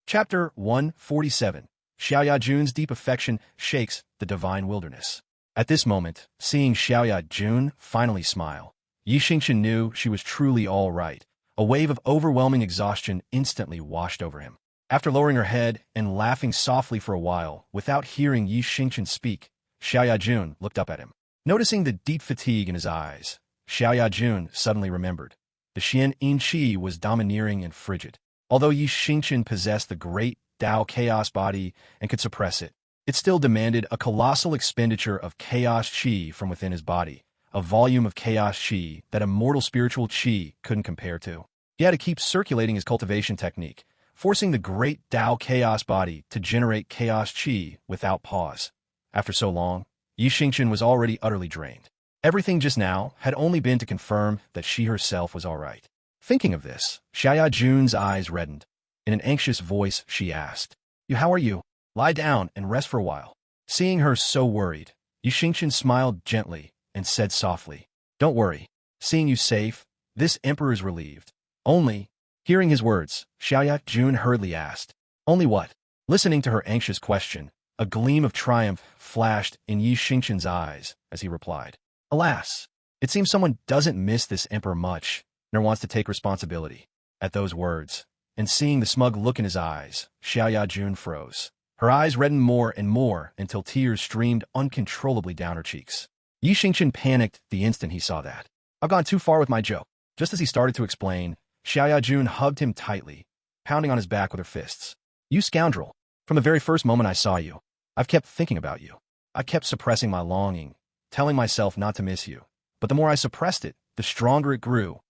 Chapter 147. Xiaoya Jun's deep affection shakes the divine wilderness. At this moment, seeing Xiaoya Jun finally smile, Xingchen knew she was truly all right. A wave of overwhelming exhaustion instantly washed over him. After lowering her head and laughing softly for a while, without hearing Xingchen speak, Xiaoya Jun looked up at him. Noticing the deep fatigue in his eyes, Xiaoya Jun suddenly remembered. The Xian Yin Qi was domineering and frigid. Although Xingchen possessed the great Dao chaos body and could suppress it, it still demanded a colossal expenditure of chaos qi from within his body, a volume of chaos qi that immortal spiritual qi couldn't compare to. He had to keep circulating his cultivation technique, forcing the great Dao chaos body to generate chaos qi without pause. After so long, Xingchen was already utterly drained. Everything just now had only been to confirm that she herself was all right. Thinking of this, Xiaoya Jun's eyes reddened. In an anxious voice, she asked, How are you? Lie down and rest for a while." Seeing her so worried, Xingchen smiled gently and said softly, "Don't worry. Seeing you safe, this emperor is relieved. Only..." Hearing his words, Xiaoya Jun hurriedly asked, "Only what?" Listening to her anxious question, a gleam of triumph flashed in Xingchen's eyes as he replied, "Alas, it seems someone doesn't miss this emperor much, nor wants to take responsibility." At those words, and seeing the smug look in his eyes, Xiaoya Jun froze. Her eyes reddened more and more until tears streamed uncontrollably down her cheeks. Xingchen panicked the instant he saw that. "I've gone too far with my joke." Just as he started to explain, Xiaoya Jun hugged him tightly, pounding on his back with her fists. "You scoundrel! From the very first moment I saw you, I've kept thinking about you. I kept suppressing my longing, telling myself not to miss you. But the more I suppressed it, the stronger it grew.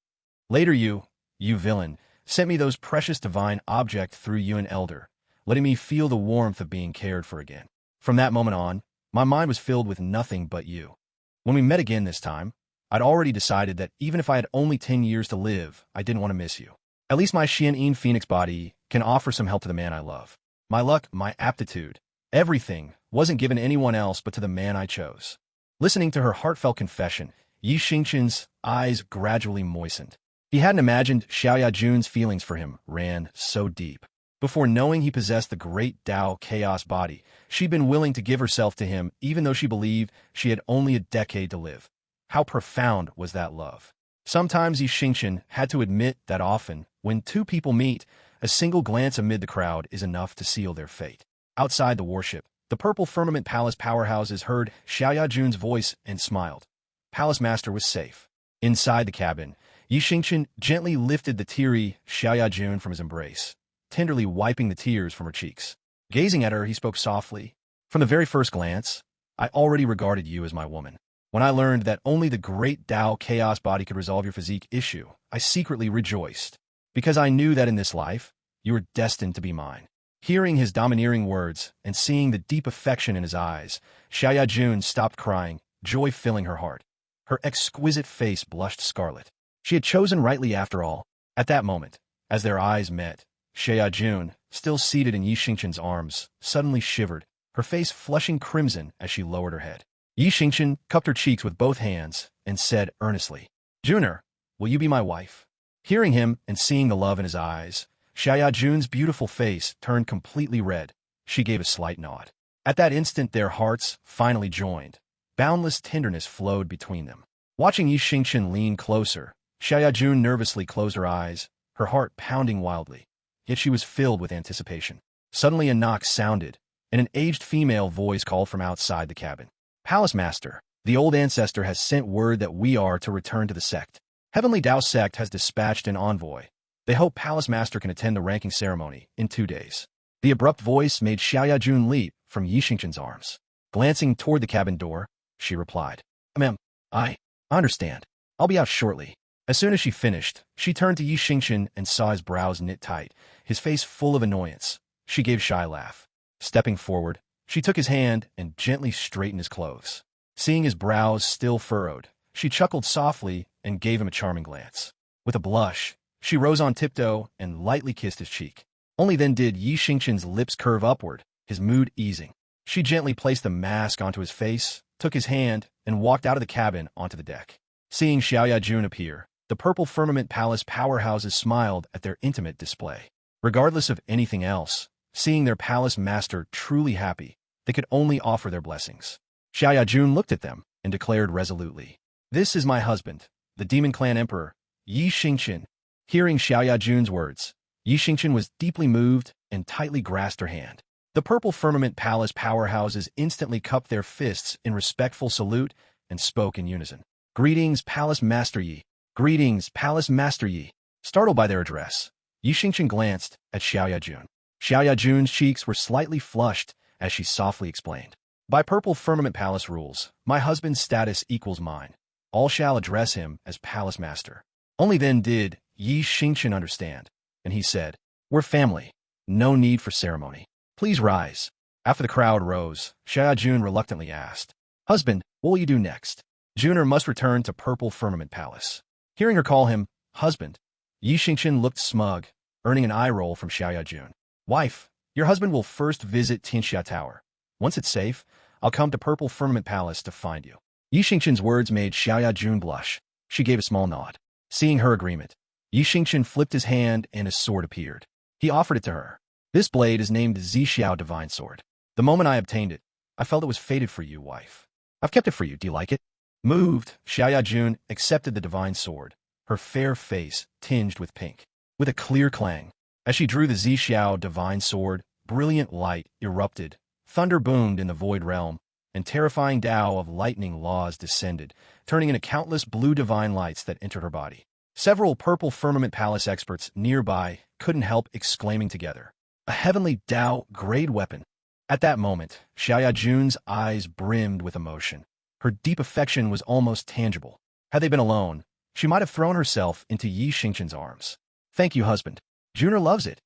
Later you villain, sent me those precious divine objects through you and Elder, letting me feel the warmth of being cared for again. From that moment on, my mind was filled with nothing but you. When we met again this time, I'd already decided that even if I had only 10 years to live, I didn't want to miss you. At least my Xian Yin Phoenix body can offer some help to the man I love. My luck, my aptitude, everything wasn't given to anyone else but to the man I chose." Listening to her heartfelt confession, Xingchen's eyes gradually moistened. He hadn't imagined Xiaoya Jun's feelings for him ran so deep. Before knowing he possessed the great Dao chaos body, she'd been willing to give herself to him even though she believed she had only a decade to live. How profound was that love? Sometimes Xingchen had to admit that often, when two people meet, a single glance amid the crowd is enough to seal their fate. Outside the warship, the Purple Firmament Palace powerhouses heard Xiaoya Jun's voice and smiled. Palace Master was safe. Inside the cabin, Xingchen gently lifted the teary Xiaoya Jun from his embrace, tenderly wiping the tears from her cheeks. Gazing at her, he spoke softly. "From the very first glance, I already regarded you as my woman. When I learned that only the great Dao chaos body could resolve your physique issue, I secretly rejoiced, because I knew that in this life, you were destined to be mine." Hearing his domineering words and seeing the deep affection in his eyes, Xiaoya Jun stopped crying, joy filling her heart. Her exquisite face blushed scarlet. She had chosen rightly after all. At that moment, as their eyes met, Xiaoya Jun, still seated in Xingchen's arms, suddenly shivered, her face flushing crimson as she lowered her head. Xingchen cupped her cheeks with both hands and said earnestly, "Juner, will you be my wife?" Hearing him and seeing the love in his eyes, Xiaoya Jun's beautiful face turned completely red. She gave a slight nod. At that instant their hearts finally joined. Boundless tenderness flowed between them. Watching Xingchen lean closer, Xiaoya Jun nervously closed her eyes, her heart pounding wildly. Yet she was filled with anticipation. Suddenly a knock sounded, and an aged female voice called from outside the cabin. "Palace Master, the old ancestor has sent word that we are to return to the sect. Heavenly Dao sect has dispatched an envoy. They hope Palace Master can attend the ranking ceremony in 2 days." The abrupt voice made Xiaoya Jun leap from Xingchen's arms. Glancing toward the cabin door, she replied, "Ma'am, I understand. I'll be out shortly." As soon as she finished, she turned to Xingchen and saw his brows knit tight, his face full of annoyance. She gave a shy laugh. Stepping forward, she took his hand and gently straightened his clothes. Seeing his brows still furrowed, she chuckled softly and gave him a charming glance. With a blush, she rose on tiptoe and lightly kissed his cheek. Only then did Xingchen's lips curve upward, his mood easing. She gently placed the mask onto his face, took his hand, and walked out of the cabin onto the deck. Seeing Xiaoya Jun appear, the Purple Firmament Palace powerhouses smiled at their intimate display. Regardless of anything else, seeing their palace master truly happy, they could only offer their blessings. Xiaoyajun looked at them and declared resolutely, "This is my husband, the Demon Clan Emperor, Xingchen." Hearing Xiaoyajun's words, Xingchen was deeply moved and tightly grasped her hand. The Purple Firmament Palace powerhouses instantly cupped their fists in respectful salute and spoke in unison. "Greetings, Palace Master Yi. Greetings, Palace Master Yi." Startled by their address, Xingchen glanced at Xiaoyajun. Xiaoyajun's cheeks were slightly flushed as she softly explained, "By Purple Firmament Palace rules, my husband's status equals mine. All shall address him as Palace Master." Only then did Xingchen understand, and he said, "We're family. No need for ceremony. Please rise." After the crowd rose, Xiaoyajun reluctantly asked, "Husband, what will you do next?" Juner must return to Purple Firmament Palace. Hearing her call him husband, Xingchen looked smug, earning an eye roll from Xiaoyajun. "Wife, your husband will first visit Tianxia Tower. Once it's safe, I'll come to Purple Firmament Palace to find you." Xingchen's words made Xiaoyajun blush. She gave a small nod. Seeing her agreement, Xingchen flipped his hand and a sword appeared. He offered it to her. "This blade is named Zixiao Divine Sword. The moment I obtained it, I felt it was fated for you, wife. I've kept it for you. Do you like it?" Moved, Xiaoyajun accepted the divine sword, her fair face tinged with pink. With a clear clang, as she drew the Zixiao divine sword, brilliant light erupted, thunder boomed in the void realm, and terrifying Tao of lightning laws descended, turning into countless blue divine lights that entered her body. Several Purple Firmament Palace experts nearby couldn't help exclaiming together, "A heavenly Tao-grade weapon." At that moment, Xiaoyajun's eyes brimmed with emotion. Her deep affection was almost tangible. Had they been alone, she might have thrown herself into Xingchen's arms. "Thank you, husband. Juner loves it."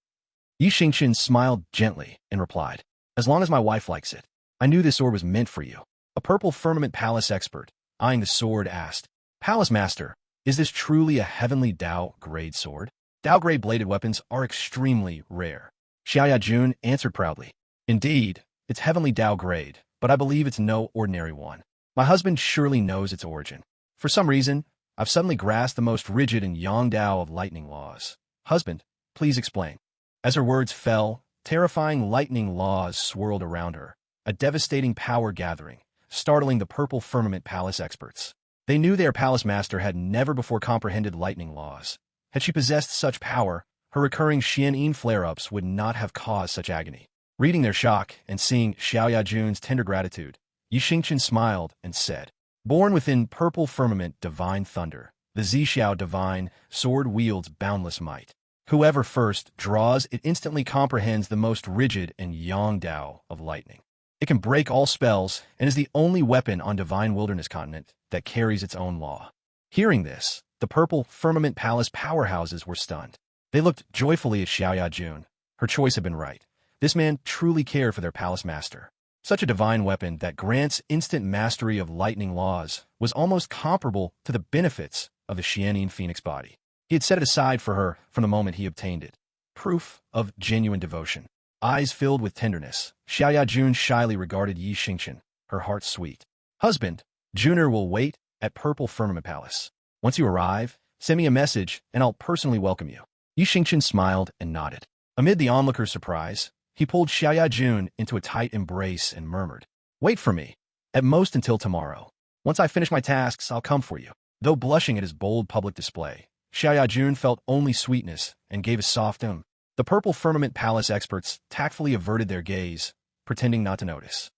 Xingchen smiled gently and replied, "As long as my wife likes it. I knew this sword was meant for you." A Purple Firmament Palace expert, eyeing the sword, asked, "Palace Master, is this truly a heavenly Tao-grade sword?" Tao-grade bladed weapons are extremely rare. Xiaoyajun answered proudly, "Indeed, it's heavenly Tao-grade, but I believe it's no ordinary one. My husband surely knows its origin. For some reason, I've suddenly grasped the most rigid and yang Tao of lightning laws. Husband, please explain." As her words fell, terrifying lightning laws swirled around her, a devastating power gathering, startling the Purple Firmament Palace experts. They knew their palace master had never before comprehended lightning laws. Had she possessed such power, her recurring Xianyin flare-ups would not have caused such agony. Reading their shock and seeing Xiaoyajun's tender gratitude, Xingchen smiled and said, "Born within Purple Firmament Divine Thunder, the Zixiao Divine Sword wields boundless might. Whoever first draws it instantly comprehends the most rigid and yang Tao of lightning. It can break all spells and is the only weapon on Divine Wilderness Continent that carries its own law." Hearing this, the Purple Firmament Palace powerhouses were stunned. They looked joyfully at Xiaoyajun. Her choice had been right. This man truly cared for their palace master. Such a divine weapon that grants instant mastery of lightning laws was almost comparable to the benefits of the Xianyin Phoenix body. He had set it aside for her from the moment he obtained it. Proof of genuine devotion. Eyes filled with tenderness, Xiaoyajun shyly regarded Xingchen, her heart sweet. "Husband, Juner will wait at Purple Firmament Palace. Once you arrive, send me a message and I'll personally welcome you." Xingchen smiled and nodded. Amid the onlookers' surprise, he pulled Xiaoyajun into a tight embrace and murmured, "Wait for me, at most until tomorrow. Once I finish my tasks, I'll come for you." Though blushing at his bold public display, Xiaoyajun felt only sweetness and gave a soft The Purple Firmament Palace experts tactfully averted their gaze, pretending not to notice.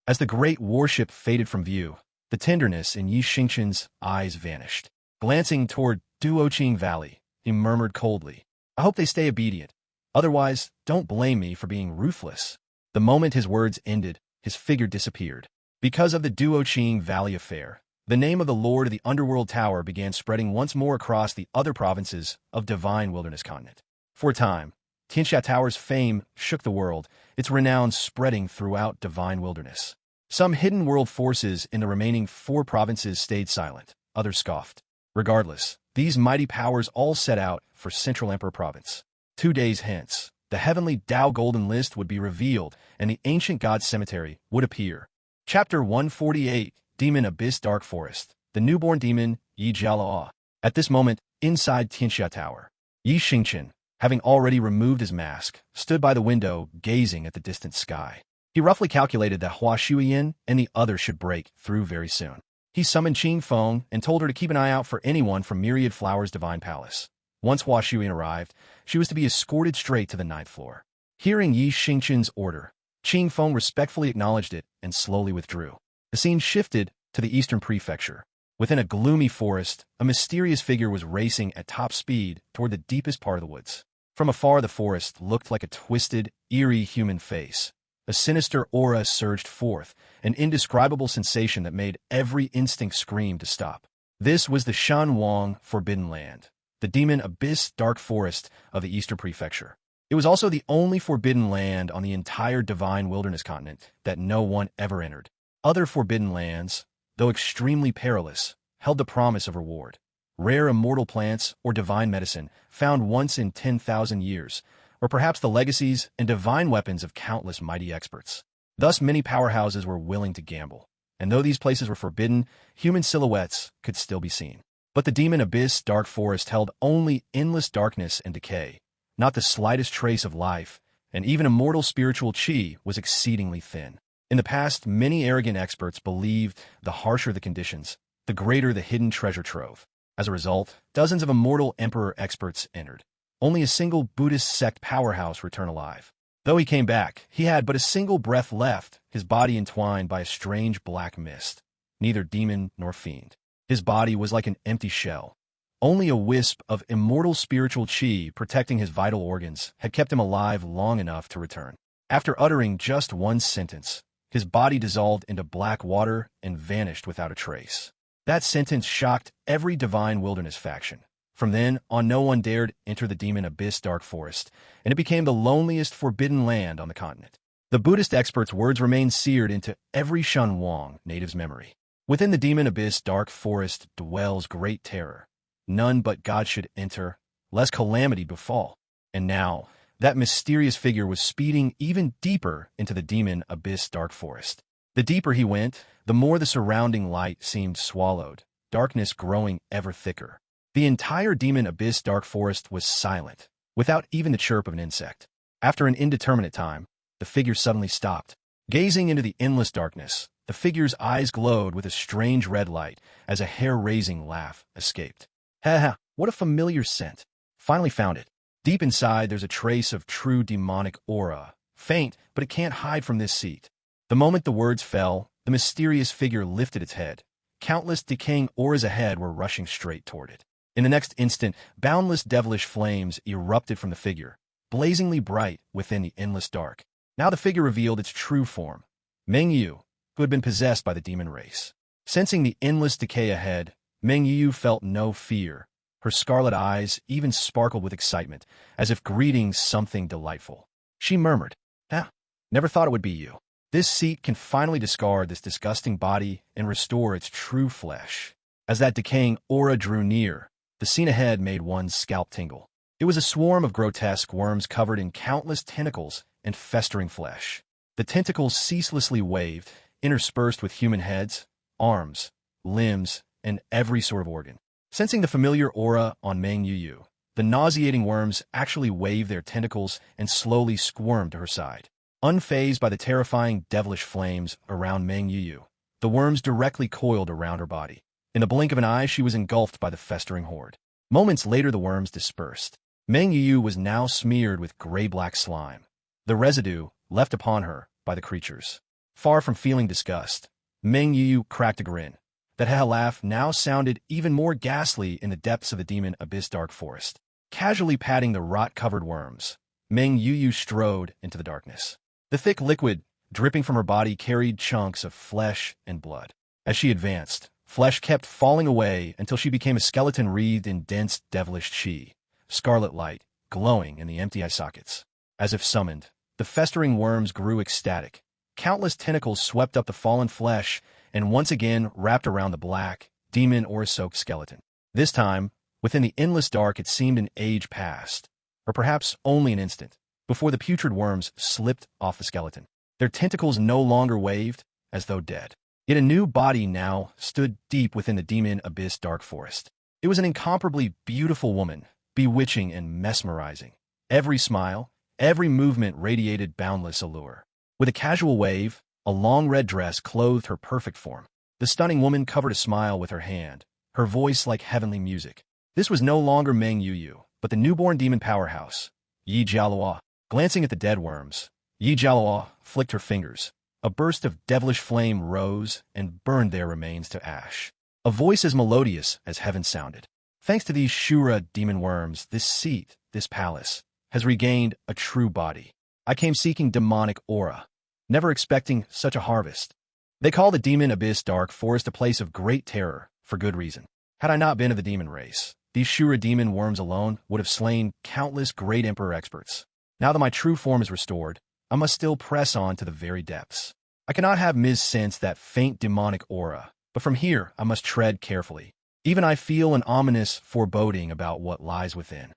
As the great warship faded from view, the tenderness in Xingchen's eyes vanished. Glancing toward Duoqing Valley, he murmured coldly, "I hope they stay obedient. Otherwise, don't blame me for being ruthless." The moment his words ended, his figure disappeared. Because of the Duoqing Valley affair, the name of the Lord of the Underworld Tower began spreading once more across the other provinces of Divine Wilderness Continent. For a time, Tianxia Tower's fame shook the world, its renown spreading throughout Divine Wilderness. Some hidden world forces in the remaining 4 provinces stayed silent, others scoffed. Regardless, these mighty powers all set out for Central Emperor Province. 2 days hence, the heavenly Tao Golden List would be revealed and the ancient god cemetery would appear. Chapter 148, Demon Abyss Dark Forest, the newborn demon Yi Jialaw. At this moment, inside Tianxia Tower, Xingchen, having already removed his mask, stood by the window, gazing at the distant sky. He roughly calculated that Hua Shuiyin and the others should break through very soon. He summoned Qing Feng and told her to keep an eye out for anyone from Myriad Flower's divine palace. Once Hua Shuiyin arrived, she was to be escorted straight to the 9th floor. Hearing Yi Xingchen's order, Qing Feng respectfully acknowledged it and slowly withdrew. The scene shifted to the eastern prefecture. Within a gloomy forest, a mysterious figure was racing at top speed toward the deepest part of the woods. From afar, the forest looked like a twisted, eerie human face. A sinister aura surged forth, an indescribable sensation that made every instinct scream to stop. This was the Shan Wang Forbidden Land, the demon abyss dark forest of the eastern prefecture. It was also the only forbidden land on the entire divine wilderness continent that no one ever entered. Other forbidden lands, though extremely perilous, held the promise of reward. Rare immortal plants or divine medicine found once in 10,000 years, or perhaps the legacies and divine weapons of countless mighty experts. Thus many powerhouses were willing to gamble, and though these places were forbidden, human silhouettes could still be seen. But the demon abyss dark forest held only endless darkness and decay, not the slightest trace of life, and even immortal spiritual qi was exceedingly thin. In the past, many arrogant experts believed the harsher the conditions, the greater the hidden treasure trove. As a result, dozens of immortal emperor experts entered. Only a single Buddhist sect powerhouse returned alive. Though he came back, he had but a single breath left, his body entwined by a strange black mist. Neither demon nor fiend. His body was like an empty shell. Only a wisp of immortal spiritual qi protecting his vital organs had kept him alive long enough to return. After uttering just one sentence, his body dissolved into black water and vanished without a trace. That sentence shocked every divine wilderness faction. From then on, no one dared enter the demon abyss dark forest, and it became the loneliest forbidden land on the continent. The Buddhist experts' words remained seared into every Shan Wang native's memory. Within the demon abyss dark forest dwells great terror. None but God should enter, lest calamity befall. And now, that mysterious figure was speeding even deeper into the demon abyss dark forest. The deeper he went, the more the surrounding light seemed swallowed, darkness growing ever thicker. The entire demon abyss dark forest was silent, without even the chirp of an insect. After an indeterminate time, the figure suddenly stopped. Gazing into the endless darkness, the figure's eyes glowed with a strange red light as a hair-raising laugh escaped. Ha ha, what a familiar scent. Finally found it. Deep inside, there's a trace of true demonic aura. Faint, but it can't hide from this seat. The moment the words fell, the mysterious figure lifted its head. Countless decaying auras ahead were rushing straight toward it. In the next instant, boundless devilish flames erupted from the figure, blazingly bright within the endless dark. Now the figure revealed its true form. Meng Yu, who had been possessed by the demon race. Sensing the endless decay ahead, Meng Yu felt no fear. Her scarlet eyes even sparkled with excitement, as if greeting something delightful. She murmured, "Ah, never thought it would be you. This seat can finally discard this disgusting body and restore its true flesh." As that decaying aura drew near, the scene ahead made one's scalp tingle. It was a swarm of grotesque worms covered in countless tentacles and festering flesh. The tentacles ceaselessly waved, interspersed with human heads, arms, limbs, and every sort of organ. Sensing the familiar aura on Meng Yu, the nauseating worms actually waved their tentacles and slowly squirmed to her side. Unfazed by the terrifying devilish flames around Meng Yu, the worms directly coiled around her body. In the blink of an eye, she was engulfed by the festering horde. Moments later, the worms dispersed. Meng Yu was now smeared with gray-black slime, the residue left upon her by the creatures. Far from feeling disgust, Meng Yu cracked a grin. That laugh now sounded even more ghastly in the depths of the demon abyss dark forest. Casually patting the rot-covered worms, Meng Yu strode into the darkness. The thick liquid dripping from her body carried chunks of flesh and blood. As she advanced, flesh kept falling away until she became a skeleton wreathed in dense devilish qi, scarlet light glowing in the empty eye sockets. As if summoned, the festering worms grew ecstatic. Countless tentacles swept up the fallen flesh and once again wrapped around the black, demon aura-soaked skeleton. This time, within the endless dark, it seemed an age passed, or perhaps only an instant, before the putrid worms slipped off the skeleton. Their tentacles no longer waved, as though dead. Yet a new body now stood deep within the demon abyss dark forest. It was an incomparably beautiful woman, bewitching and mesmerizing. Every smile, every movement radiated boundless allure. With a casual wave, a long red dress clothed her perfect form. The stunning woman covered a smile with her hand, her voice like heavenly music. This was no longer Meng Yuyu, but the newborn demon powerhouse, Yi Jialuo. Glancing at the dead worms, Yi Jialuo flicked her fingers. A burst of devilish flame rose and burned their remains to ash. A voice as melodious as heaven sounded. Thanks to these Shura demon worms, this seat, this palace, has regained a true body. I came seeking demonic aura, never expecting such a harvest. They call the demon abyss dark forest a place of great terror, for good reason. Had I not been of the demon race, these Shura demon worms alone would have slain countless great emperor experts. Now that my true form is restored, I must still press on to the very depths. I cannot have sense that faint demonic aura, but from here I must tread carefully. Even I feel an ominous foreboding about what lies within.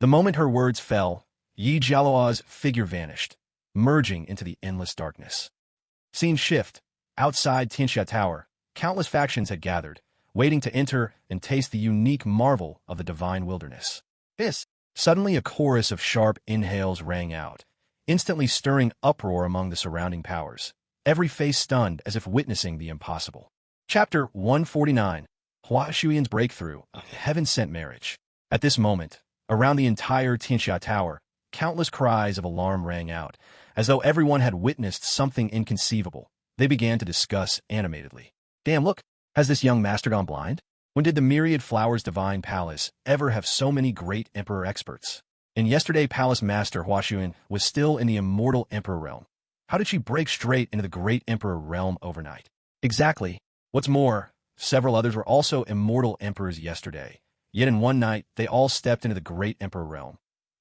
The moment her words fell, Yi Jialuo's figure vanished, merging into the endless darkness. Scene shift. Outside Tianxia Tower, countless factions had gathered, waiting to enter and taste the unique marvel of the divine wilderness. Suddenly a chorus of sharp inhales rang out, instantly stirring uproar among the surrounding powers, every face stunned as if witnessing the impossible. Chapter 149. Hua Shuyan's Breakthrough, a Heaven-Sent Marriage. At this moment, around the entire Tianxia Tower, countless cries of alarm rang out, as though everyone had witnessed something inconceivable. They began to discuss animatedly. Damn, look, has this young master gone blind? When did the Myriad Flowers Divine Palace ever have so many great emperor experts? And yesterday Palace Master Hua Shuyan was still in the immortal emperor realm. How did she break straight into the great emperor realm overnight? Exactly. What's more, several others were also immortal emperors yesterday, yet in one night they all stepped into the great emperor realm.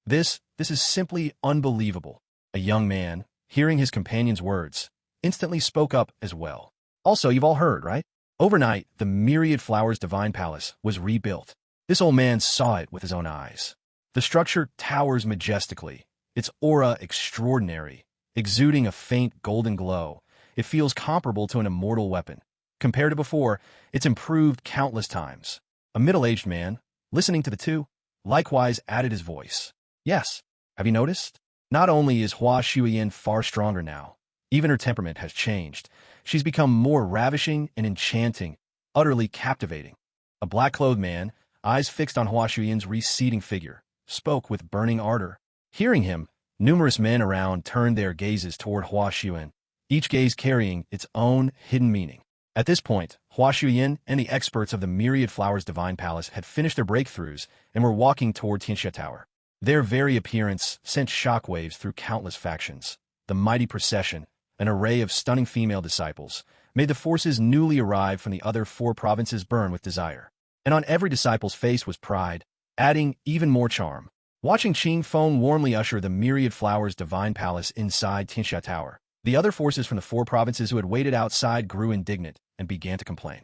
This is simply unbelievable. A young man, hearing his companion's words, instantly spoke up as well. Also, you've all heard, right? Overnight, the Myriad Flowers Divine Palace was rebuilt. This old man saw it with his own eyes. The structure towers majestically, its aura extraordinary, exuding a faint golden glow. It feels comparable to an immortal weapon. Compared to before, it's improved countless times. A middle-aged man, listening to the two, likewise added his voice. Yes, have you noticed? Not only is Hua Shuyan far stronger now, even her temperament has changed. She's become more ravishing and enchanting, utterly captivating. A black-clothed man, eyes fixed on Hua Shuyan's receding figure, spoke with burning ardor. Hearing him, numerous men around turned their gazes toward Hua Shuyan, each gaze carrying its own hidden meaning. At this point, Hua Shuyan and the experts of the Myriad Flowers Divine Palace had finished their breakthroughs and were walking toward Tianxia Tower. Their very appearance sent shockwaves through countless factions. The mighty procession, an array of stunning female disciples, made the forces newly arrived from the other 4 provinces burn with desire. And on every disciple's face was pride, adding even more charm. Watching Qing Feng warmly usher the Myriad Flowers Divine Palace inside Tianxia Tower, the other forces from the 4 provinces who had waited outside grew indignant and began to complain.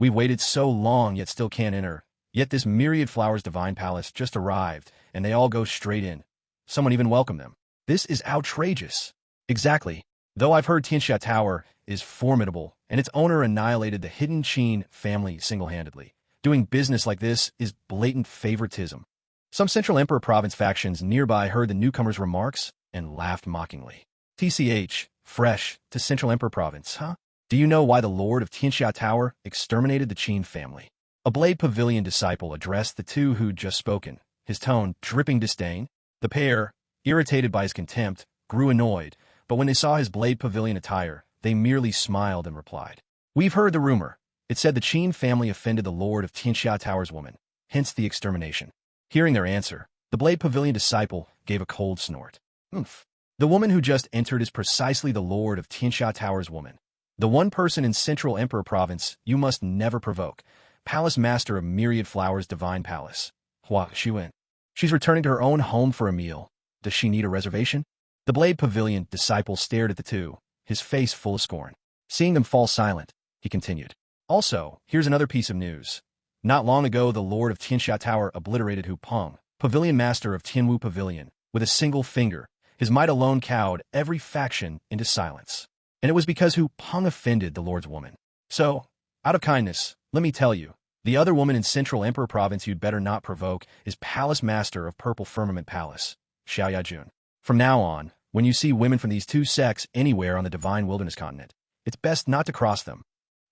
We've waited so long yet still can't enter. Yet this Myriad Flowers Divine Palace just arrived, and they all go straight in. Someone even welcomed them. This is outrageous. Exactly. Though I've heard Tianxia Tower is formidable, and its owner annihilated the hidden Qin family single-handedly. Doing business like this is blatant favoritism. Some Central Emperor Province factions nearby heard the newcomers' remarks and laughed mockingly. TCH, fresh to Central Emperor Province, huh? Do you know why the Lord of Tianxia Tower exterminated the Qin family? A Blade Pavilion disciple addressed the two who'd just spoken, his tone dripping disdain. The pair, irritated by his contempt, grew annoyed, but when they saw his Blade Pavilion attire, they merely smiled and replied. We've heard the rumor. It said the Qin family offended the Lord of Tianxia Tower's woman, hence the extermination. Hearing their answer, the Blade Pavilion disciple gave a cold snort. The woman who just entered is precisely the Lord of Tianxia Tower's woman. The one person in Central Emperor Province you must never provoke. Palace Master of Myriad Flowers Divine Palace, Hua Shuyan. She's returning to her own home for a meal. Does she need a reservation? The Blade Pavilion disciple stared at the two, his face full of scorn. Seeing them fall silent, he continued. Also, here's another piece of news. Not long ago, the Lord of Tianxia Tower obliterated Hu Peng, Pavilion Master of Tianwu Pavilion, with a single finger. His might alone cowed every faction into silence. And it was because Hu Peng offended the Lord's woman. So, out of kindness, let me tell you, The other woman in Central Emperor Province you'd better not provoke is Palace Master of Purple Firmament Palace, Xiaoyajun. From now on, when you see women from these two sects anywhere on the Divine Wilderness continent, it's best not to cross them.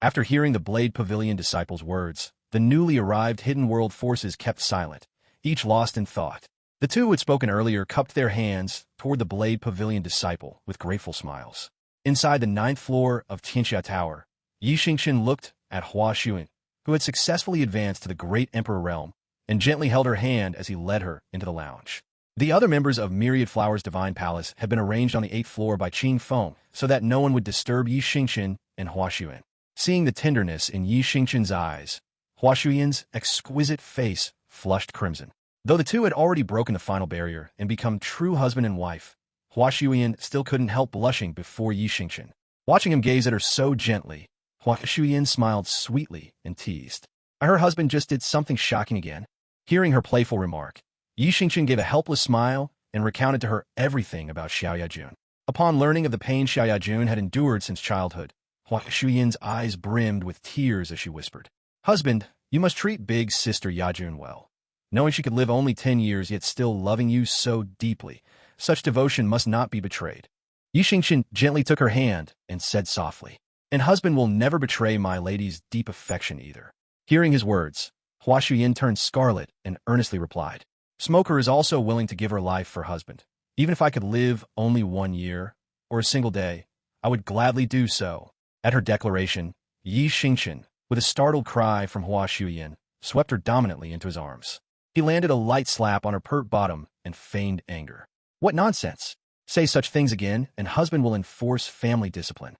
After hearing the Blade Pavilion disciples' words, the newly arrived Hidden World forces kept silent, each lost in thought. The two who had spoken earlier cupped their hands toward the Blade Pavilion disciple with grateful smiles. Inside the 9th floor of Tianxia Tower, Xingchen looked at Hua Xuan, who had successfully advanced to the Great Emperor realm, and gently held her hand as he led her into the lounge. The other members of Myriad Flower's Divine Palace had been arranged on the 8th floor by Qing Feng so that no one would disturb Xingchen and Hua Xuan. Seeing the tenderness in Xingchen's eyes, Hua Xuan's exquisite face flushed crimson. Though the two had already broken the final barrier and become true husband and wife, Hua Xuan still couldn't help blushing before Xingchen. Watching him gaze at her so gently, Hua Xuan smiled sweetly and teased. Her husband just did something shocking again. Hearing her playful remark, Xingchen gave a helpless smile and recounted to her everything about Xiaoyajun. Upon learning of the pain Xiaoyajun had endured since childhood, Hua Xuan's eyes brimmed with tears as she whispered, "Husband, you must treat big sister Yajun well. Knowing she could live only 10 years yet still loving you so deeply, such devotion must not be betrayed." Xingchen gently took her hand and said softly, "And husband will never betray my lady's deep affection either." Hearing his words, Hua Xuan turned scarlet and earnestly replied, "Smoker is also willing to give her life for husband. Even if I could live only 1 year, or a single day, I would gladly do so." At her declaration, Xingchen, with a startled cry from Hua Xuan, swept her dominantly into his arms. He landed a light slap on her pert bottom and feigned anger. "What nonsense! Say such things again, and husband will enforce family discipline."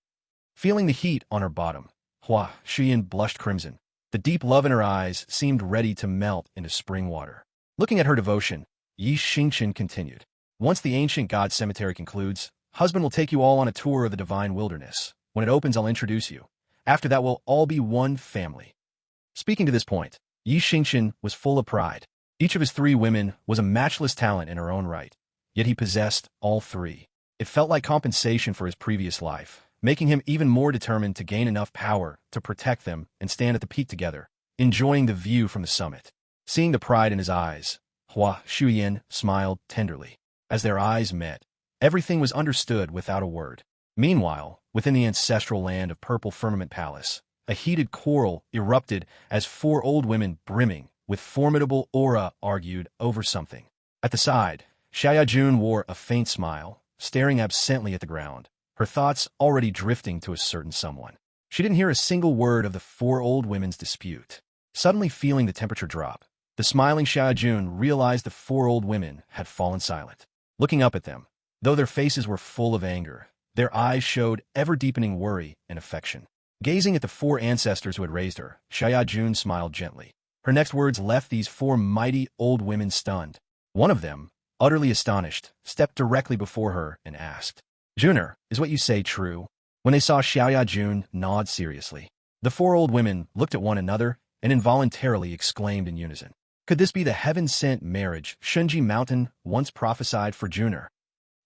Feeling the heat on her bottom, Hua Xuan blushed crimson. The deep love in her eyes seemed ready to melt into spring water. Looking at her devotion, Xingchen continued, "Once the ancient god cemetery concludes, husband will take you all on a tour of the Divine Wilderness. When it opens, I'll introduce you. After that, we'll all be one family." Speaking to this point, Xingchen was full of pride. Each of his 3 women was a matchless talent in her own right, yet he possessed all 3. It felt like compensation for his previous life, making him even more determined to gain enough power to protect them and stand at the peak together, enjoying the view from the summit. Seeing the pride in his eyes, Hua Xuan smiled tenderly. As their eyes met, everything was understood without a word. Meanwhile, within the ancestral land of Purple Firmament Palace, a heated quarrel erupted as 4 old women brimming with formidable aura argued over something. At the side, Xiaoyajun wore a faint smile, staring absently at the ground, her thoughts already drifting to a certain someone. She didn't hear a single word of the 4 old women's dispute. Suddenly feeling the temperature drop, the smiling Xiaoyajun realized the 4 old women had fallen silent. Looking up at them, though their faces were full of anger, their eyes showed ever-deepening worry and affection. Gazing at the 4 ancestors who had raised her, Xiaoyajun smiled gently. Her next words left these 4 mighty old women stunned. One of them, utterly astonished, stepped directly before her and asked, "Juner, is what you say true?" When they saw Xiaoyajun nod seriously, the 4 old women looked at one another and involuntarily exclaimed in unison, "Could this be the heaven-sent marriage Shunji Mountain once prophesied for Juner?"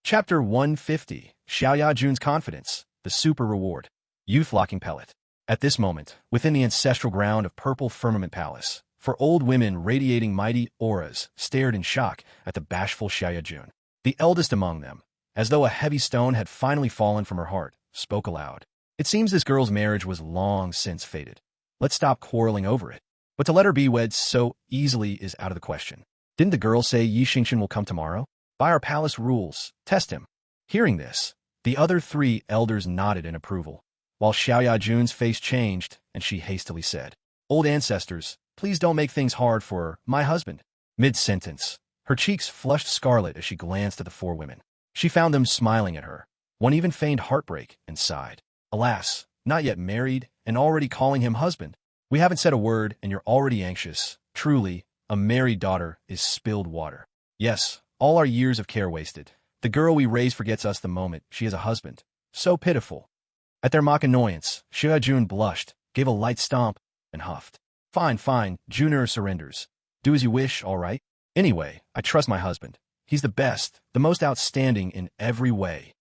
Chapter 150, Xiaoyajun's Confidence, the Super Reward. Youth Locking Pellet. At this moment, within the ancestral ground of Purple Firmament Palace, 4 old women radiating mighty auras stared in shock at the bashful Xiaoyajun. The eldest among them, as though a heavy stone had finally fallen from her heart, spoke aloud. "It seems this girl's marriage was long since fated. Let's stop quarreling over it. But to let her be wed so easily is out of the question. Didn't the girl say Xingchen will come tomorrow? By our palace rules, test him." Hearing this, the other 3 elders nodded in approval, while Xiaoyajun's face changed and she hastily said, "Old ancestors, please don't make things hard for my husband." Mid-sentence, her cheeks flushed scarlet as she glanced at the 4 women. She found them smiling at her. One even feigned heartbreak and sighed. "Alas, not yet married and already calling him husband. We haven't said a word and you're already anxious. Truly, a married daughter is spilled water. Yes, all our years of care wasted. The girl we raise forgets us the moment she has a husband. So pitiful." At their mock annoyance, Xiaoyajun blushed, gave a light stomp, and huffed. Fine, Juner surrenders. Do as you wish, all right? Anyway, I trust my husband. He's the best, the most outstanding in every way."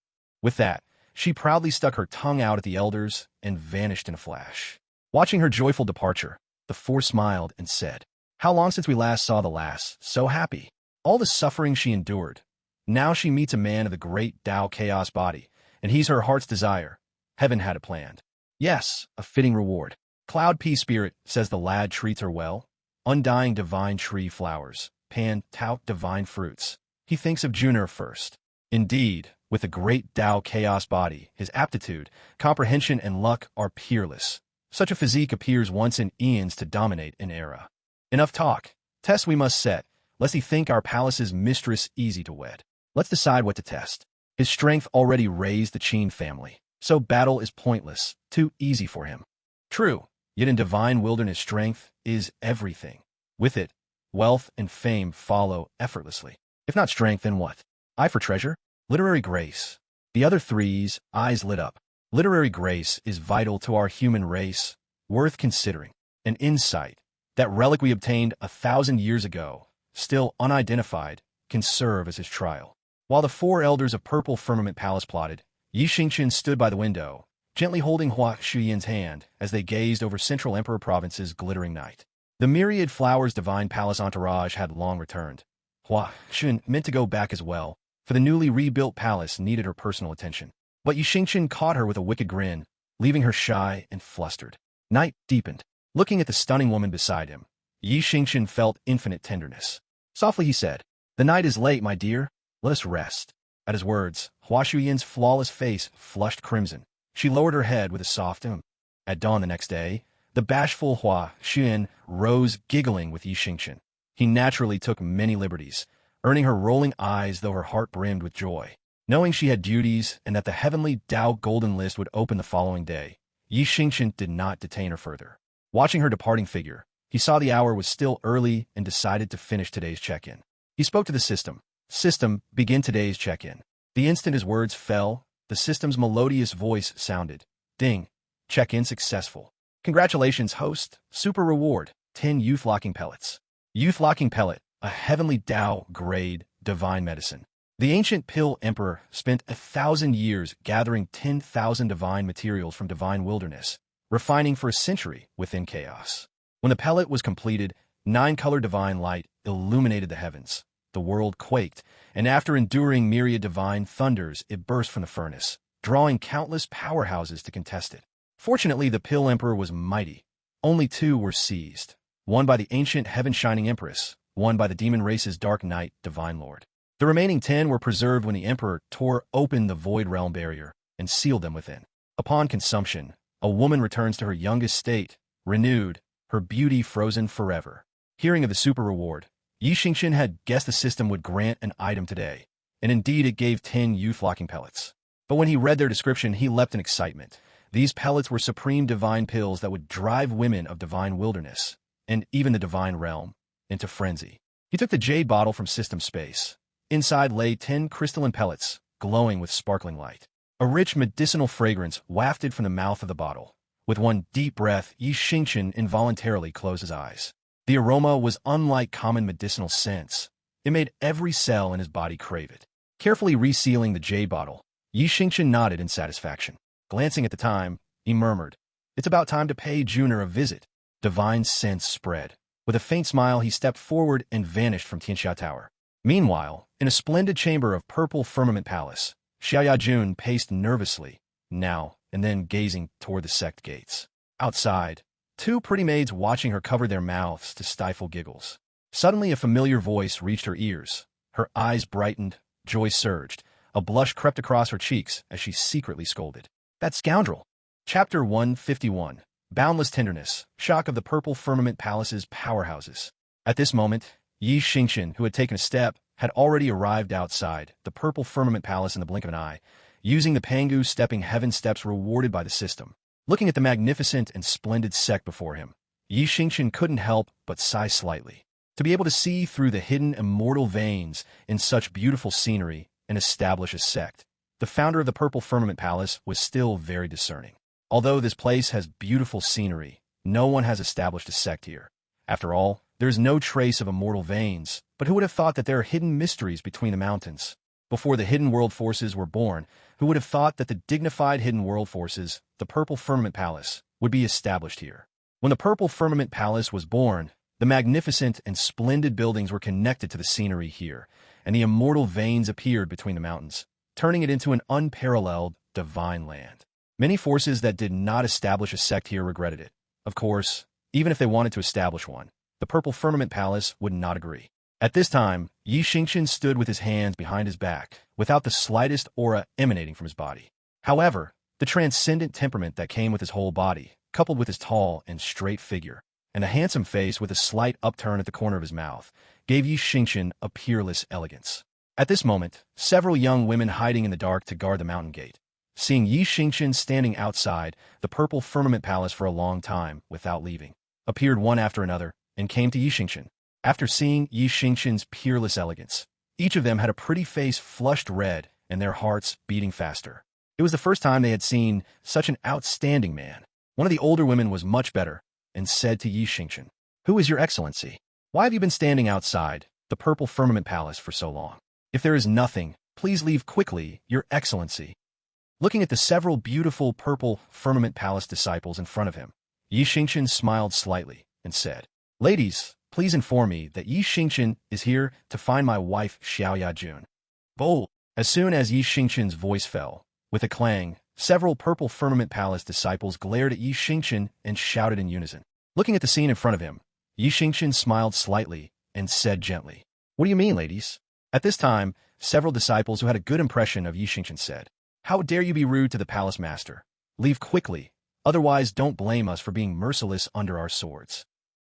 With that, she proudly stuck her tongue out at the elders and vanished in a flash. Watching her joyful departure, The four smiled and said, "How long since we last saw the lass, so happy. All the suffering she endured. Now she meets a man of the great Tao chaos body, and he's her heart's desire. Heaven had it planned. Yes, a fitting reward. Cloud Pea Spirit says the lad treats her well. Undying divine tree flowers, Pan tout divine fruits. He thinks of Junior first. Indeed, with the great Tao chaos body, his aptitude, comprehension, and luck are peerless. Such a physique appears once in eons to dominate an era. Enough talk. Tests we must set, lest he think our palace's mistress easy to wed. Let's decide what to test. His strength already raised the Qin family, so battle is pointless, too easy for him. True, yet in divine wilderness strength is everything. With it, wealth and fame follow effortlessly. If not strength, then what? Eye for treasure? Literary grace. The other three's eyes lit up. Literary grace is vital to our human race, worth considering. An insight, that relic we obtained 1,000 years ago, still unidentified, can serve as his trial. While the four elders of Purple Firmament Palace plotted, Xingchen stood by the window, gently holding Hua Shuyan's hand as they gazed over Central Emperor Province's glittering night. The myriad flowers divine palace entourage had long returned. Hua Shuyan meant to go back as well, for the newly rebuilt palace needed her personal attention. But Xingchen caught her with a wicked grin, leaving her shy and flustered. Night deepened. Looking at the stunning woman beside him, Xingchen felt infinite tenderness. Softly he said, "The night is late, my dear. Let us rest." At his words, Hua Shuyan's flawless face flushed crimson. She lowered her head with a soft At dawn the next day, the bashful Hua Shuyan rose giggling with Xingchen. He naturally took many liberties, earning her rolling eyes though her heart brimmed with joy. Knowing she had duties and that the heavenly Tao Golden List would open the following day, Xingchen did not detain her further. Watching her departing figure, he saw the hour was still early and decided to finish today's check-in. He spoke to the system. "System, begin today's check-in." The instant his words fell, the system's melodious voice sounded. "Ding. Check-in successful. Congratulations, host. Super reward, 10 youth-locking pellets." Youth-locking pellet, a heavenly Tao-grade divine medicine. The ancient Pill Emperor spent 1,000 years gathering 10,000 divine materials from divine wilderness, refining for a century within chaos. When the pellet was completed, 9-color divine light illuminated the heavens. The world quaked, and after enduring myriad divine thunders, it burst from the furnace, drawing countless powerhouses to contest it. Fortunately, the Pill Emperor was mighty. Only 2 were seized, one by the ancient heaven-shining Empress, one by the demon race's dark knight, Divine Lord. The remaining 10 were preserved when the Emperor tore open the Void Realm barrier and sealed them within. Upon consumption, a woman returns to her youngest state, renewed, her beauty frozen forever. Hearing of the super reward, Xingchen had guessed the system would grant an item today, and indeed it gave 10 youth-locking pellets. But when he read their description, he leapt in excitement. These pellets were supreme divine pills that would drive women of divine wilderness, and even the divine realm, into frenzy. He took the jade bottle from system space. Inside lay 10 crystalline pellets, glowing with sparkling light. A rich medicinal fragrance wafted from the mouth of the bottle. With one deep breath, Xingchen involuntarily closed his eyes. The aroma was unlike common medicinal scents. It made every cell in his body crave it. Carefully resealing the jade bottle, Xingchen nodded in satisfaction. Glancing at the time, he murmured, "It's about time to pay Junior a visit." Divine sense spread. With a faint smile, he stepped forward and vanished from Tianxia Tower. Meanwhile, in a splendid chamber of Purple Firmament Palace, Xiaoya Jun paced nervously, now and then gazing toward the sect gates. Outside, 2 pretty maids watching her covered their mouths to stifle giggles. Suddenly a familiar voice reached her ears. Her eyes brightened, joy surged. A blush crept across her cheeks as she secretly scolded. "That scoundrel!" Chapter 151. Boundless Tenderness, Shock of the Purple Firmament Palace's Powerhouses. At this moment, Xingchen, who had taken a step, had already arrived outside the Purple Firmament Palace in the blink of an eye, using the Pangu stepping heaven steps rewarded by the system. Looking at the magnificent and splendid sect before him, Xingchen couldn't help but sigh slightly. To be able to see through the hidden immortal veins in such beautiful scenery and establish a sect, the founder of the Purple Firmament Palace was still very discerning. Although this place has beautiful scenery, no one has established a sect here. After all, there is no trace of immortal veins, but who would have thought that there are hidden mysteries between the mountains? Before the hidden world forces were born, who would have thought that the dignified hidden world forces, the Purple Firmament Palace, would be established here? When the Purple Firmament Palace was born, the magnificent and splendid buildings were connected to the scenery here, and the immortal veins appeared between the mountains, turning it into an unparalleled, divine land. Many forces that did not establish a sect here regretted it. Of course, even if they wanted to establish one, the Purple Firmament Palace would not agree. At this time, Xingchen stood with his hands behind his back, without the slightest aura emanating from his body. However, the transcendent temperament that came with his whole body, coupled with his tall and straight figure, and a handsome face with a slight upturn at the corner of his mouth, gave Xingchen a peerless elegance. At this moment, several young women hiding in the dark to guard the mountain gate, seeing Xingchen standing outside the Purple Firmament Palace for a long time without leaving, appeared one after another and came to Xingchen. After seeing Xingchen's peerless elegance, each of them had a pretty face flushed red and their hearts beating faster. It was the first time they had seen such an outstanding man. One of the older women was much better and said to Xingchen, "Who is your excellency? Why have you been standing outside the Purple Firmament Palace for so long? If there is nothing, please leave quickly, your excellency." Looking at the several beautiful Purple Firmament Palace disciples in front of him, Xingchen smiled slightly and said, "Ladies, please inform me that Xingchen is here to find my wife Xiaoya. Bold." As soon as Xingchen's voice fell, with a clang, several Purple Firmament Palace disciples glared at Xingchen and shouted in unison. Looking at the scene in front of him, Xingchen smiled slightly and said gently, "What do you mean, ladies?" At this time, several disciples who had a good impression of Xingchen said, "How dare you be rude to the palace master? Leave quickly, otherwise don't blame us for being merciless under our swords."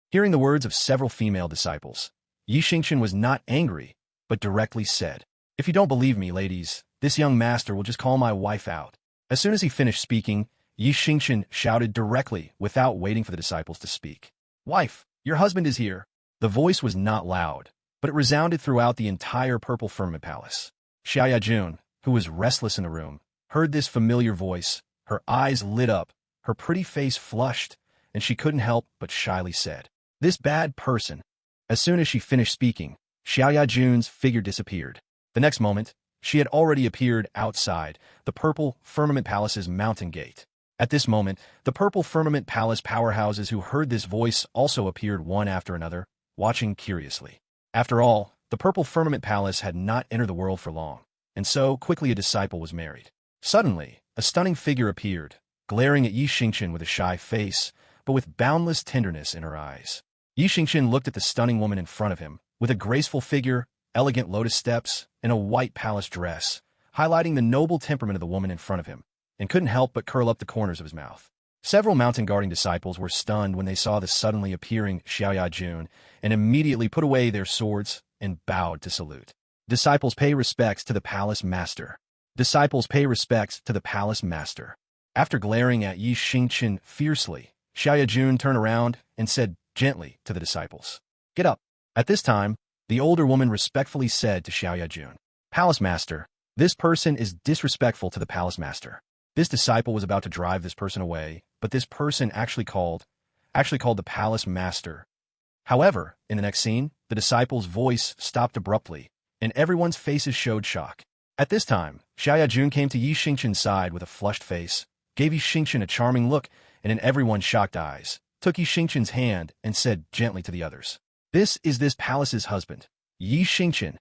Hearing the words of several female disciples, Xingchen was not angry, but directly said, "If you don't believe me, ladies, this young master will just call my wife out." As soon as he finished speaking, Xingchen shouted directly without waiting for the disciples to speak, "Wife, your husband is here." The voice was not loud, but it resounded throughout the entire Purple Firmament Palace. Xiaoya, who was restless in the room, heard this familiar voice. Her eyes lit up, her pretty face flushed, and she couldn't help but shyly said, "This bad person." As soon as she finished speaking, Xiaoya's figure disappeared. The next moment, she had already appeared outside the Purple Firmament Palace's mountain gate. At this moment, the Purple Firmament Palace powerhouses who heard this voice also appeared one after another, watching curiously. After all, the Purple Firmament Palace had not entered the world for long, and so quickly a disciple was married. Suddenly, a stunning figure appeared, glaring at Xingchen with a shy face, but with boundless tenderness in her eyes. Xingchen looked at the stunning woman in front of him, with a graceful figure, elegant lotus steps, and a white palace dress, highlighting the noble temperament of the woman in front of him, and couldn't help but curl up the corners of his mouth. Several mountain guarding disciples were stunned when they saw the suddenly appearing Xiaoya, and immediately put away their swords and bowed to salute. Disciples pay respects to the palace master. Disciples pay respects to the palace master. After glaring at Xingchen fiercely, Xiaoya turned around and said gently to the disciples, "Get up." At this time, the older woman respectfully said to Xiaoya, "Palace master, this person is disrespectful to the palace master." This disciple was about to drive this person away, but this person actually called the palace master. However, in the next scene, the disciple's voice stopped abruptly, and everyone's faces showed shock. At this time, Xiaoya came to Xingchen's side with a flushed face, gave Xingchen a charming look, and in everyone's shocked eyes, took Xingchen's hand and said gently to the others, "This is this palace's husband, Xingchen."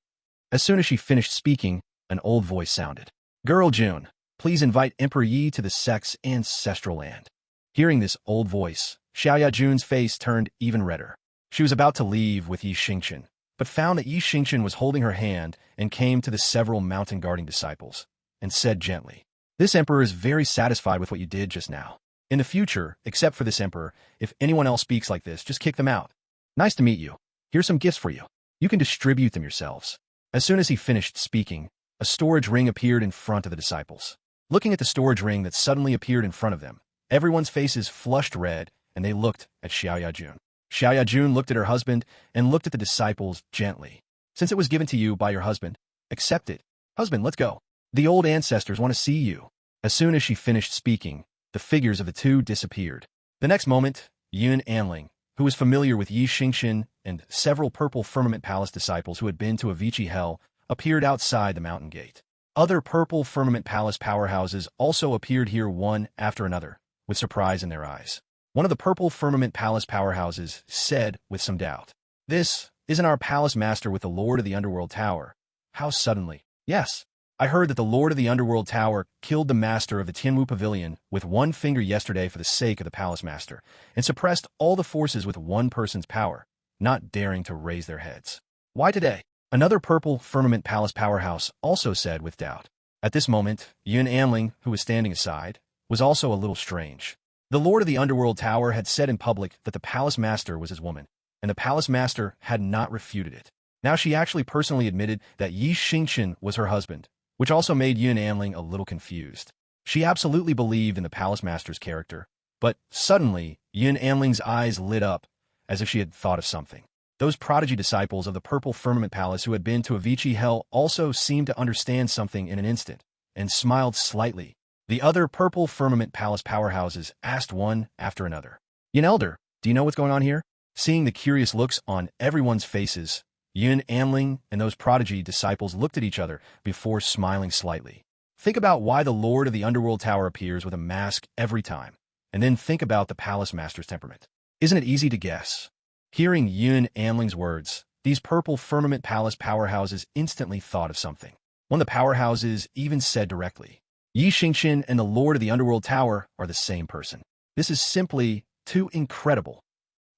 As soon as she finished speaking, an old voice sounded, "Girl June, please invite Emperor Yi to the sect's ancestral land." Hearing this old voice, Xiaoya's face turned even redder. She was about to leave with Xingchen, but found that Xingchen was holding her hand and came to the several mountain guarding disciples, and said gently, "This emperor is very satisfied with what you did just now. In the future, except for this emperor, if anyone else speaks like this, just kick them out. Nice to meet you. Here's some gifts for you. You can distribute them yourselves." As soon as he finished speaking, a storage ring appeared in front of the disciples. Looking at the storage ring that suddenly appeared in front of them, everyone's faces flushed red, and they looked at Xiaoya. Xiaoya looked at her husband and looked at the disciples gently. "Since it was given to you by your husband, accept it. Husband, let's go. The old ancestors want to see you." As soon as she finished speaking, the figures of the two disappeared. The next moment, Yun Anling, who was familiar with Xingchen and several Purple Firmament Palace disciples who had been to Avicii Hell, appeared outside the mountain gate. Other Purple Firmament Palace powerhouses also appeared here one after another, with surprise in their eyes. one of the purple firmament palace powerhouses said with some doubt. This isn't our palace master with the Lord of the Underworld Tower. How suddenly? Yes. I heard that the Lord of the Underworld Tower killed the master of the Tianwu Pavilion with one finger yesterday for the sake of the palace master, and suppressed all the forces with one person's power, not daring to raise their heads. Why today? Another purple firmament palace powerhouse also said with doubt. At this moment, Yun Anling, who was standing aside, was also a little strange. The Lord of the Underworld Tower had said in public that the palace master was his woman, and the palace master had not refuted it. Now she actually personally admitted that Xingchen was her husband, which also made Yun Anling a little confused. She absolutely believed in the palace master's character, but suddenly Yun Anling's eyes lit up as if she had thought of something. Those prodigy disciples of the Purple Firmament Palace who had been to Avicii Hell also seemed to understand something in an instant, and smiled slightly. The other Purple Firmament Palace powerhouses asked one after another, "Yun Elder, do you know what's going on here?" Seeing the curious looks on everyone's faces, Yun Anling and those prodigy disciples looked at each other before smiling slightly. Think about why the Lord of the Underworld Tower appears with a mask every time, and then think about the palace master's temperament. Isn't it easy to guess? Hearing Yun Anling's words, these Purple Firmament Palace powerhouses instantly thought of something. One of the powerhouses even said directly, Xingchen and the Lord of the Underworld Tower are the same person. This is simply too incredible.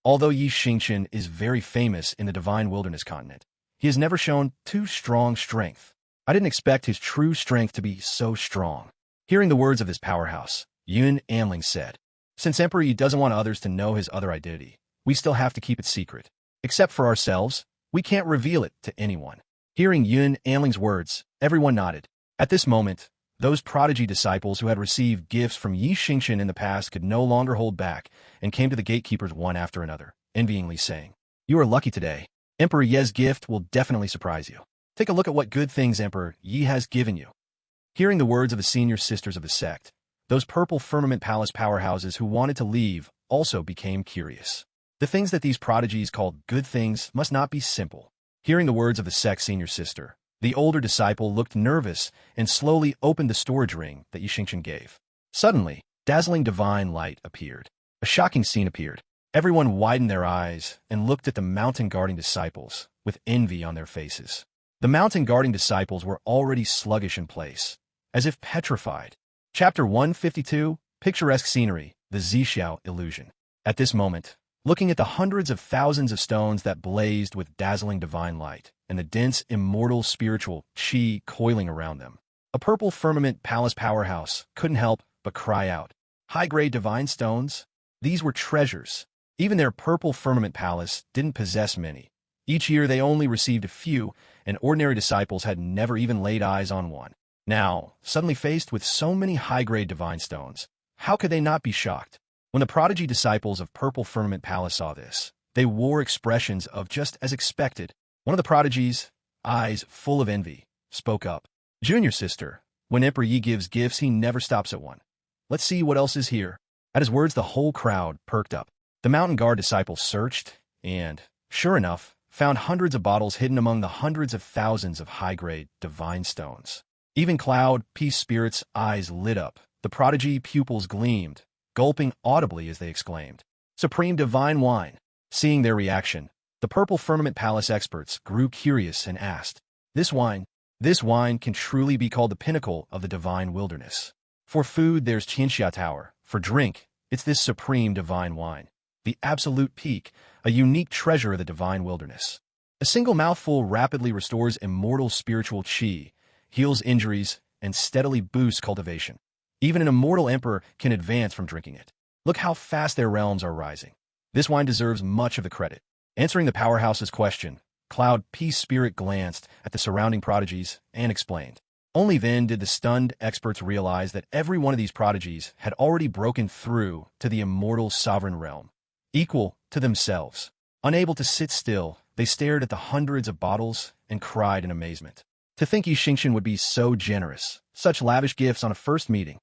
Although Xingchen is very famous in the Divine Wilderness continent, he has never shown too strong strength. I didn't expect his true strength to be so strong. Hearing the words of this powerhouse, Yun Anling said, "Since Emperor Yi doesn't want others to know his other identity, we still have to keep it secret. Except for ourselves, we can't reveal it to anyone." Hearing Yun Anling's words, everyone nodded. At this moment, those prodigy disciples who had received gifts from Xingchen in the past could no longer hold back and came to the gatekeepers one after another, envyingly saying, "You are lucky today. Emperor Ye's gift will definitely surprise you. Take a look at what good things Emperor Yi has given you." Hearing the words of the senior sisters of the sect, those Purple Firmament Palace powerhouses who wanted to leave also became curious. The things that these prodigies called good things must not be simple. Hearing the words of the sect's senior sister, the older disciple looked nervous and slowly opened the storage ring that Xingchen gave. Suddenly, dazzling divine light appeared. A shocking scene appeared. Everyone widened their eyes and looked at the mountain-guarding disciples with envy on their faces. The mountain-guarding disciples were already sluggish in place, as if petrified. Chapter 152, Picturesque Scenery, the Zixiao Illusion. At this moment, looking at the hundreds of thousands of stones that blazed with dazzling divine light, and the dense, immortal spiritual qi coiling around them, a Purple Firmament Palace powerhouse couldn't help but cry out, "High-grade divine stones? These were treasures." Even their Purple Firmament Palace didn't possess many. Each year they only received a few, and ordinary disciples had never even laid eyes on one. Now, suddenly faced with so many high-grade divine stones, how could they not be shocked? When the prodigy disciples of Purple Firmament Palace saw this, they wore expressions of just as expected. One of the prodigies, eyes full of envy, spoke up. "Junior sister, when Emperor Yi gives gifts, he never stops at one. Let's see what else is here." At his words, the whole crowd perked up. The mountain guard disciples searched and, sure enough, found hundreds of bottles hidden among the hundreds of thousands of high-grade divine stones. Even Cloud, Peace Spirit's eyes lit up. The prodigy pupils gleamed, gulping audibly as they exclaimed, "Supreme divine wine." Seeing their reaction, the Purple Firmament Palace experts grew curious and asked, This wine can truly be called the pinnacle of the divine wilderness. For food, there's Qianxia Tower. For drink, it's this supreme divine wine. The absolute peak, a unique treasure of the divine wilderness. A single mouthful rapidly restores immortal spiritual qi, heals injuries, and steadily boosts cultivation. Even an immortal emperor can advance from drinking it. Look how fast their realms are rising. This wine deserves much of the credit. Answering the powerhouse's question, Cloud Peace Spirit glanced at the surrounding prodigies and explained. Only then did the stunned experts realize that every one of these prodigies had already broken through to the immortal sovereign realm, equal to themselves. Unable to sit still, they stared at the hundreds of bottles and cried in amazement. To think Xingchen would be so generous, such lavish gifts on a first meeting.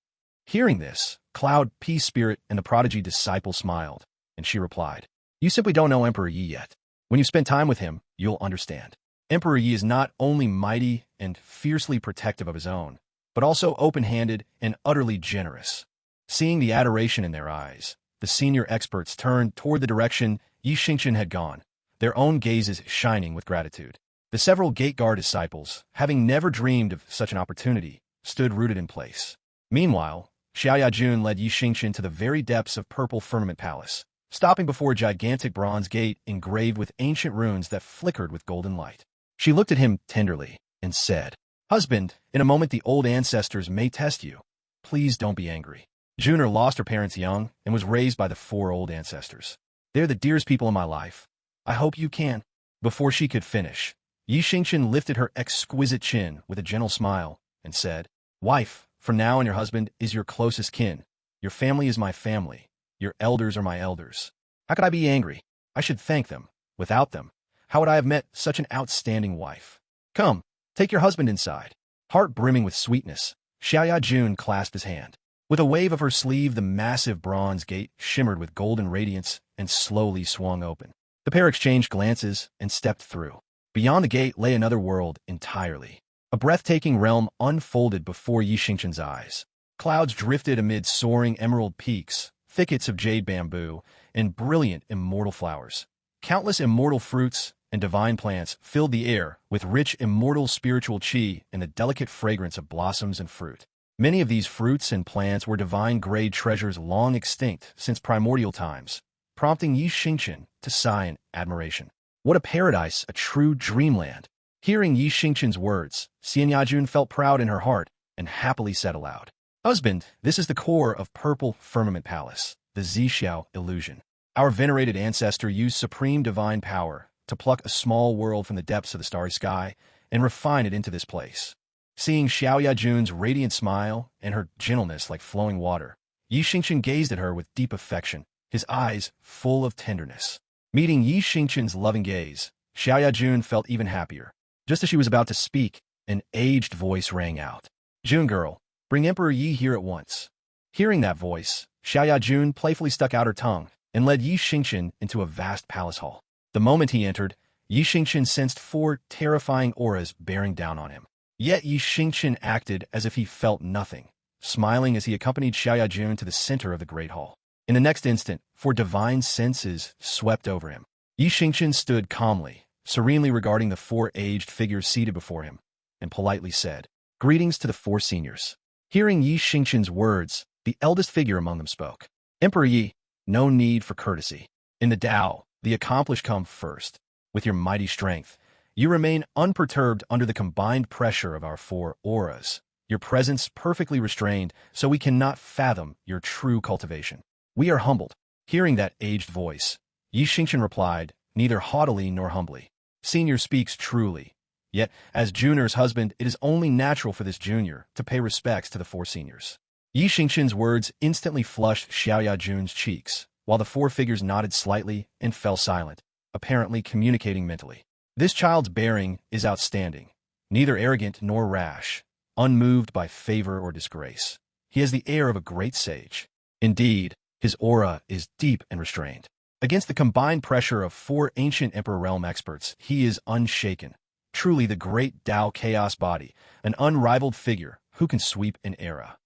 Hearing this, Cloud Peace Spirit and the prodigy disciple smiled, and she replied, "You simply don't know Emperor Yi yet. When you spend time with him, you'll understand. Emperor Yi is not only mighty and fiercely protective of his own, but also open-handed and utterly generous." Seeing the adoration in their eyes, The senior experts turned toward the direction Xingchen had gone, their own gazes shining with gratitude. The several gate guard disciples, having never dreamed of such an opportunity, stood rooted in place. Meanwhile, Xiaoyajun led Xingchen to the very depths of Purple Firmament Palace, stopping before a gigantic bronze gate engraved with ancient runes that flickered with golden light. She looked at him tenderly and said, "Husband, in a moment the old ancestors may test you. Please don't be angry. Juner lost her parents young and was raised by the 4 old ancestors. They're the dearest people in my life. I hope you can." Before she could finish, Xingchen lifted her exquisite chin with a gentle smile and said, "Wife, from now on your husband is your closest kin. Your family is my family. Your elders are my elders. How could I be angry? I should thank them. Without them, how would I have met such an outstanding wife? Come, take your husband inside." Heart brimming with sweetness, Xiaoyajun clasped his hand. With a wave of her sleeve, the massive bronze gate shimmered with golden radiance and slowly swung open. The pair exchanged glances and stepped through. Beyond the gate lay another world entirely. A breathtaking realm unfolded before Xingchen's eyes. Clouds drifted amid soaring emerald peaks, thickets of jade bamboo, and brilliant immortal flowers. Countless immortal fruits and divine plants filled the air with rich immortal spiritual qi and the delicate fragrance of blossoms and fruit. Many of these fruits and plants were divine-grade treasures long extinct since primordial times, prompting Xingchen to sigh in admiration. What a paradise, a true dreamland. Hearing Xingchen's words, Xiaoyajun felt proud in her heart and happily said aloud, "Husband, this is the core of Purple Firmament Palace, the Zixiao illusion. Our venerated ancestor used supreme divine power to pluck a small world from the depths of the starry sky and refine it into this place." Seeing Xiaoyajun's radiant smile and her gentleness like flowing water, Xingchen gazed at her with deep affection, his eyes full of tenderness. Meeting Xingchen's loving gaze, Xiaoyajun felt even happier. Just as she was about to speak, an aged voice rang out. "Jun girl, bring Emperor Yi here at once." Hearing that voice, Xiaoyajun playfully stuck out her tongue and led Xingchen into a vast palace hall. The moment he entered, Xingchen sensed 4 terrifying auras bearing down on him. Yet Xingchen acted as if he felt nothing, smiling as he accompanied Xiaoyajun to the center of the great hall. In the next instant, 4 divine senses swept over him. Xingchen stood calmly, serenely regarding the 4 aged figures seated before him, and politely said, "Greetings to the 4 seniors." Hearing Xingchen's words, the eldest figure among them spoke. "Emperor Yi, no need for courtesy. In the Tao, the accomplished come first. With your mighty strength, you remain unperturbed under the combined pressure of our 4 auras, your presence perfectly restrained, so we cannot fathom your true cultivation. We are humbled." Hearing that aged voice, Xingchen replied, neither haughtily nor humbly, "Senior speaks truly. Yet, as Junior's husband, it is only natural for this junior to pay respects to the 4 seniors." Xingchen's words instantly flushed Xiaoyajun's cheeks, while the 4 figures nodded slightly and fell silent, apparently communicating mentally. This child's bearing is outstanding, neither arrogant nor rash, unmoved by favor or disgrace. He has the air of a great sage. Indeed, his aura is deep and restrained. Against the combined pressure of 4 ancient Emperor Realm experts, he is unshaken. Truly the great Tao Chaos body, an unrivaled figure who can sweep an era.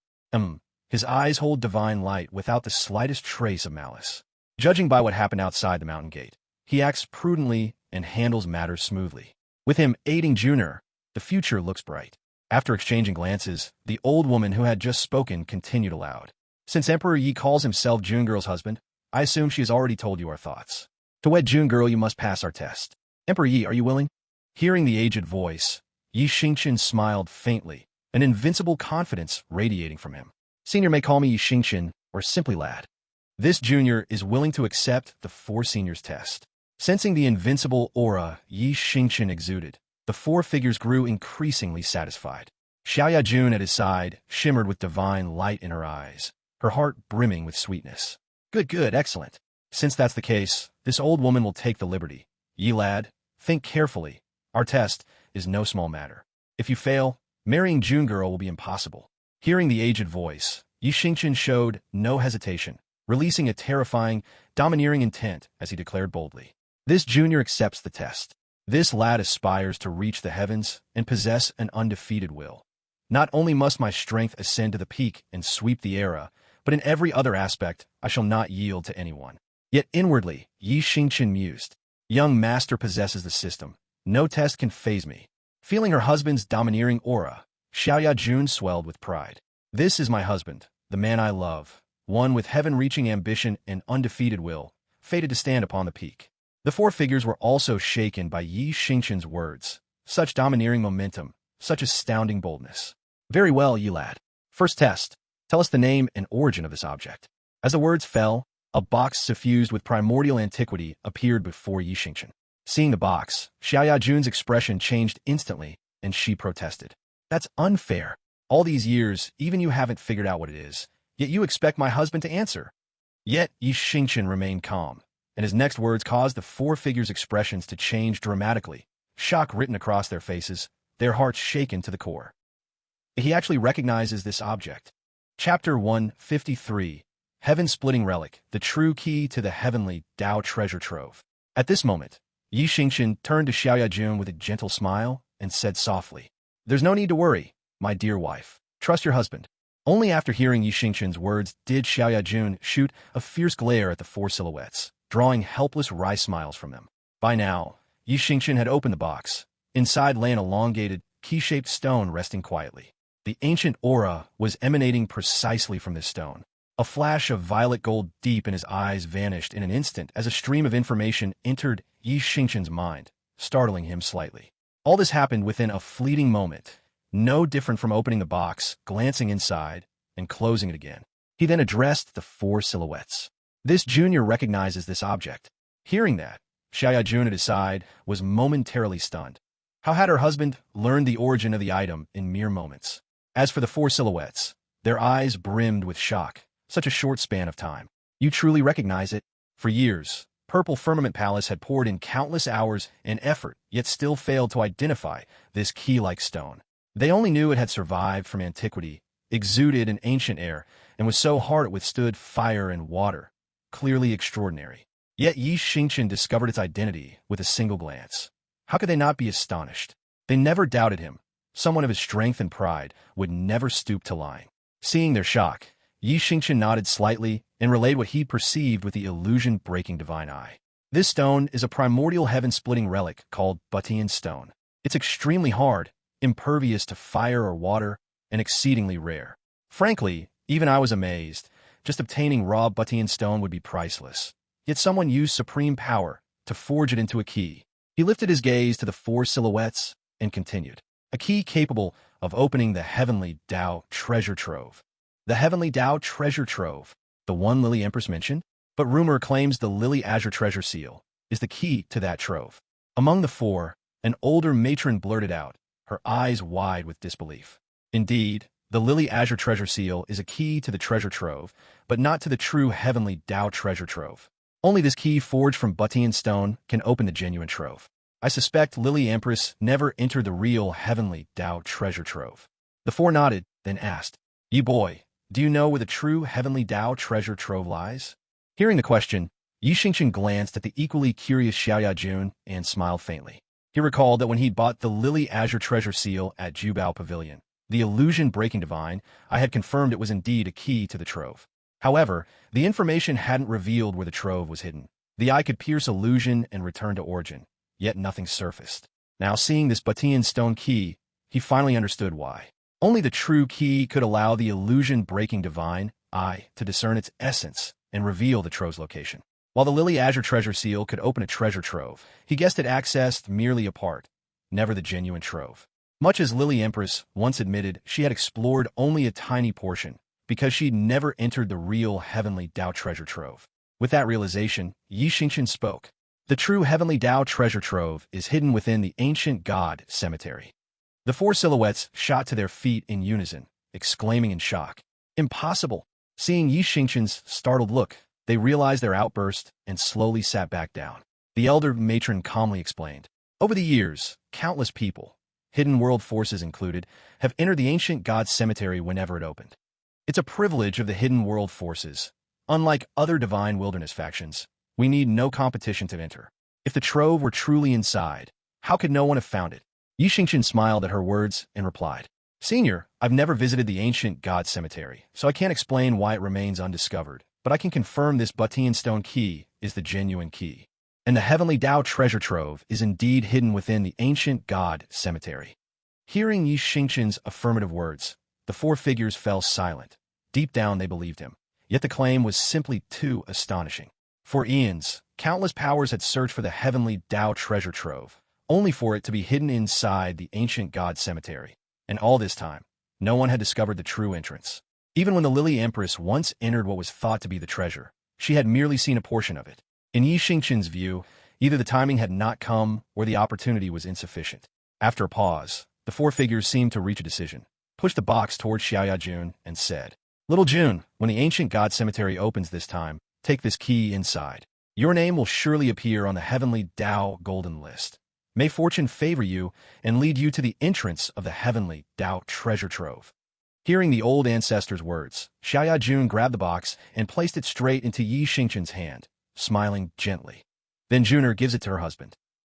His eyes hold divine light without the slightest trace of malice. Judging by what happened outside the mountain gate, he acts prudently and handles matters smoothly. With him aiding Junior, the future looks bright. After exchanging glances, the old woman who had just spoken continued aloud. "Since Emperor Yi calls himself June Girl's husband, I assume she has already told you our thoughts. To wed June Girl, you must pass our test. Emperor Yi, are you willing?" Hearing the aged voice, Xingchen smiled faintly, an invincible confidence radiating from him. "Senior may call me Xingchen or simply lad. This junior is willing to accept the 4 seniors' test." Sensing the invincible aura Xingchen exuded, the 4 figures grew increasingly satisfied. Xiaoyajun at his side shimmered with divine light in her eyes, her heart brimming with sweetness. Good, excellent. Since that's the case, this old woman will take the liberty. Yi lad, think carefully. Our test is no small matter. If you fail, marrying June Girl will be impossible." Hearing the aged voice, Xingchen showed no hesitation, releasing a terrifying, domineering intent as he declared boldly, "This junior accepts the test. This lad aspires to reach the heavens and possess an undefeated will. Not only must my strength ascend to the peak and sweep the era, but in every other aspect I shall not yield to anyone. Yet inwardly, Xingchen mused. Young master possesses the system. No test can faze me. Feeling her husband's domineering aura, Xiaoya Jun swelled with pride. This is my husband, the man I love, one with heaven-reaching ambition and undefeated will, fated to stand upon the peak. The four figures were also shaken by Xingchen's words. Such domineering momentum, such astounding boldness. Very well, ye lad. First test. Tell us the name and origin of this object. As the words fell, a box suffused with primordial antiquity appeared before Xingchen. Seeing the box, Xiaoya Jun's expression changed instantly, and she protested. That's unfair. All these years, even you haven't figured out what it is, yet you expect my husband to answer. Yet Xingchen remained calm, and his next words caused the four figures' expressions to change dramatically, shock written across their faces, their hearts shaken to the core. He actually recognizes this object. Chapter 153, Heaven-Splitting Relic, the true key to the heavenly Tao treasure trove. At this moment, Xingchen turned to Xiaoya Jun with a gentle smile and said softly, "There's no need to worry, my dear wife. Trust your husband." Only after hearing Xingchen's words did Xiaoya Jun shoot a fierce glare at the four silhouettes, drawing helpless wry smiles from them. By now, Xingchen had opened the box. Inside lay an elongated, key-shaped stone resting quietly. The ancient aura was emanating precisely from this stone. A flash of violet gold deep in his eyes vanished in an instant as a stream of information entered Xingchen's mind, startling him slightly. All this happened within a fleeting moment, no different from opening the box, glancing inside, and closing it again. He then addressed the four silhouettes. This junior recognizes this object. Hearing that, Xiaoya Jun at his side was momentarily stunned. How had her husband learned the origin of the item in mere moments? As for the four silhouettes, their eyes brimmed with shock. Such a short span of time. You truly recognize it? For years, Purple Firmament Palace had poured in countless hours and effort, yet still failed to identify this key-like stone. They only knew it had survived from antiquity, exuded an ancient air, and was so hard it withstood fire and water. Clearly extraordinary. Yet Xingchen discovered its identity with a single glance. How could they not be astonished? They never doubted him. Someone of his strength and pride would never stoop to lying. Seeing their shock, Xingchen nodded slightly and relayed what he perceived with the illusion-breaking divine eye. This stone is a primordial heaven-splitting relic called Butian Stone. It's extremely hard, impervious to fire or water, and exceedingly rare. Frankly, even I was amazed. Just obtaining raw Butian Stone would be priceless. Yet someone used supreme power to forge it into a key. He lifted his gaze to the four silhouettes and continued. A key capable of opening the heavenly Tao treasure trove. The heavenly Tao treasure trove, the one Lily Empress mentioned? But rumor claims the Lily Azure treasure seal is the key to that trove. Among the four, an older matron blurted out, her eyes wide with disbelief. Indeed, the Lily Azure treasure seal is a key to the treasure trove, but not to the true heavenly Tao treasure trove. Only this key forged from Butian Stone can open the genuine trove. I suspect Lily Empress never entered the real heavenly Tao treasure trove. The four nodded, then asked, "You boy, do you know where the true heavenly Tao treasure trove lies?" Hearing the question, Xingchen glanced at the equally curious Xiaoya Jun and smiled faintly. He recalled that when he bought the Lily Azure treasure seal at Jubao Pavilion, the illusion-breaking divine, I had confirmed it was indeed a key to the trove. However, the information hadn't revealed where the trove was hidden. The eye could pierce illusion and return to origin, yet nothing surfaced. Now seeing this Butian Stone key, he finally understood why. Only the true key could allow the illusion-breaking divine eye to discern its essence and reveal the trove's location. While the Lily Azure treasure seal could open a treasure trove, he guessed it accessed merely a part, never the genuine trove. Much as Lily Empress once admitted she had explored only a tiny portion, because she'd never entered the real heavenly Tao treasure trove. With that realization, Xingchen spoke. The true heavenly Tao treasure trove is hidden within the ancient god cemetery. The four silhouettes shot to their feet in unison, exclaiming in shock. Impossible! Seeing Xingchen's startled look, they realized their outburst and slowly sat back down. The elder matron calmly explained. Over the years, countless people, hidden world forces included, have entered the ancient god cemetery whenever it opened. It's a privilege of the hidden world forces. Unlike other divine wilderness factions, we need no competition to enter. If the trove were truly inside, how could no one have found it? Xingchen smiled at her words and replied. Senior, I've never visited the ancient god cemetery, so I can't explain why it remains undiscovered, but I can confirm this Batian stone key is the genuine key. And the heavenly Tao treasure trove is indeed hidden within the ancient god cemetery. Hearing Xingchen's affirmative words, the four figures fell silent. Deep down they believed him, yet the claim was simply too astonishing. For eons, countless powers had searched for the heavenly Tao treasure trove, only for it to be hidden inside the ancient god cemetery. And all this time, no one had discovered the true entrance. Even when the Lily Empress once entered what was thought to be the treasure, she had merely seen a portion of it. In Xingchen's view, either the timing had not come or the opportunity was insufficient. After a pause, the four figures seemed to reach a decision, pushed the box towards Xiaoya Jun, and said, "Little Jun, when the ancient god cemetery opens this time, take this key inside. Your name will surely appear on the heavenly Tao golden list. May fortune favor you and lead you to the entrance of the heavenly Tao treasure trove." Hearing the old ancestor's words, Xiaoya Jun grabbed the box and placed it straight into Xingchen's hand, smiling gently. Then Juner gives it to her husband.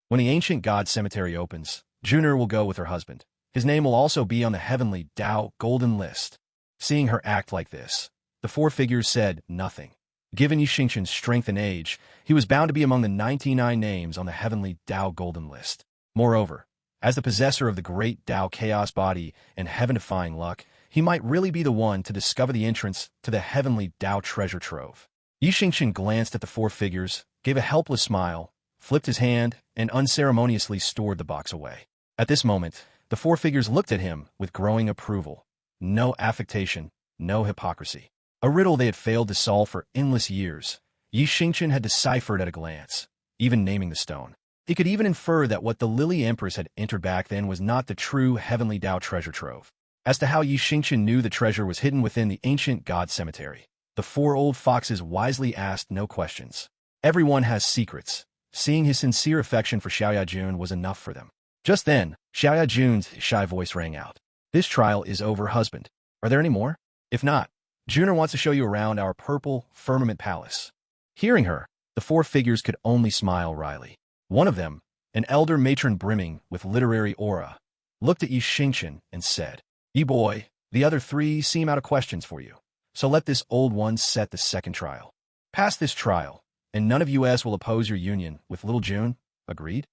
When the ancient god cemetery opens, Juner will go with her husband. His name will also be on the heavenly Tao golden list. Seeing her act like this, the four figures said nothing. Given Xingchen's strength and age, he was bound to be among the 99 names on the heavenly Tao golden list. Moreover, as the possessor of the great Tao chaos body and heaven-defying luck, he might really be the one to discover the entrance to the heavenly Tao treasure trove. Xingchen glanced at the four figures, gave a helpless smile, flipped his hand, and unceremoniously stored the box away. At this moment, the four figures looked at him with growing approval. No affectation, no hypocrisy. A riddle they had failed to solve for endless years, Xingchen had deciphered at a glance, even naming the stone. He could even infer that what the Lily Empress had entered back then was not the true heavenly Tao treasure trove. As to how Xingchen knew the treasure was hidden within the ancient god cemetery, the four old foxes wisely asked no questions. Everyone has secrets. Seeing his sincere affection for Xiaoya Jun was enough for them. Just then, Xiaoya Jun's shy voice rang out. "This trial is over, husband. Are there any more? If not, Juner wants to show you around our purple firmament palace." Hearing her, the four figures could only smile wryly. One of them, an elder matron brimming with literary aura, looked at Xingchen and said, "Ye boy, the other three seem out of questions for you. So let this old one set the second trial. Pass this trial, and none of you will oppose your union with little Jun. Agreed?"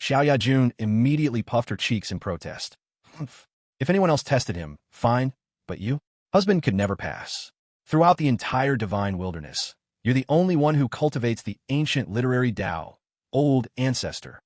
Xiaoya Jun immediately puffed her cheeks in protest. "Humph. If anyone else tested him, fine, but you? Husband could never pass. Throughout the entire divine wilderness, you're the only one who cultivates the ancient literary Tao, old ancestor."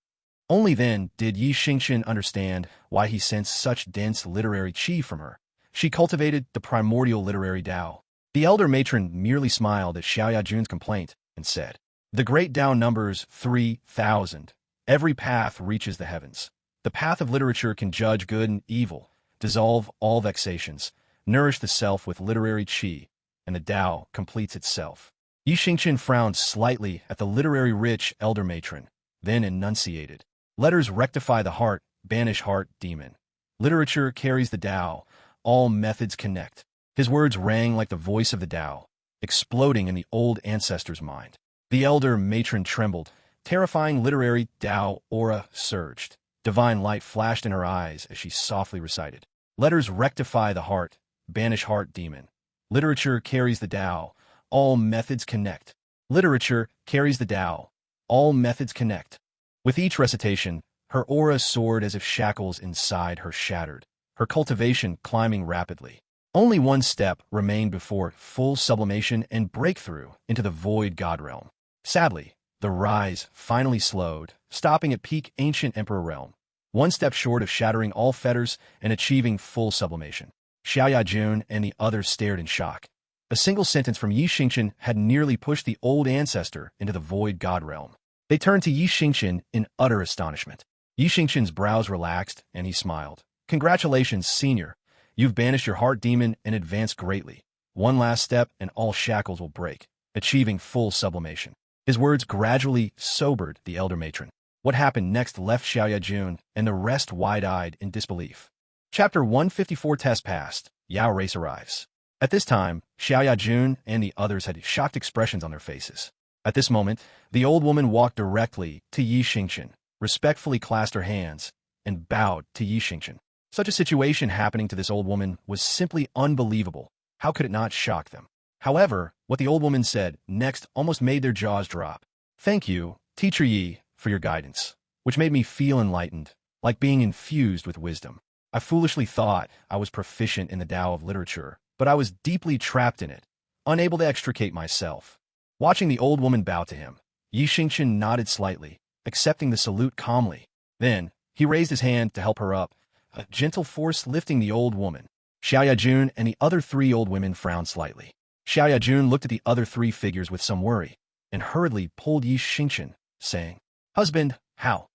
Only then did Xingchen understand why he sensed such dense literary chi from her. She cultivated the primordial literary Tao. The elder matron merely smiled at Xiaoya Jun's complaint and said, "The great Tao numbers 3,000. Every path reaches the heavens. The path of literature can judge good and evil, dissolve all vexations, nourish the self with literary chi, and the Tao completes itself." Xingchen frowned slightly at the literary-rich elder matron, then enunciated, "Letters rectify the heart, banish heart demon. Literature carries the Tao, all methods connect." His words rang like the voice of the Tao, exploding in the old ancestor's mind. The elder matron trembled, terrifying literary Tao aura surged. Divine light flashed in her eyes as she softly recited, "Letters rectify the heart, banish heart demon. Literature carries the Tao, all methods connect. Literature carries the Tao, all methods connect." With each recitation, her aura soared as if shackles inside her shattered, her cultivation climbing rapidly. Only one step remained before full sublimation and breakthrough into the void god realm. Sadly, the rise finally slowed, stopping at peak ancient emperor realm, one step short of shattering all fetters and achieving full sublimation. Xiaoya Jun and the others stared in shock. A single sentence from Xingchen had nearly pushed the old ancestor into the void god realm. They turned to Xingchen in utter astonishment. Xingchen's brows relaxed, and he smiled. "Congratulations, senior. You've banished your heart demon and advanced greatly. One last step and all shackles will break, achieving full sublimation." His words gradually sobered the elder matron. What happened next left Xiaoya Jun and the rest wide-eyed in disbelief. Chapter 154 Test passed. Yao race arrives. At this time, Xiaoya Jun and the others had shocked expressions on their faces. At this moment, the old woman walked directly to Xingchen, respectfully clasped her hands, and bowed to Xingchen. Such a situation happening to this old woman was simply unbelievable. How could it not shock them? However, what the old woman said next almost made their jaws drop. Thank you, Teacher Yi, for your guidance, which made me feel enlightened, like being infused with wisdom. I foolishly thought I was proficient in the Tao of literature, but I was deeply trapped in it, unable to extricate myself. Watching the old woman bow to him, Xingchen nodded slightly, accepting the salute calmly. Then, he raised his hand to help her up, a gentle force lifting the old woman. Xiaoyajun and the other three old women frowned slightly. Xiaoyajun looked at the other three figures with some worry, and hurriedly pulled Xingchen, saying, "Husband, how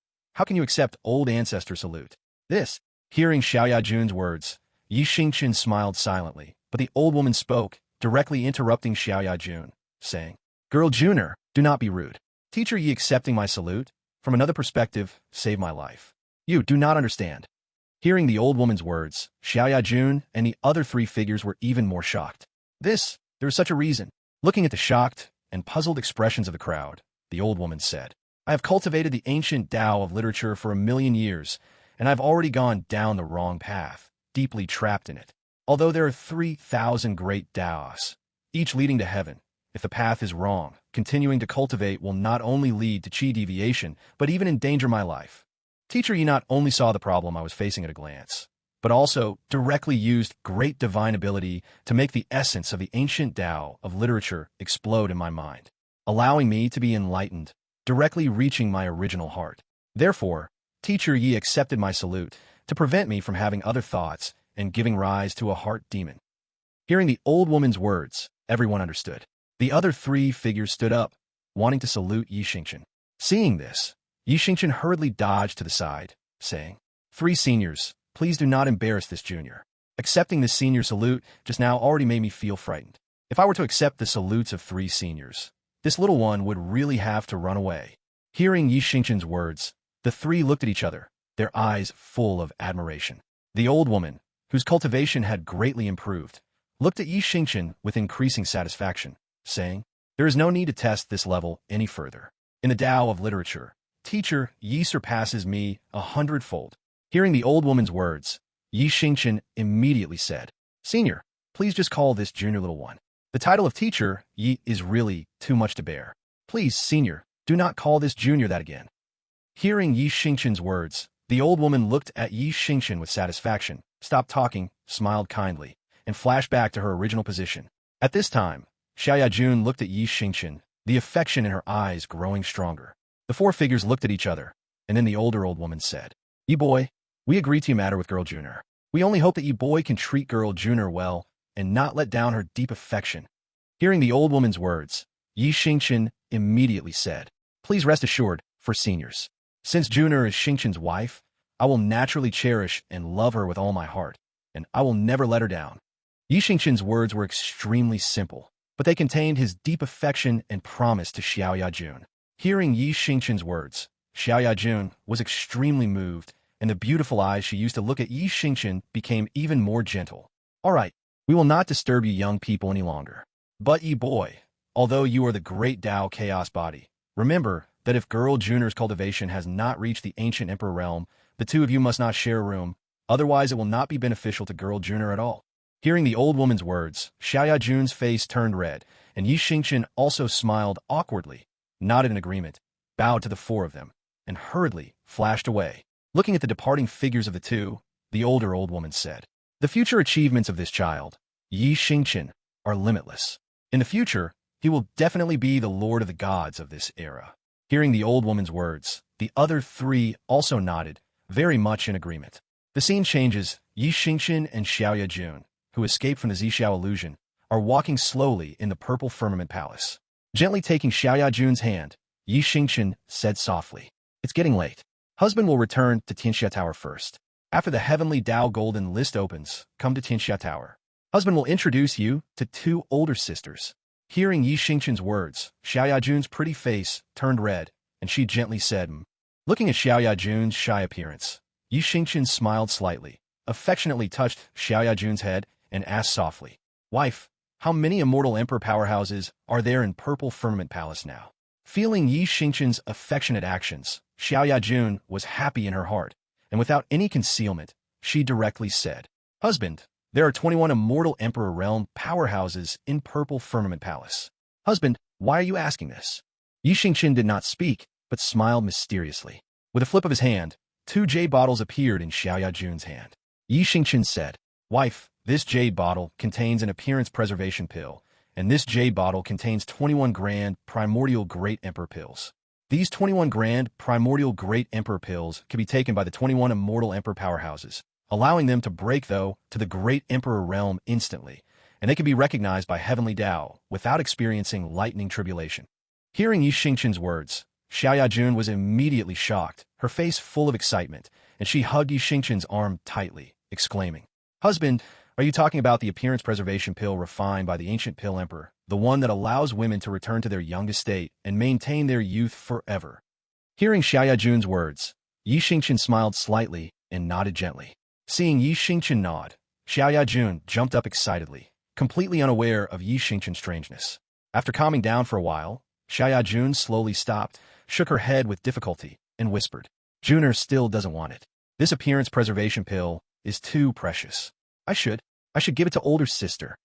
can you accept old ancestor salute?" This, hearing Xiaoyajun's words, Xingchen smiled silently, but the old woman spoke, directly interrupting Xiaoyajun, saying, "Girl Juner, do not be rude. Teacher Yi accepting my salute, from another perspective, saved my life. You do not understand." Hearing the old woman's words, Xiaoyajun and the other three figures were even more shocked. There is such a reason. Looking at the shocked and puzzled expressions of the crowd, the old woman said, "I have cultivated the ancient Tao of literature for 1,000,000 years, and I've already gone down the wrong path, deeply trapped in it. Although there are 3,000 great Taos, each leading to heaven, if the path is wrong, continuing to cultivate will not only lead to chi deviation, but even endanger my life." Teacher Yi not only saw the problem I was facing at a glance, but also directly used great divine ability to make the essence of the ancient Tao of literature explode in my mind, allowing me to be enlightened, directly reaching my original heart. Therefore, Teacher Yi accepted my salute to prevent me from having other thoughts and giving rise to a heart demon. Hearing the old woman's words, everyone understood. The other three figures stood up, wanting to salute Xingchen. Seeing this, Xingchen hurriedly dodged to the side, saying, "Three seniors, please do not embarrass this junior." Accepting this senior salute just now already made me feel frightened. If I were to accept the salutes of three seniors, this little one would really have to run away. Hearing Xingchen's words, the three looked at each other, their eyes full of admiration. The old woman, whose cultivation had greatly improved, looked at Xingchen with increasing satisfaction, saying, "There is no need to test this level any further. In the Tao of literature, Teacher Yi surpasses me 100-fold. Hearing the old woman's words, Xingchen immediately said, "Senior, please just call this junior little one. The title of Teacher Yi is really too much to bear. Please, senior, do not call this junior that again." Hearing Xingchen's words, the old woman looked at Xingchen with satisfaction, stopped talking, smiled kindly, and flashed back to her original position. At this time, Xiaoyajun looked at Xingchen, the affection in her eyes growing stronger. The four figures looked at each other, and then the older old woman said, "Yi boy, we agree to your matter with Girl Juner. We only hope that Yi boy can treat Girl Juner well and not let down her deep affection." Hearing the old woman's words, Xingchen immediately said, "Please rest assured, for seniors. Since Juner is Xingchen's wife, I will naturally cherish and love her with all my heart, and I will never let her down." Xingchen's words were extremely simple, but they contained his deep affection and promise to Xiaoyajun. Hearing Xingchen's words, Xiaoyajun was extremely moved, and the beautiful eyes she used to look at Xingchen became even more gentle. "All right, we will not disturb you young people any longer. But Yi boy, although you are the great Tao chaos body, remember that if Girl Juner's cultivation has not reached the ancient emperor realm, the two of you must not share a room, otherwise it will not be beneficial to Girl Juner at all." Hearing the old woman's words, Xiaoyajun's face turned red, and Xingchen also smiled awkwardly, nodded in agreement, bowed to the four of them, and hurriedly flashed away. Looking at the departing figures of the two, the older old woman said, "The future achievements of this child, Xingchen, are limitless. In the future, he will definitely be the lord of the gods of this era." Hearing the old woman's words, the other three also nodded, very much in agreement. The scene changes. Xingchen and Xiaoyajun, who escaped from the Zhixiao illusion, are walking slowly in the purple firmament palace. Gently taking Xiaoyajun's hand, Xingchen said softly, "It's getting late. Husband will return to Tianxia Tower first. After the heavenly Tao golden list opens, come to Tianxia Tower. Husband will introduce you to two older sisters." Hearing Xingchen's words, Xiaoyajun's pretty face turned red, and she gently said, Looking at Xiaoyajun's shy appearance, Xingchen smiled slightly, affectionately touched Xiaoyajun's head, and asked softly, "Wife, how many immortal emperor powerhouses are there in Purple Firmament Palace now?" Feeling Xingchen's affectionate actions, Xiaoyajun was happy in her heart, and without any concealment, she directly said, "Husband, there are 21 immortal Emperor Realm powerhouses in Purple Firmament Palace. Husband, why are you asking this?" Xingchen did not speak, but smiled mysteriously. With a flip of his hand, 2 jade bottles appeared in Xiaoya Jun's hand. Xingchen said, "Wife, this jade bottle contains an appearance preservation pill, and this jade bottle contains 21 grand primordial Great Emperor pills. These 21 grand primordial Great Emperor pills can be taken by the 21 immortal Emperor powerhouses, allowing them to break, though, to the Great Emperor realm instantly, and they can be recognized by heavenly Tao without experiencing lightning tribulation." Hearing Xingchen's words, Xiaoya Jun was immediately shocked, her face full of excitement, and she hugged Xingchen's arm tightly, exclaiming, "Husband, are you talking about the appearance preservation pill refined by the ancient pill emperor, the one that allows women to return to their youngest state and maintain their youth forever?" Hearing Xiaoya Jun's words, Xingchen smiled slightly and nodded gently. Seeing Xingchen nod, Xiaoya Jun jumped up excitedly, completely unaware of Xingchen's strangeness. After calming down for a while, Xiaoya Jun slowly stopped, shook her head with difficulty, and whispered, "Juner still doesn't want it. This appearance preservation pill is too precious. I should give it to older sister."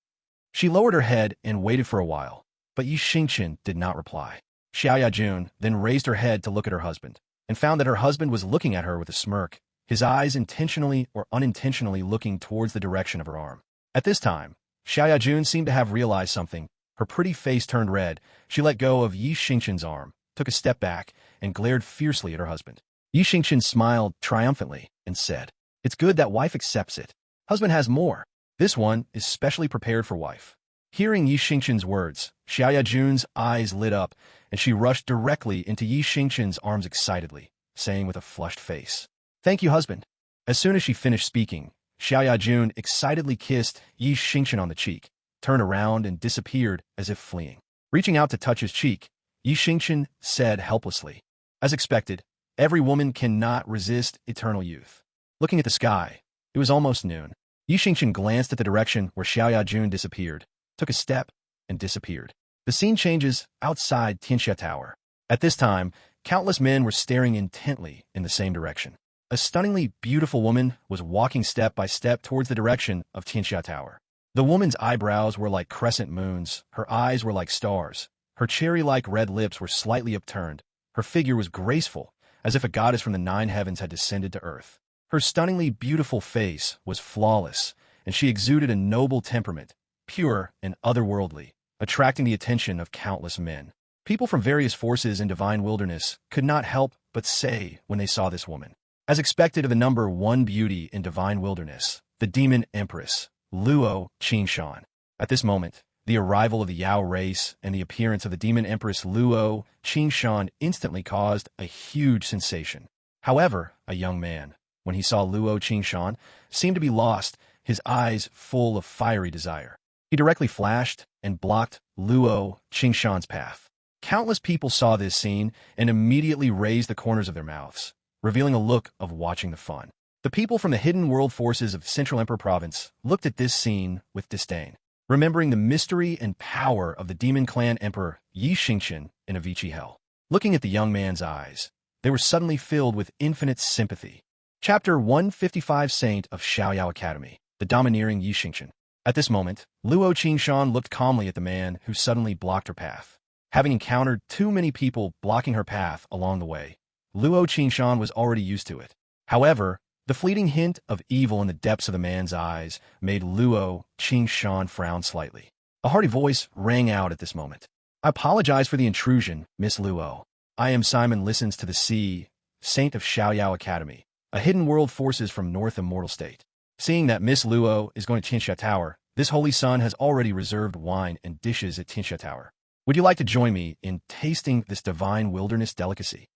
She lowered her head and waited for a while, but Xingchen did not reply. Xiaoya Jun then raised her head to look at her husband, and found that her husband was looking at her with a smirk, his eyes intentionally or unintentionally looking towards the direction of her arm. At this time, Xiaoya Jun seemed to have realized something. Her pretty face turned red. She let go of Xingchen's arm, took a step back, and glared fiercely at her husband. Xingchen smiled triumphantly and said, "It's good that wife accepts it. Husband has more. This one is specially prepared for wife." Hearing Xingchen's words, Xiaoya Jun's eyes lit up, and she rushed directly into Xingchen's arms excitedly, saying with a flushed face, "Thank you, husband." As soon as she finished speaking, Xiaoya Jun excitedly kissed Xingchen on the cheek, turned around and disappeared as if fleeing. Reaching out to touch his cheek, Xingchen said helplessly, "As expected, every woman cannot resist eternal youth." Looking at the sky, it was almost noon. Xingchen glanced at the direction where Xiaoya Jun disappeared, took a step, and disappeared. The scene changes outside Tianxia Tower. At this time, countless men were staring intently in the same direction. A stunningly beautiful woman was walking step by step towards the direction of Tianxia Tower. The woman's eyebrows were like crescent moons, her eyes were like stars, her cherry-like red lips were slightly upturned, her figure was graceful, as if a goddess from the 9 heavens had descended to earth. Her stunningly beautiful face was flawless, and she exuded a noble temperament, pure and otherworldly, attracting the attention of countless men. People from various forces in divine wilderness could not help but say when they saw this woman. As expected of the number 1 beauty in divine wilderness, the Demon Empress, Luo Xingchen. At this moment, the arrival of the Yao race and the appearance of the Demon Empress Luo Xingchen instantly caused a huge sensation. However, a young man, when he saw Luo Xingchen, seemed to be lost, his eyes full of fiery desire. He directly flashed and blocked Luo Xingchen's path. Countless people saw this scene and immediately raised the corners of their mouths, revealing a look of watching the fun. The people from the hidden world forces of Central Emperor Province looked at this scene with disdain, remembering the mystery and power of the Demon Clan Emperor Xingchen in Avicii Hell. Looking at the young man's eyes, they were suddenly filled with infinite sympathy. Chapter 155 Saint of Xiaoyao Academy, the domineering Xingchen. At this moment, Luo Xingchen looked calmly at the man who suddenly blocked her path. Having encountered too many people blocking her path along the way, Luo Xingchen was already used to it. However, the fleeting hint of evil in the depths of the man's eyes made Luo Xingchen frown slightly. A hearty voice rang out at this moment. "I apologize for the intrusion, Miss Luo. I am Simon Listens to the Sea, Saint of Xiaoyao Academy, a hidden world forces from North Immortal State." Seeing that Miss Luo is going to Tianxia Tower, this holy sun has already reserved wine and dishes at Tianxia Tower. Would you like to join me in tasting this divine wilderness delicacy?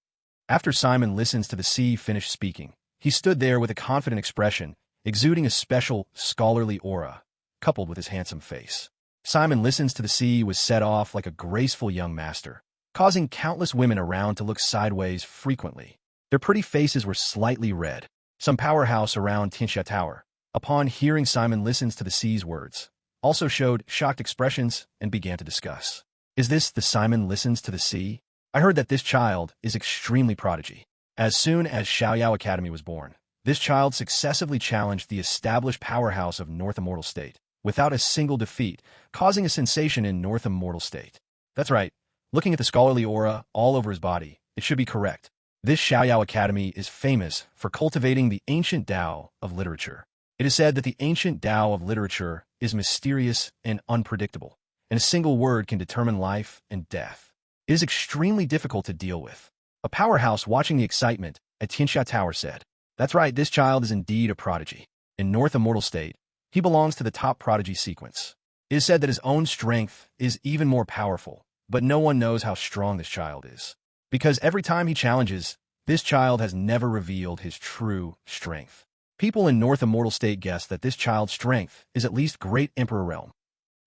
After Simon Listens to the Sea finished speaking, he stood there with a confident expression, exuding a special, scholarly aura, coupled with his handsome face. Simon Listens to the Sea was set off like a graceful young master, causing countless women around to look sideways frequently. Their pretty faces were slightly red. Some powerhouse around Tianxia Tower, upon hearing Simon Listens to the Sea's words, also showed shocked expressions and began to discuss. "Is this the Simon Listens to the Sea? I heard that this child is extremely prodigy." As soon as Xiaoyao Academy was born, This child successively challenged the established powerhouse of North Immortal State, without a single defeat, causing a sensation in North Immortal State. That's right, looking at the scholarly aura all over his body, it should be correct. This Xiaoyao Academy is famous for cultivating the ancient Tao of literature. It is said that the ancient Tao of literature is mysterious and unpredictable, and a single word can determine life and death. It is extremely difficult to deal with. A powerhouse watching the excitement at Tianxia Tower said, "That's right, this child is indeed a prodigy. In North Immortal State, he belongs to the top prodigy sequence. It is said that his own strength is even more powerful, but no one knows how strong this child is. Because every time he challenges, this child has never revealed his true strength. People in North Immortal State guess that this child's strength is at least Great Emperor Realm."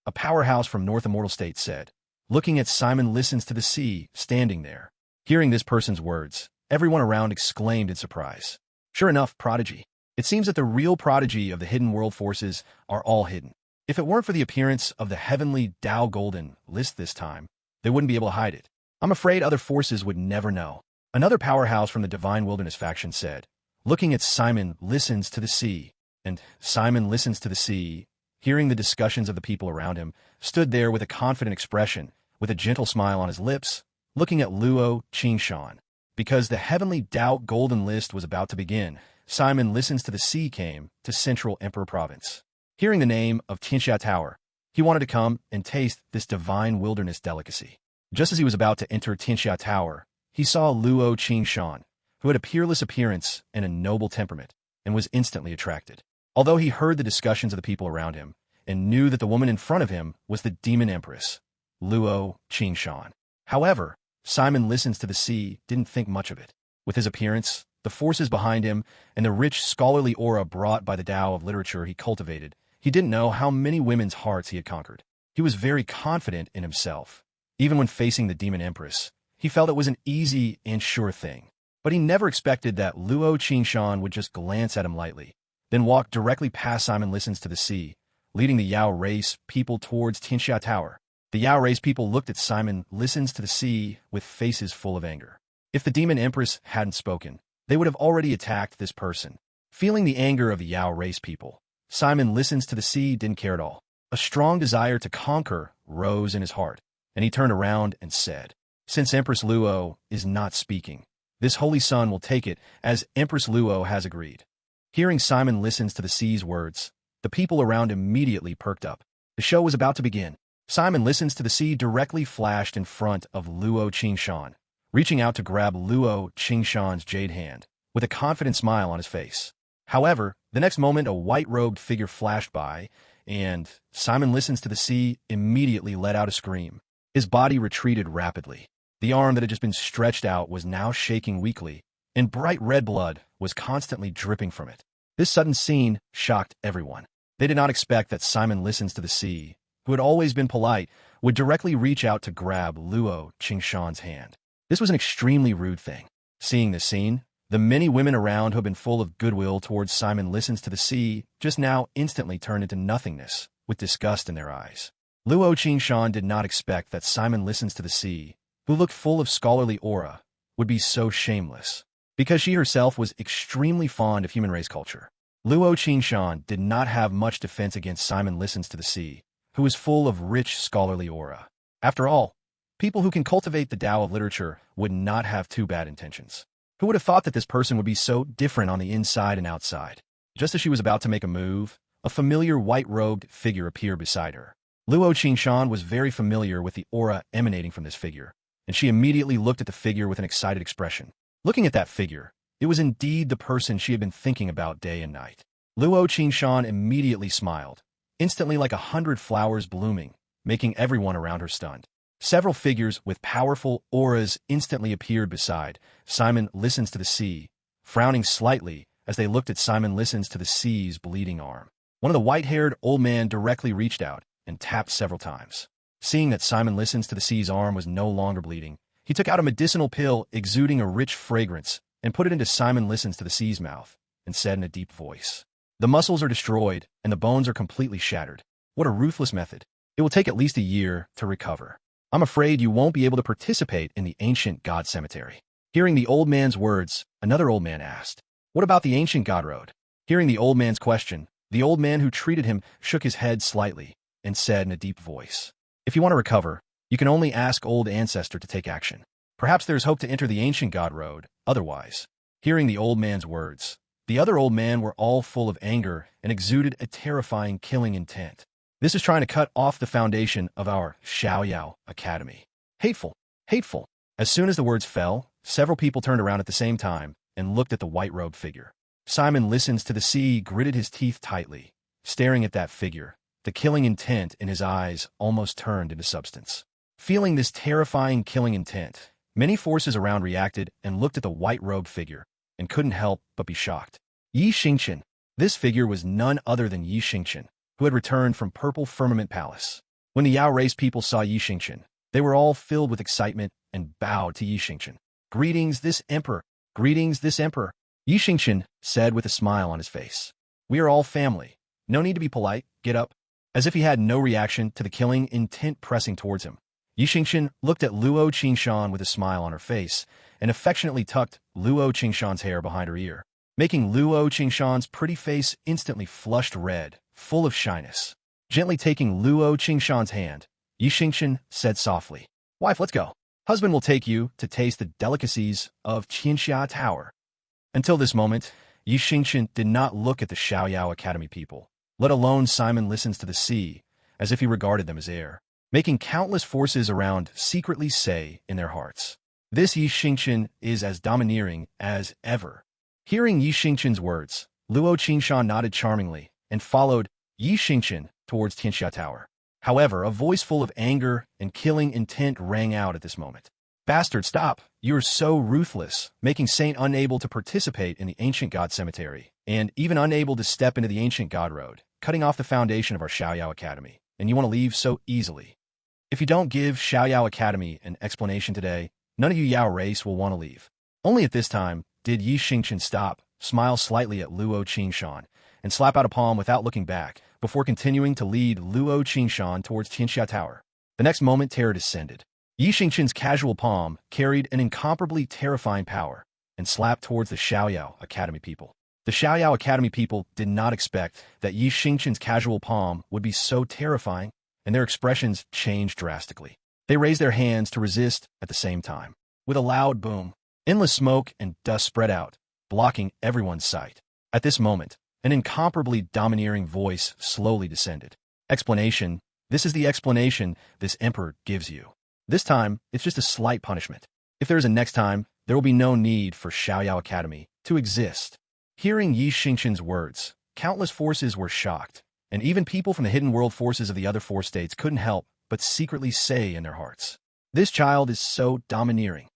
A powerhouse from North Immortal State said, looking at Simon Listens to the Sea standing there. Hearing this person's words, everyone around exclaimed in surprise. Sure enough, prodigy. It seems that the real prodigy of the hidden world forces are all hidden. If it weren't for the appearance of the heavenly Tao Golden list this time, they wouldn't be able to hide it. I'm afraid other forces would never know. Another powerhouse from the Divine Wilderness faction said, looking at Simon Listens to the Sea, and Simon Listens to the Sea, hearing the discussions of the people around him, stood there with a confident expression, with a gentle smile on his lips, looking at Luo Xingchen. Because the heavenly Tao Golden list was about to begin, Simon Listens to the Sea came to Central Emperor Province. Hearing the name of Tianxia Tower, he wanted to come and taste this divine wilderness delicacy. Just as he was about to enter Tianxia Tower, he saw Luo Xingchen, who had a peerless appearance and a noble temperament, and was instantly attracted. Although he heard the discussions of the people around him, and knew that the woman in front of him was the Demon Empress, Luo Xingchen. However, Simon Listens to the Sea didn't think much of it. With his appearance, the forces behind him, and the rich scholarly aura brought by the Tao of literature he cultivated, he didn't know how many women's hearts he had conquered. He was very confident in himself. Even when facing the Demon Empress, he felt it was an easy and sure thing. But he never expected that Luo Xingchen would just glance at him lightly, then walk directly past Simon Listens to the Sea, leading the Yao race people towards Tianxia Tower. The Yao race people looked at Simon Listens to the Sea with faces full of anger. If the Demon Empress hadn't spoken, they would have already attacked this person. Feeling the anger of the Yao race people, Simon Listens to the Sea didn't care at all. A strong desire to conquer rose in his heart, and he turned around and said, "Since Empress Luo is not speaking, this holy sun will take it as Empress Luo has agreed." Hearing Simon Listens to the Sea's words, the people around immediately perked up. The show was about to begin. Simon Listens to the Sea directly flashed in front of Luo Xingchen, reaching out to grab Luo Xingchen's jade hand, with a confident smile on his face. However, the next moment a white-robed figure flashed by, and Simon Listens to the Sea immediately let out a scream. His body retreated rapidly. The arm that had just been stretched out was now shaking weakly, and bright red blood was constantly dripping from it. This sudden scene shocked everyone. They did not expect that Simon Listens to the Sea, who had always been polite, would directly reach out to grab Luo Xingchen's hand. This was an extremely rude thing. Seeing this scene, the many women around who had been full of goodwill towards Simon Listens to the Sea just now instantly turned into nothingness, with disgust in their eyes. Luo Xingchen did not expect that Simon Listens to the Sea, who looked full of scholarly aura, would be so shameless, because she herself was extremely fond of human race culture. Luo Xingchen did not have much defense against Simon Listens to the Sea, who was full of rich scholarly aura. After all, people who can cultivate the Tao of literature would not have too bad intentions. Who would have thought that this person would be so different on the inside and outside? Just as she was about to make a move, a familiar white-robed figure appeared beside her. Luo Xingchen was very familiar with the aura emanating from this figure, and she immediately looked at the figure with an excited expression. Looking at that figure, it was indeed the person she had been thinking about day and night. Luo Xingchen immediately smiled, instantly like 100 flowers blooming, making everyone around her stunned. Several figures with powerful auras instantly appeared beside Simon Listens to the Sea, frowning slightly as they looked at Simon Listens to the Sea's bleeding arm. One of the white-haired old man directly reached out and tapped several times. Seeing that Simon Listens to the Sea's arm was no longer bleeding, he took out a medicinal pill exuding a rich fragrance and put it into Simon Listens to the Sea's mouth and said in a deep voice, "The muscles are destroyed and the bones are completely shattered. What a ruthless method. It will take at least a year to recover. I'm afraid you won't be able to participate in the ancient god cemetery." Hearing the old man's words, another old man asked, What about the ancient God road? Hearing the old man's question, the old man who treated him shook his head slightly and said in a deep voice, "If you want to recover, you can only ask old ancestor to take action. Perhaps there's hope to enter the ancient God road, otherwise." Hearing the old man's words, the other old men were all full of anger and exuded a terrifying killing intent. This is trying to cut off the foundation of our Xiaoyao Academy. Hateful, hateful. As soon as the words fell, several people turned around at the same time and looked at the white-robed figure. Simon listens to the sea, gritted his teeth tightly, staring at that figure. The killing intent in his eyes almost turned into substance. Feeling this terrifying killing intent, many forces around reacted and looked at the white-robed figure and couldn't help but be shocked. Xingchen. This figure was none other than Xingchen, who had returned from Purple Firmament Palace. When the Yao race people saw Xingchen, they were all filled with excitement and bowed to Xingchen. "Greetings, this emperor! Greetings, this emperor!" Xingchen said with a smile on his face. "We are all family. No need to be polite. Get up." As if he had no reaction to the killing intent pressing towards him, Xingchen looked at Luo Qingshan with a smile on her face and affectionately tucked Luo Qingshan's hair behind her ear, making Luo Qingshan's pretty face instantly flushed red, full of shyness. Gently taking Luo Qingshan's hand, Xingchen said softly, "Wife, let's go. Husband will take you to taste the delicacies of Qianxia Tower." Until this moment, Xingchen did not look at the Xiaoyao Academy people, let alone Simon listens to the sea, as if he regarded them as air, making countless forces around secretly say in their hearts, "This Xingchen is as domineering as ever." Hearing Xingchen's words, Luo Qingshan nodded charmingly and followed Xingchen towards Tianxia Tower. However, a voice full of anger and killing intent rang out at this moment. "Bastard, stop! You are so ruthless, making Saint unable to participate in the ancient god cemetery, and even unable to step into the ancient god road, cutting off the foundation of our Xiaoyao Academy, and you want to leave so easily. If you don't give Xiaoyao Academy an explanation today, none of you Yao race will want to leave." Only at this time did Xingchen stop, smile slightly at Luo Qingshan, and slap out a palm without looking back, before continuing to lead Luo Qingshan towards Tianxia Tower. The next moment, terror descended. Xingchen's casual palm carried an incomparably terrifying power and slapped towards the Xiaoyao Academy people. The Xiaoyao Academy people did not expect that Xingchen's casual palm would be so terrifying, and their expressions changed drastically. They raised their hands to resist at the same time. With a loud boom, endless smoke and dust spread out, blocking everyone's sight. At this moment, an incomparably domineering voice slowly descended. "Explanation. This is the explanation this emperor gives you. This time, it's just a slight punishment. If there is a next time, there will be no need for Xiaoyao Academy to exist." Hearing Xingchen's words, countless forces were shocked, and even people from the hidden world forces of the other four states couldn't help but secretly say in their hearts, "This child is so domineering."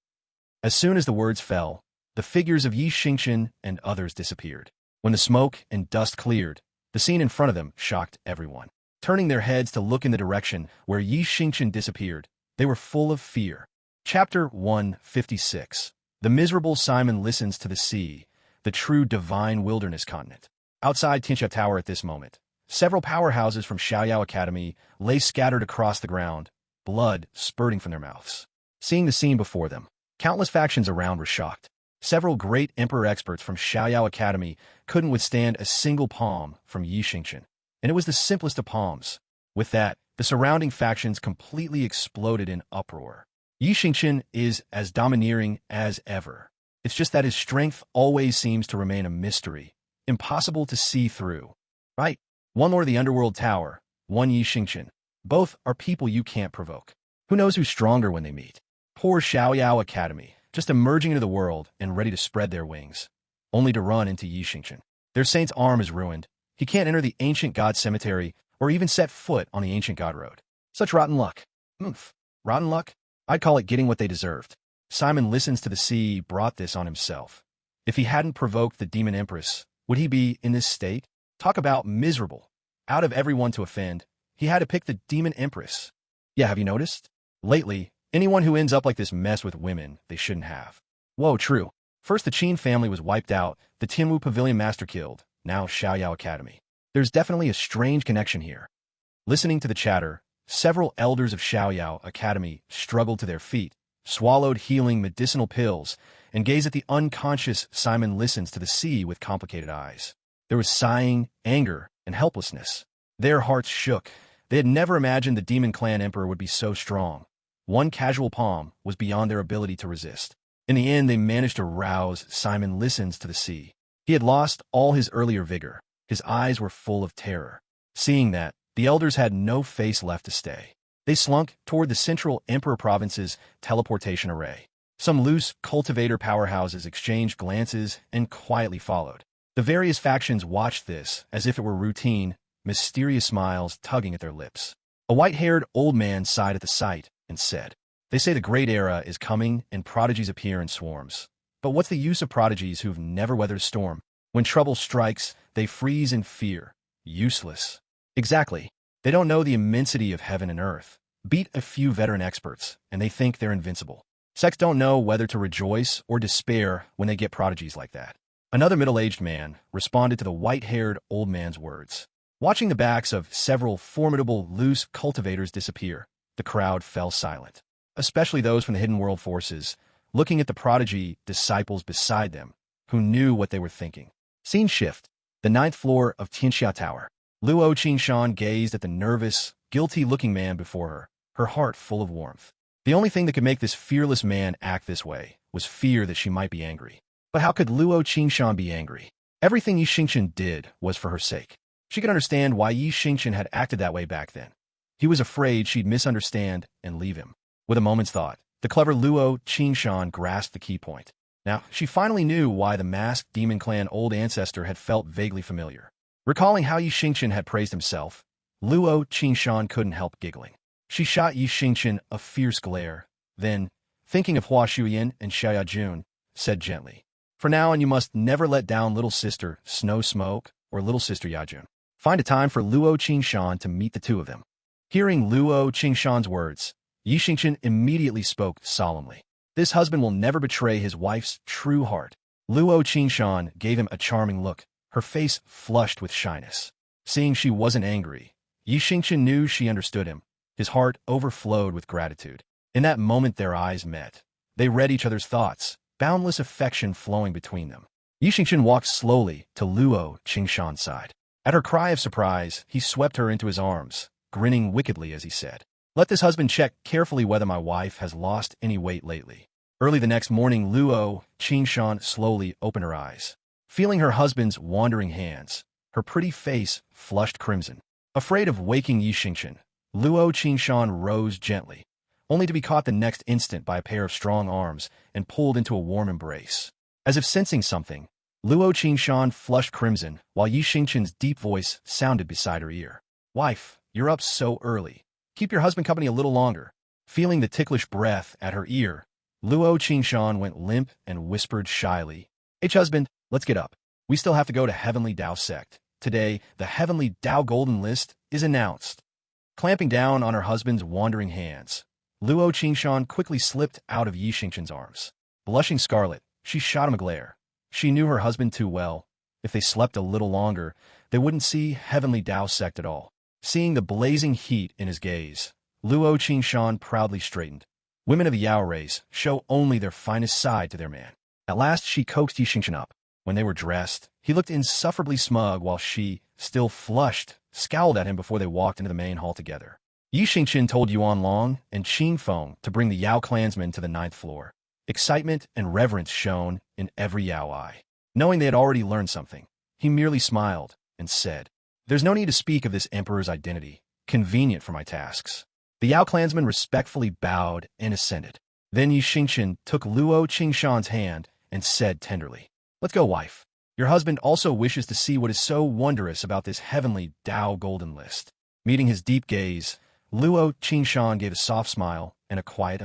As soon as the words fell, the figures of Xingchen and others disappeared. When the smoke and dust cleared, the scene in front of them shocked everyone. Turning their heads to look in the direction where Xingchen disappeared, they were full of fear. Chapter 156. The miserable Simon listens to the sea, the true divine wilderness continent. Outside Tianxia Tower at this moment, several powerhouses from Xiaoyao Academy lay scattered across the ground, blood spurting from their mouths. Seeing the scene before them, countless factions around were shocked. Several great emperor experts from Xiaoyao Academy couldn't withstand a single palm from Xingchen, and it was the simplest of palms. With that, the surrounding factions completely exploded in uproar. Xingchen is as domineering as ever. It's just that his strength always seems to remain a mystery, impossible to see through. Right? One Lord of the Underworld Tower, one Xingchen. Both are people you can't provoke. Who knows who's stronger when they meet? Poor Xiaoyao Academy, just emerging into the world and ready to spread their wings, only to run into Xingchen. Their saint's arm is ruined. He can't enter the ancient god cemetery or even set foot on the ancient god road. Such rotten luck. Rotten luck? I'd call it getting what they deserved. Simon listens to the sea brought this on himself. If he hadn't provoked the Demon Empress, would he be in this state? Talk about miserable. Out of everyone to offend, he had to pick the Demon Empress. Yeah, have you noticed? Lately, anyone who ends up like this mess with women they shouldn't have. Whoa, true. First the Qin family was wiped out, the Tianwu Pavilion master killed, now Xiaoyao Academy. There's definitely a strange connection here. Listening to the chatter, several elders of Xiaoyao Academy struggled to their feet, swallowed healing medicinal pills, and gazed at the unconscious Simon Listens to the sea with complicated eyes. There was sighing, anger, and helplessness. Their hearts shook. They had never imagined the demon clan emperor would be so strong. One casual palm was beyond their ability to resist. In the end, they managed to rouse Simon Listens to the sea. He had lost all his earlier vigor. His eyes were full of terror. Seeing that, the elders had no face left to stay. They slunk toward the Central Emperor Province's teleportation array. Some loose cultivator powerhouses exchanged glances and quietly followed. The various factions watched this as if it were routine, mysterious smiles tugging at their lips. A white-haired old man sighed at the sight and said, "They say the great era is coming and prodigies appear in swarms. But what's the use of prodigies who've never weathered a storm? When trouble strikes, they freeze in fear. Useless." Exactly. They don't know the immensity of heaven and earth. Beat a few veteran experts, and they think they're invincible. Sects don't know whether to rejoice or despair when they get prodigies like that. Another middle-aged man responded to the white-haired old man's words. Watching the backs of several formidable loose cultivators disappear, the crowd fell silent, especially those from the hidden world forces, looking at the prodigy disciples beside them, who knew what they were thinking. Scene shift. The 9th floor of Tianxia Tower. Luo Qingshan gazed at the nervous, guilty-looking man before her, her heart full of warmth. The only thing that could make this fearless man act this way was fear that she might be angry. But how could Luo Qingshan be angry? Everything Xingchen did was for her sake. She could understand why Xingchen had acted that way back then. He was afraid she'd misunderstand and leave him. With a moment's thought, the clever Luo Qingshan grasped the key point. Now, she finally knew why the masked demon clan old ancestor had felt vaguely familiar. Recalling how Xingchen had praised himself, Luo Qingshan couldn't help giggling. She shot Xingchen a fierce glare, then, thinking of Hua Shuyan and Xiaoya Jun, said gently, "For now on you must never let down little sister Snow Smoke or little sister Yajun. Find a time for Luo Qingshan to meet the two of them." Hearing Luo Qingshan's words, Xingchen immediately spoke solemnly. This husband will never betray his wife's true heart. Luo Qingshan gave him a charming look, her face flushed with shyness. Seeing she wasn't angry, Xingchen knew she understood him. His heart overflowed with gratitude. In that moment their eyes met. They read each other's thoughts, boundless affection flowing between them. Xingchen walked slowly to Luo Qingshan's side. At her cry of surprise, he swept her into his arms, grinning wickedly as he said, "Let this husband check carefully whether my wife has lost any weight lately." Early the next morning, Luo Qingshan slowly opened her eyes. Feeling her husband's wandering hands, her pretty face flushed crimson. Afraid of waking Xingchen, Luo Qingshan rose gently, only to be caught the next instant by a pair of strong arms and pulled into a warm embrace. As if sensing something, Luo Qingshan flushed crimson while Xingchen's deep voice sounded beside her ear. "Wife, you're up so early. Keep your husband company a little longer." Feeling the ticklish breath at her ear, Luo Qingshan went limp and whispered shyly, "Husband, let's get up. We still have to go to Heavenly Tao Sect. Today, the Heavenly Tao Golden List is announced." Clamping down on her husband's wandering hands, Luo Qingshan quickly slipped out of Xingchen's arms. Blushing scarlet, she shot him a glare. She knew her husband too well. If they slept a little longer, they wouldn't see Heavenly Tao Sect at all. Seeing the blazing heat in his gaze, Luo Qingshan proudly straightened. Women of the Yao race show only their finest side to their man. At last she coaxed Xingchen up. When they were dressed, he looked insufferably smug while she, still flushed, scowled at him before they walked into the main hall together. Xingchen told Yuan Long and Qin Feng to bring the Yao clansmen to the 9th floor. Excitement and reverence shone in every Yao eye. Knowing they had already learned something, he merely smiled and said, "There's no need to speak of this emperor's identity, convenient for my tasks." The Yao clansmen respectfully bowed and ascended. Then Xingchen took Luo Qingshan's hand and said tenderly, "Let's go, wife. Your husband also wishes to see what is so wondrous about this heavenly Tao Golden List." Meeting his deep gaze, Luo Qingshan gave a soft smile and a quiet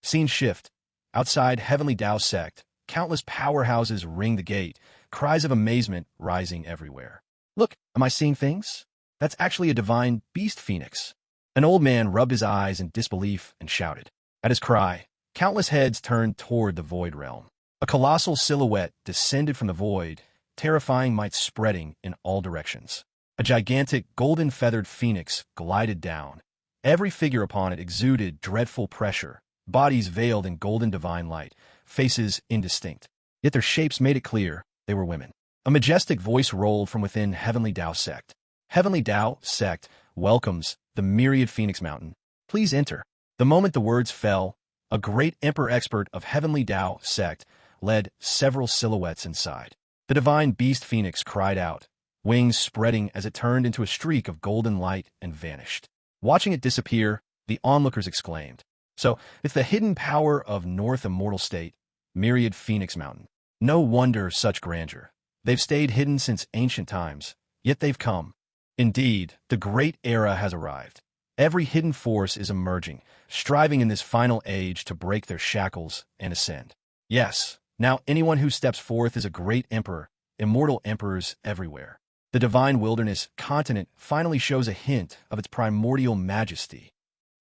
Scene shift. Outside Heavenly Tao Sect, countless powerhouses ring the gate, cries of amazement rising everywhere. "Look, am I seeing things? That's actually a divine beast phoenix." An old man rubbed his eyes in disbelief and shouted. At his cry, countless heads turned toward the void realm. A colossal silhouette descended from the void, terrifying might spreading in all directions. A gigantic golden-feathered phoenix glided down. Every figure upon it exuded dreadful pressure, bodies veiled in golden divine light, faces indistinct. Yet their shapes made it clear they were women. A majestic voice rolled from within Heavenly Tao Sect. Heavenly Tao Sect welcomes the myriad Phoenix Mountain. Please enter. The moment the words fell, a great emperor expert of Heavenly Tao Sect led several silhouettes inside. The divine beast Phoenix cried out, wings spreading as it turned into a streak of golden light and vanished. Watching it disappear, the onlookers exclaimed, "So, it's the hidden power of North Immortal State, myriad Phoenix Mountain. No wonder such grandeur. They've stayed hidden since ancient times, yet they've come. Indeed, the great era has arrived. Every hidden force is emerging, striving in this final age to break their shackles and ascend. Yes, now anyone who steps forth is a great emperor, immortal emperors everywhere." The divine wilderness continent finally shows a hint of its primordial majesty.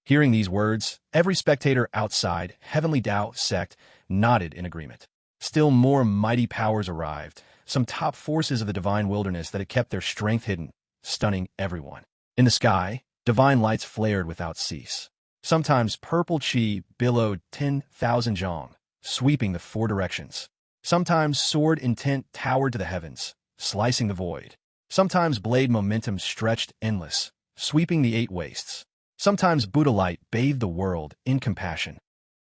Hearing these words, every spectator outside Heavenly Tao Sect nodded in agreement. Still more mighty powers arrived, some top forces of the divine wilderness that had kept their strength hidden, stunning everyone. In the sky, divine lights flared without cease. Sometimes purple chi billowed 10,000 zhong, sweeping the four directions. Sometimes sword intent towered to the heavens, slicing the void. Sometimes blade momentum stretched endless, sweeping the eight wastes. Sometimes Buddha light bathed the world in compassion.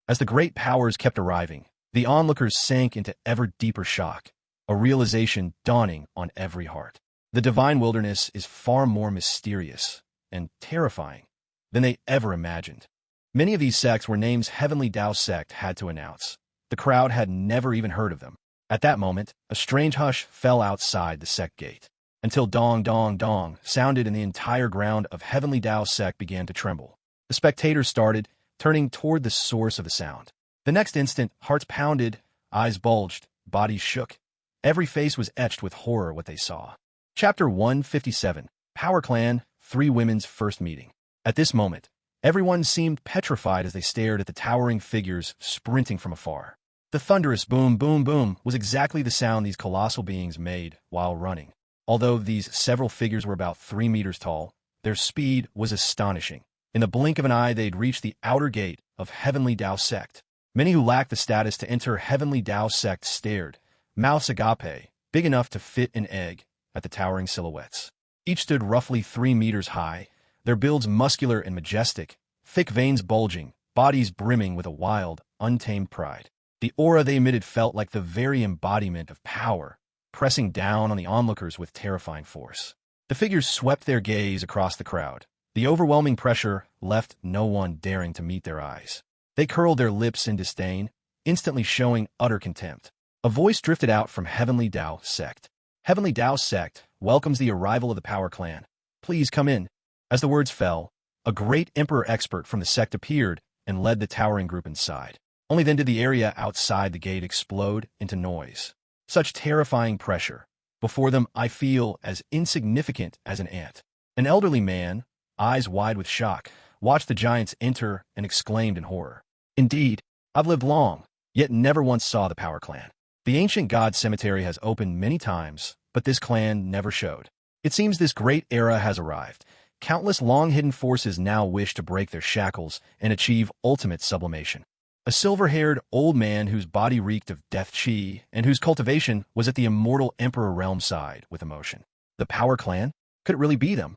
As the great powers kept arriving, the onlookers sank into ever deeper shock, a realization dawning on every heart. The divine wilderness is far more mysterious and terrifying than they ever imagined. Many of these sects were names Heavenly Tao Sect had to announce. The crowd had never even heard of them. At that moment, a strange hush fell outside the sect gate, until dong dong dong sounded and the entire ground of Heavenly Tao Sect began to tremble. The spectators started, turning toward the source of the sound. The next instant, hearts pounded, eyes bulged, bodies shook. Every face was etched with horror what they saw. Chapter 157, Power Clan, Three Women's First Meeting. At this moment, everyone seemed petrified as they stared at the towering figures sprinting from afar. The thunderous boom boom boom was exactly the sound these colossal beings made while running. Although these several figures were about 3 meters tall, their speed was astonishing. In the blink of an eye, they'd reached the outer gate of Heavenly Tao Sect. Many who lacked the status to enter Heavenly Tao Sect stared, mouths agape, big enough to fit an egg, at the towering silhouettes. Each stood roughly 3 meters high, their builds muscular and majestic, thick veins bulging, bodies brimming with a wild, untamed pride. The aura they emitted felt like the very embodiment of power, pressing down on the onlookers with terrifying force. The figures swept their gaze across the crowd. The overwhelming pressure left no one daring to meet their eyes. They curled their lips in disdain, instantly showing utter contempt. A voice drifted out from Heavenly Tao Sect. Heavenly Tao Sect welcomes the arrival of the Power Clan. Please come in. As the words fell, a great emperor expert from the sect appeared and led the towering group inside. Only then did the area outside the gate explode into noise. Such terrifying pressure. Before them, I feel as insignificant as an ant. An elderly man, eyes wide with shock, watched the giants enter and exclaimed in horror. Indeed, I've lived long, yet never once saw the Power Clan. The ancient god cemetery has opened many times, but this clan never showed. It seems this great era has arrived. Countless long-hidden forces now wish to break their shackles and achieve ultimate sublimation. A silver-haired old man whose body reeked of death chi and whose cultivation was at the immortal emperor realm side with emotion. The Power Clan? Could it really be them?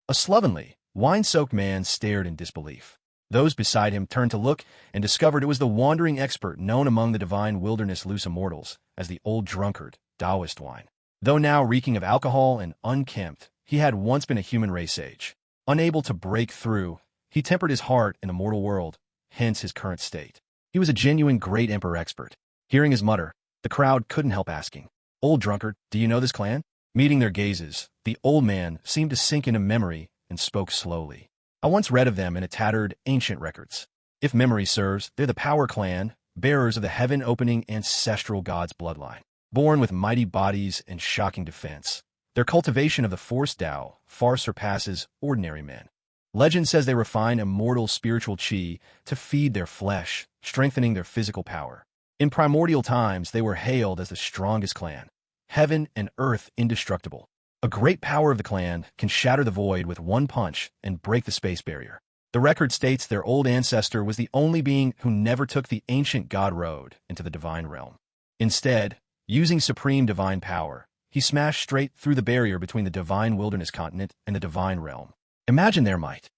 A slovenly, wine-soaked man stared in disbelief. Those beside him turned to look and discovered it was the wandering expert known among the divine wilderness loose immortals as the old drunkard, Taoist wine. Though now reeking of alcohol and unkempt, he had once been a human race age. Unable to break through, he tempered his heart in the mortal world, hence his current state. He was a genuine great emperor expert. Hearing his mutter, the crowd couldn't help asking, "Old drunkard, do you know this clan?" Meeting their gazes, the old man seemed to sink into memory and spoke slowly. "I once read of them in a tattered, ancient records. If memory serves, they're the Power Clan, bearers of the heaven-opening ancestral god's bloodline. Born with mighty bodies and shocking defense, their cultivation of the Force Tao far surpasses ordinary men. Legend says they refine immortal spiritual chi to feed their flesh, strengthening their physical power. In primordial times, they were hailed as the strongest clan, heaven and earth indestructible. A great power of the clan can shatter the void with one punch and break the space barrier. The record states their old ancestor was the only being who never took the ancient god road into the divine realm. Instead, using supreme divine power, he smashed straight through the barrier between the divine wilderness continent and the divine realm. Imagine their might.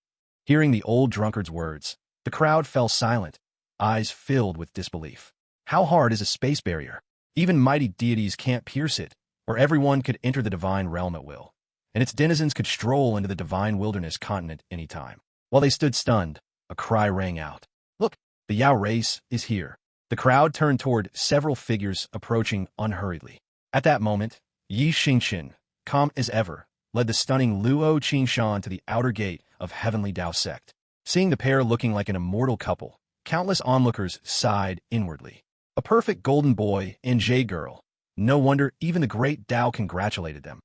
Hearing the old drunkard's words, the crowd fell silent, eyes filled with disbelief. How hard is a space barrier? Even mighty deities can't pierce it, or everyone could enter the divine realm at will, and its denizens could stroll into the divine wilderness continent any time. While they stood stunned, a cry rang out. Look, the Yao race is here. The crowd turned toward several figures approaching unhurriedly. At that moment, Xingchen, calm as ever, led the stunning Luo Qingshan to the outer gate of heavenly Dao sect. Seeing the pair looking like an immortal couple, countless onlookers sighed inwardly. A perfect golden boy and jade girl. No wonder even the great Dao congratulated them.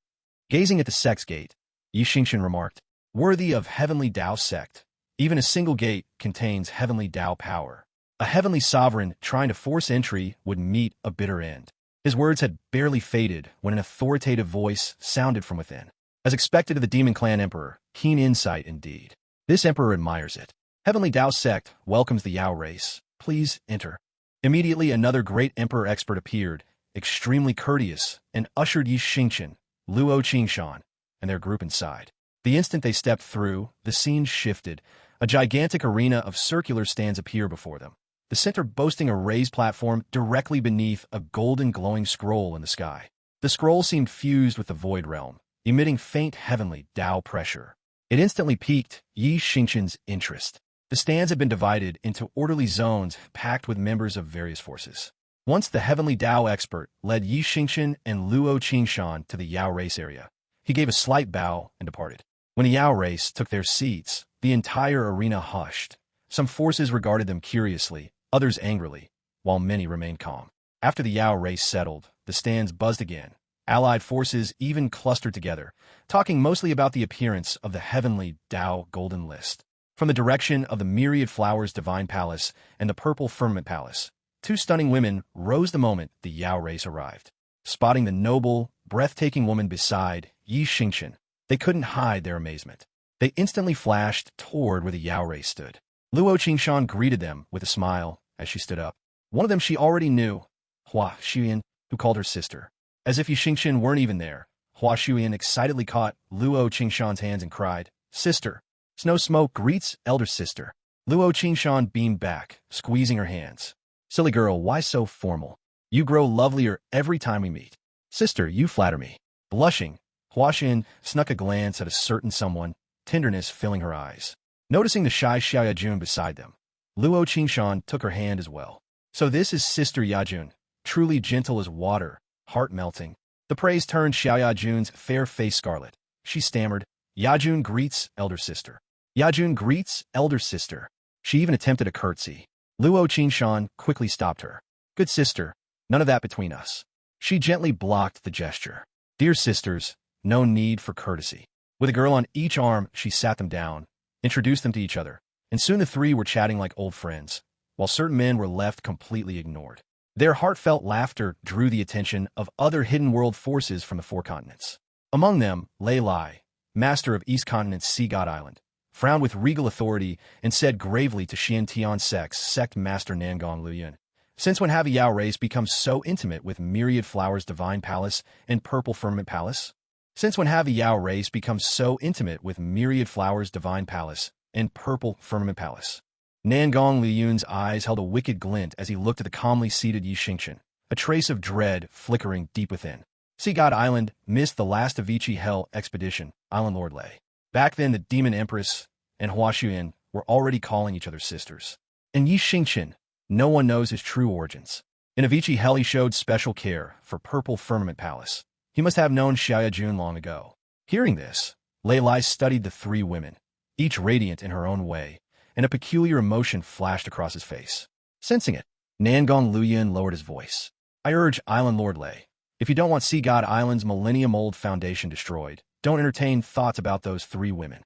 Gazing at the sect's gate, Xingchen remarked, worthy of heavenly Dao sect. Even a single gate contains heavenly Dao power. A heavenly sovereign trying to force entry would meet a bitter end. His words had barely faded when an authoritative voice sounded from within. As expected of the Demon Clan Emperor, keen insight indeed. This emperor admires it. Heavenly Dao sect welcomes the Yao race. Please enter. Immediately another great emperor expert appeared, extremely courteous, and ushered Xingchen, Luo Qingshan, and their group inside. The instant they stepped through, the scene shifted. A gigantic arena of circular stands appear before them, the center boasting a raised platform directly beneath a golden glowing scroll in the sky. The scroll seemed fused with the void realm, emitting faint heavenly Dao pressure. It instantly piqued Xingchen's interest. The stands had been divided into orderly zones packed with members of various forces. Once the heavenly Dao expert led Xingchen and Luo Qingshan to the Yao race area, he gave a slight bow and departed. When the Yao race took their seats, the entire arena hushed. Some forces regarded them curiously, others angrily, while many remained calm. After the Yao race settled, the stands buzzed again. Allied forces even clustered together, talking mostly about the appearance of the heavenly Dao Golden List. From the direction of the Myriad Flowers Divine Palace and the Purple Firmament Palace, two stunning women rose the moment the Yao race arrived. Spotting the noble, breathtaking woman beside Xingchen, they couldn't hide their amazement. They instantly flashed toward where the Yao race stood. Luo Qingshan greeted them with a smile as she stood up. One of them she already knew, Hua Xuyan, who called her sister. As if Xingchen weren't even there, Hua Xuyan excitedly caught Luo Qingshan's hands and cried, Sister! Snow Smoke greets elder sister. Luo Qingshan beamed back, squeezing her hands. Silly girl, why so formal? You grow lovelier every time we meet. Sister, you flatter me. Blushing, Hua Xuyan snuck a glance at a certain someone, tenderness filling her eyes. Noticing the shy Xiao Yajun beside them, Luo Qingshan took her hand as well. So this is Sister Yajun, truly gentle as water, heart-melting. The praise turned Xiao Yajun's fair face scarlet. She stammered, Yajun greets elder sister. Yajun greets elder sister. She even attempted a curtsy. Luo Qingshan quickly stopped her. Good sister, none of that between us. She gently blocked the gesture. Dear sisters, no need for courtesy. With a girl on each arm, she sat them down, introduced them to each other, and soon the three were chatting like old friends, while certain men were left completely ignored. Their heartfelt laughter drew the attention of other hidden world forces from the four continents. Among them, Lei Lai, master of East Continent's Sea God Island, frowned with regal authority and said gravely to Xian Tian Sect's sect master Nangong Luoyun, Since when have a Yao race become so intimate with Myriad Flowers Divine Palace and Purple Firmament Palace? Since when have a Yao race become so intimate with Myriad Flowers Divine Palace and Purple Firmament Palace? Nangong Luoyun's eyes held a wicked glint as he looked at the calmly seated Xingchen, a trace of dread flickering deep within. Sea God Island missed the last of Vichy Hell expedition, Island Lord Lei. Back then, the Demon Empress and Hua Xuyan were already calling each other sisters. And Xingchen, no one knows his true origins. In Avicii Hell, he showed special care for Purple Firmament Palace. He must have known Xiao Yajun long ago. Hearing this, Lei Lai studied the three women, each radiant in her own way, and a peculiar emotion flashed across his face. Sensing it, Nangong Luoyun lowered his voice. I urge Island Lord Lei, if you don't want Sea God Island's millennium-old foundation destroyed, don't entertain thoughts about those three women.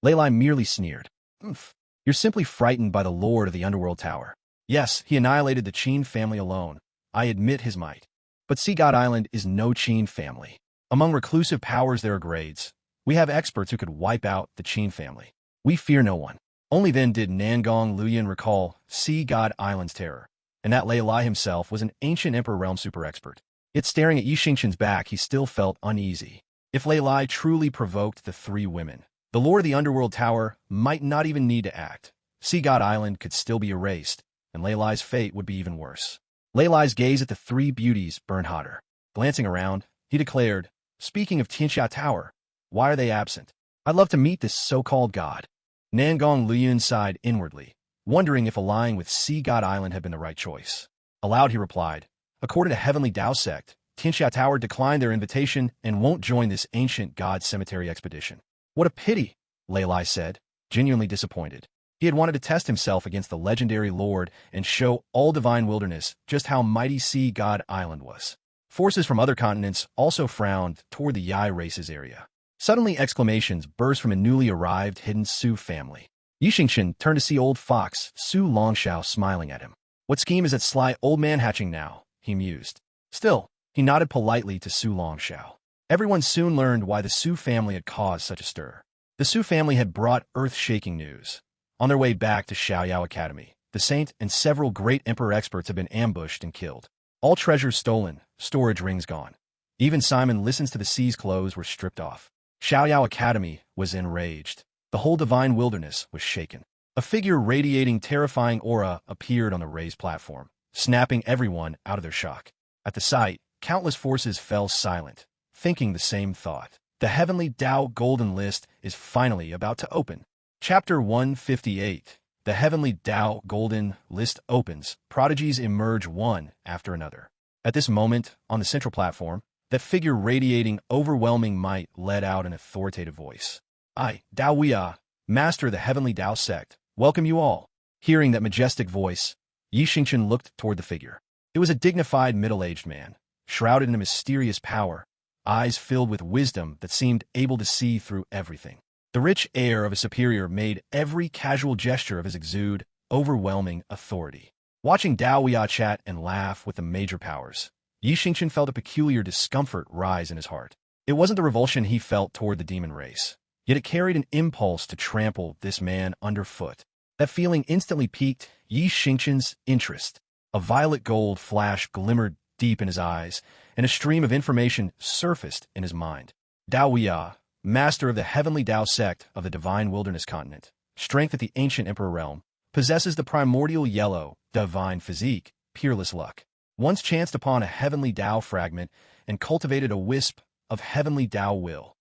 Lei Lai merely sneered. You're simply frightened by the Lord of the Underworld Tower. Yes, he annihilated the Qin family alone. I admit his might. But Sea God Island is no Qin family. Among reclusive powers there are grades. We have experts who could wipe out the Qin family. We fear no one. Only then did Nangong Luyan recall Sea God Island's terror, and that Lei Lai himself was an ancient Emperor Realm super expert. Yet staring at Xingchen's back, he still felt uneasy. If Lei Lai truly provoked the three women, the Lord of the Underworld Tower might not even need to act. Sea God Island could still be erased, and Lei Lai's fate would be even worse. Lei Lai's gaze at the three beauties burned hotter. Glancing around, he declared, "Speaking of Tianxia Tower, why are they absent? I'd love to meet this so-called god." Nangong Luyun sighed inwardly, wondering if allying with Sea God Island had been the right choice. Aloud he replied, "According to Heavenly Dao Sect, Tianxia Tower declined their invitation and won't join this ancient god cemetery expedition." "What a pity," Lei Lai said, genuinely disappointed. He had wanted to test himself against the legendary lord and show all divine wilderness just how mighty Sea God Island was. Forces from other continents also frowned toward the Yai race's area. Suddenly exclamations burst from a newly arrived hidden Su family. Xingchen turned to see old fox Su Longshao smiling at him. "What scheme is that sly old man hatching now?" he mused. Still, he nodded politely to Su Longshao. Everyone soon learned why the Su family had caused such a stir. The Su family had brought earth-shaking news. On their way back to Xiaoyao Academy, the saint and several great emperor experts had been ambushed and killed. All treasures stolen, storage rings gone. Even Simon Listens to the Sea's clothes were stripped off. Xiaoyao Academy was enraged. The whole divine wilderness was shaken. A figure radiating terrifying aura appeared on the raised platform, snapping everyone out of their shock. At the sight, countless forces fell silent, thinking the same thought. The heavenly Dao Golden List is finally about to open. Chapter 158. The heavenly Dao Golden List opens. Prodigies emerge one after another. At this moment, on the central platform, that figure radiating overwhelming might let out an authoritative voice. "I, Dao Wuya, master of the heavenly Dao sect, welcome you all." Hearing that majestic voice, Xingchen looked toward the figure. It was a dignified middle-aged man, shrouded in a mysterious power, eyes filled with wisdom that seemed able to see through everything. The rich air of a superior made every casual gesture of his exude overwhelming authority. Watching Dao Wuya chat and laugh with the major powers, Xingchen felt a peculiar discomfort rise in his heart. It wasn't the revulsion he felt toward the demon race, yet it carried an impulse to trample this man underfoot. That feeling instantly piqued Xingchen's interest. A violet gold flash glimmered deep in his eyes, and a stream of information surfaced in his mind. Dao Wuya, master of the heavenly Dao sect of the divine wilderness continent, strength at the ancient emperor realm, possesses the primordial yellow, divine physique, peerless luck. Once chanced upon a heavenly Dao fragment and cultivated a wisp of heavenly Dao will.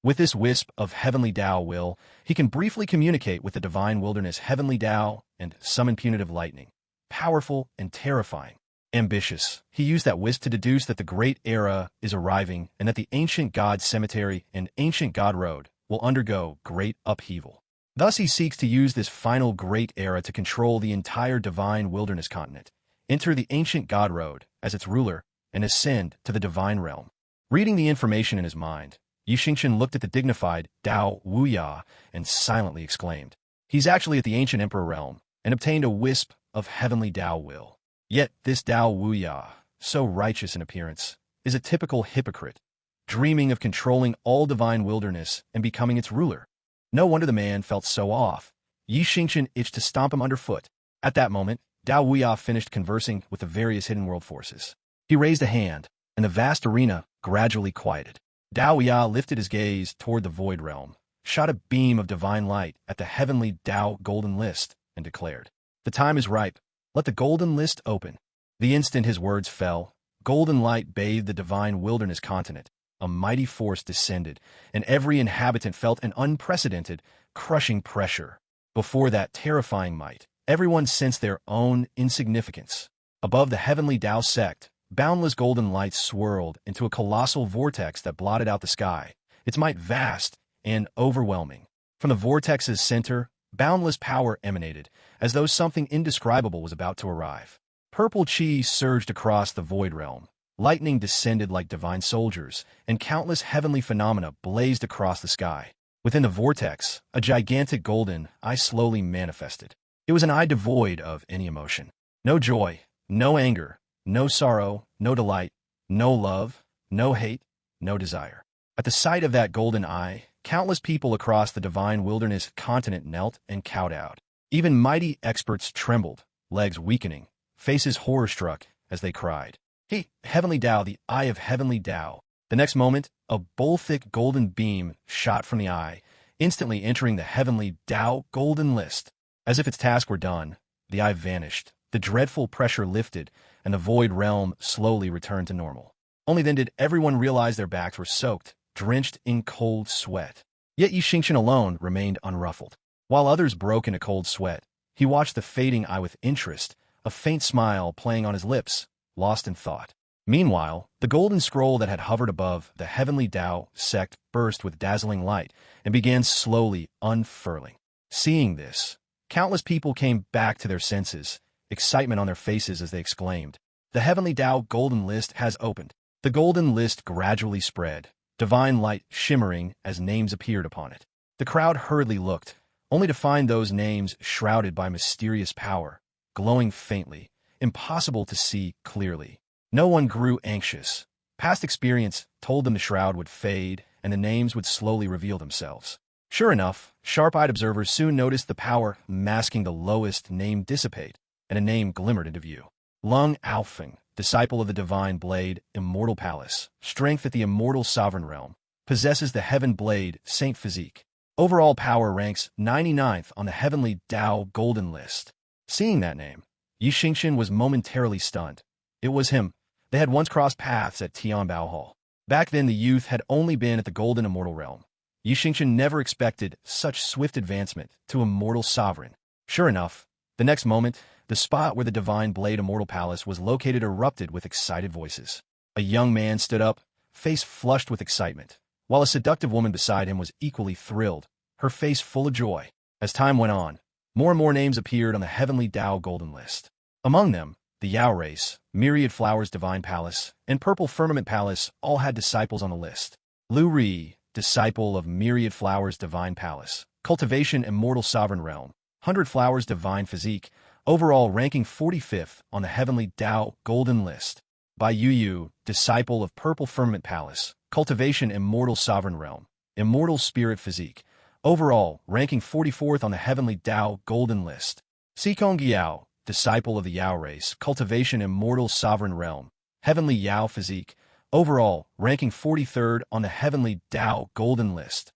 With this wisp of heavenly Dao will, he can briefly communicate with the divine wilderness heavenly Dao and summon punitive lightning. Powerful and terrifying. Ambitious, he used that wisp to deduce that the great era is arriving and that the ancient god cemetery and ancient god road will undergo great upheaval. Thus he seeks to use this final great era to control the entire divine wilderness continent, enter the ancient god road as its ruler, and ascend to the divine realm. Reading the information in his mind, Xingchen looked at the dignified Dao Wuya and silently exclaimed, "He's actually at the ancient emperor realm and obtained a wisp of heavenly Dao will." Yet this Dao Wuya, so righteous in appearance, is a typical hypocrite, dreaming of controlling all divine wilderness and becoming its ruler. No wonder the man felt so off. Xingchen itched to stomp him underfoot. At that moment, Dao Wuya finished conversing with the various hidden world forces. He raised a hand, and the vast arena gradually quieted. Dao Wuya lifted his gaze toward the void realm, shot a beam of divine light at the heavenly Dao Golden List, and declared, "The time is ripe. Let the Golden List open." The instant his words fell, golden light bathed the divine wilderness continent. A mighty force descended, and every inhabitant felt an unprecedented, crushing pressure. Before that terrifying might, everyone sensed their own insignificance. Above the heavenly Dao sect, boundless golden light swirled into a colossal vortex that blotted out the sky, its might vast and overwhelming. From the vortex's center, boundless power emanated, as though something indescribable was about to arrive. Purple chi surged across the void realm. Lightning descended like divine soldiers, and countless heavenly phenomena blazed across the sky. Within the vortex, a gigantic golden eye slowly manifested. It was an eye devoid of any emotion. No joy, no anger, no sorrow, no delight, no love, no hate, no desire. At the sight of that golden eye, countless people across the divine wilderness continent knelt and kowtowed. Even mighty experts trembled, legs weakening, faces horror-struck as they cried, "Hey, heavenly Tao, the eye of heavenly Tao." The next moment, a bull-thick golden beam shot from the eye, instantly entering the heavenly Tao golden list. As if its task were done, the eye vanished, the dreadful pressure lifted, and the void realm slowly returned to normal. Only then did everyone realize their backs were soaked, drenched in cold sweat. Yet Xingchen alone remained unruffled. While others broke into cold sweat, he watched the fading eye with interest, a faint smile playing on his lips, lost in thought. Meanwhile, the golden scroll that had hovered above the heavenly Tao sect burst with dazzling light and began slowly unfurling. Seeing this, countless people came back to their senses, excitement on their faces as they exclaimed, "The heavenly Tao golden list has opened." The golden list gradually spread, divine light shimmering as names appeared upon it. The crowd hurriedly looked, only to find those names shrouded by mysterious power, glowing faintly, impossible to see clearly. No one grew anxious. Past experience told them the shroud would fade and the names would slowly reveal themselves. Sure enough, sharp-eyed observers soon noticed the power masking the lowest name dissipate, and a name glimmered into view. Lung Alfeng, disciple of the divine blade, immortal palace, strength at the immortal sovereign realm, possesses the heaven blade, saint physique. Overall power ranks 99th on the heavenly Tao golden list. Seeing that name, Xingchen was momentarily stunned. It was him. They had once crossed paths at Tianbao Hall. Back then the youth had only been at the golden immortal realm. Xingchen never expected such swift advancement to immortal sovereign. Sure enough, the next moment, the spot where the divine blade immortal palace was located erupted with excited voices. A young man stood up, face flushed with excitement, while a seductive woman beside him was equally thrilled, her face full of joy. As time went on, more and more names appeared on the heavenly Tao golden list. Among them, the Yao race, Myriad Flowers Divine Palace, and Purple Firmament Palace all had disciples on the list. Lu Ri, disciple of Myriad Flowers Divine Palace, Cultivation Immortal Sovereign Realm, 100 Flowers Divine Physique, overall ranking 45th on the heavenly Tao golden list. Bai Yu, disciple of Purple Firmament Palace, Cultivation Immortal Sovereign Realm, Immortal Spirit Physique, overall ranking 44th on the heavenly Tao golden list. Xikong Yao, disciple of the Yao race, Cultivation Immortal Sovereign Realm, Heavenly Yao Physique, overall ranking 43rd on the heavenly Tao golden list.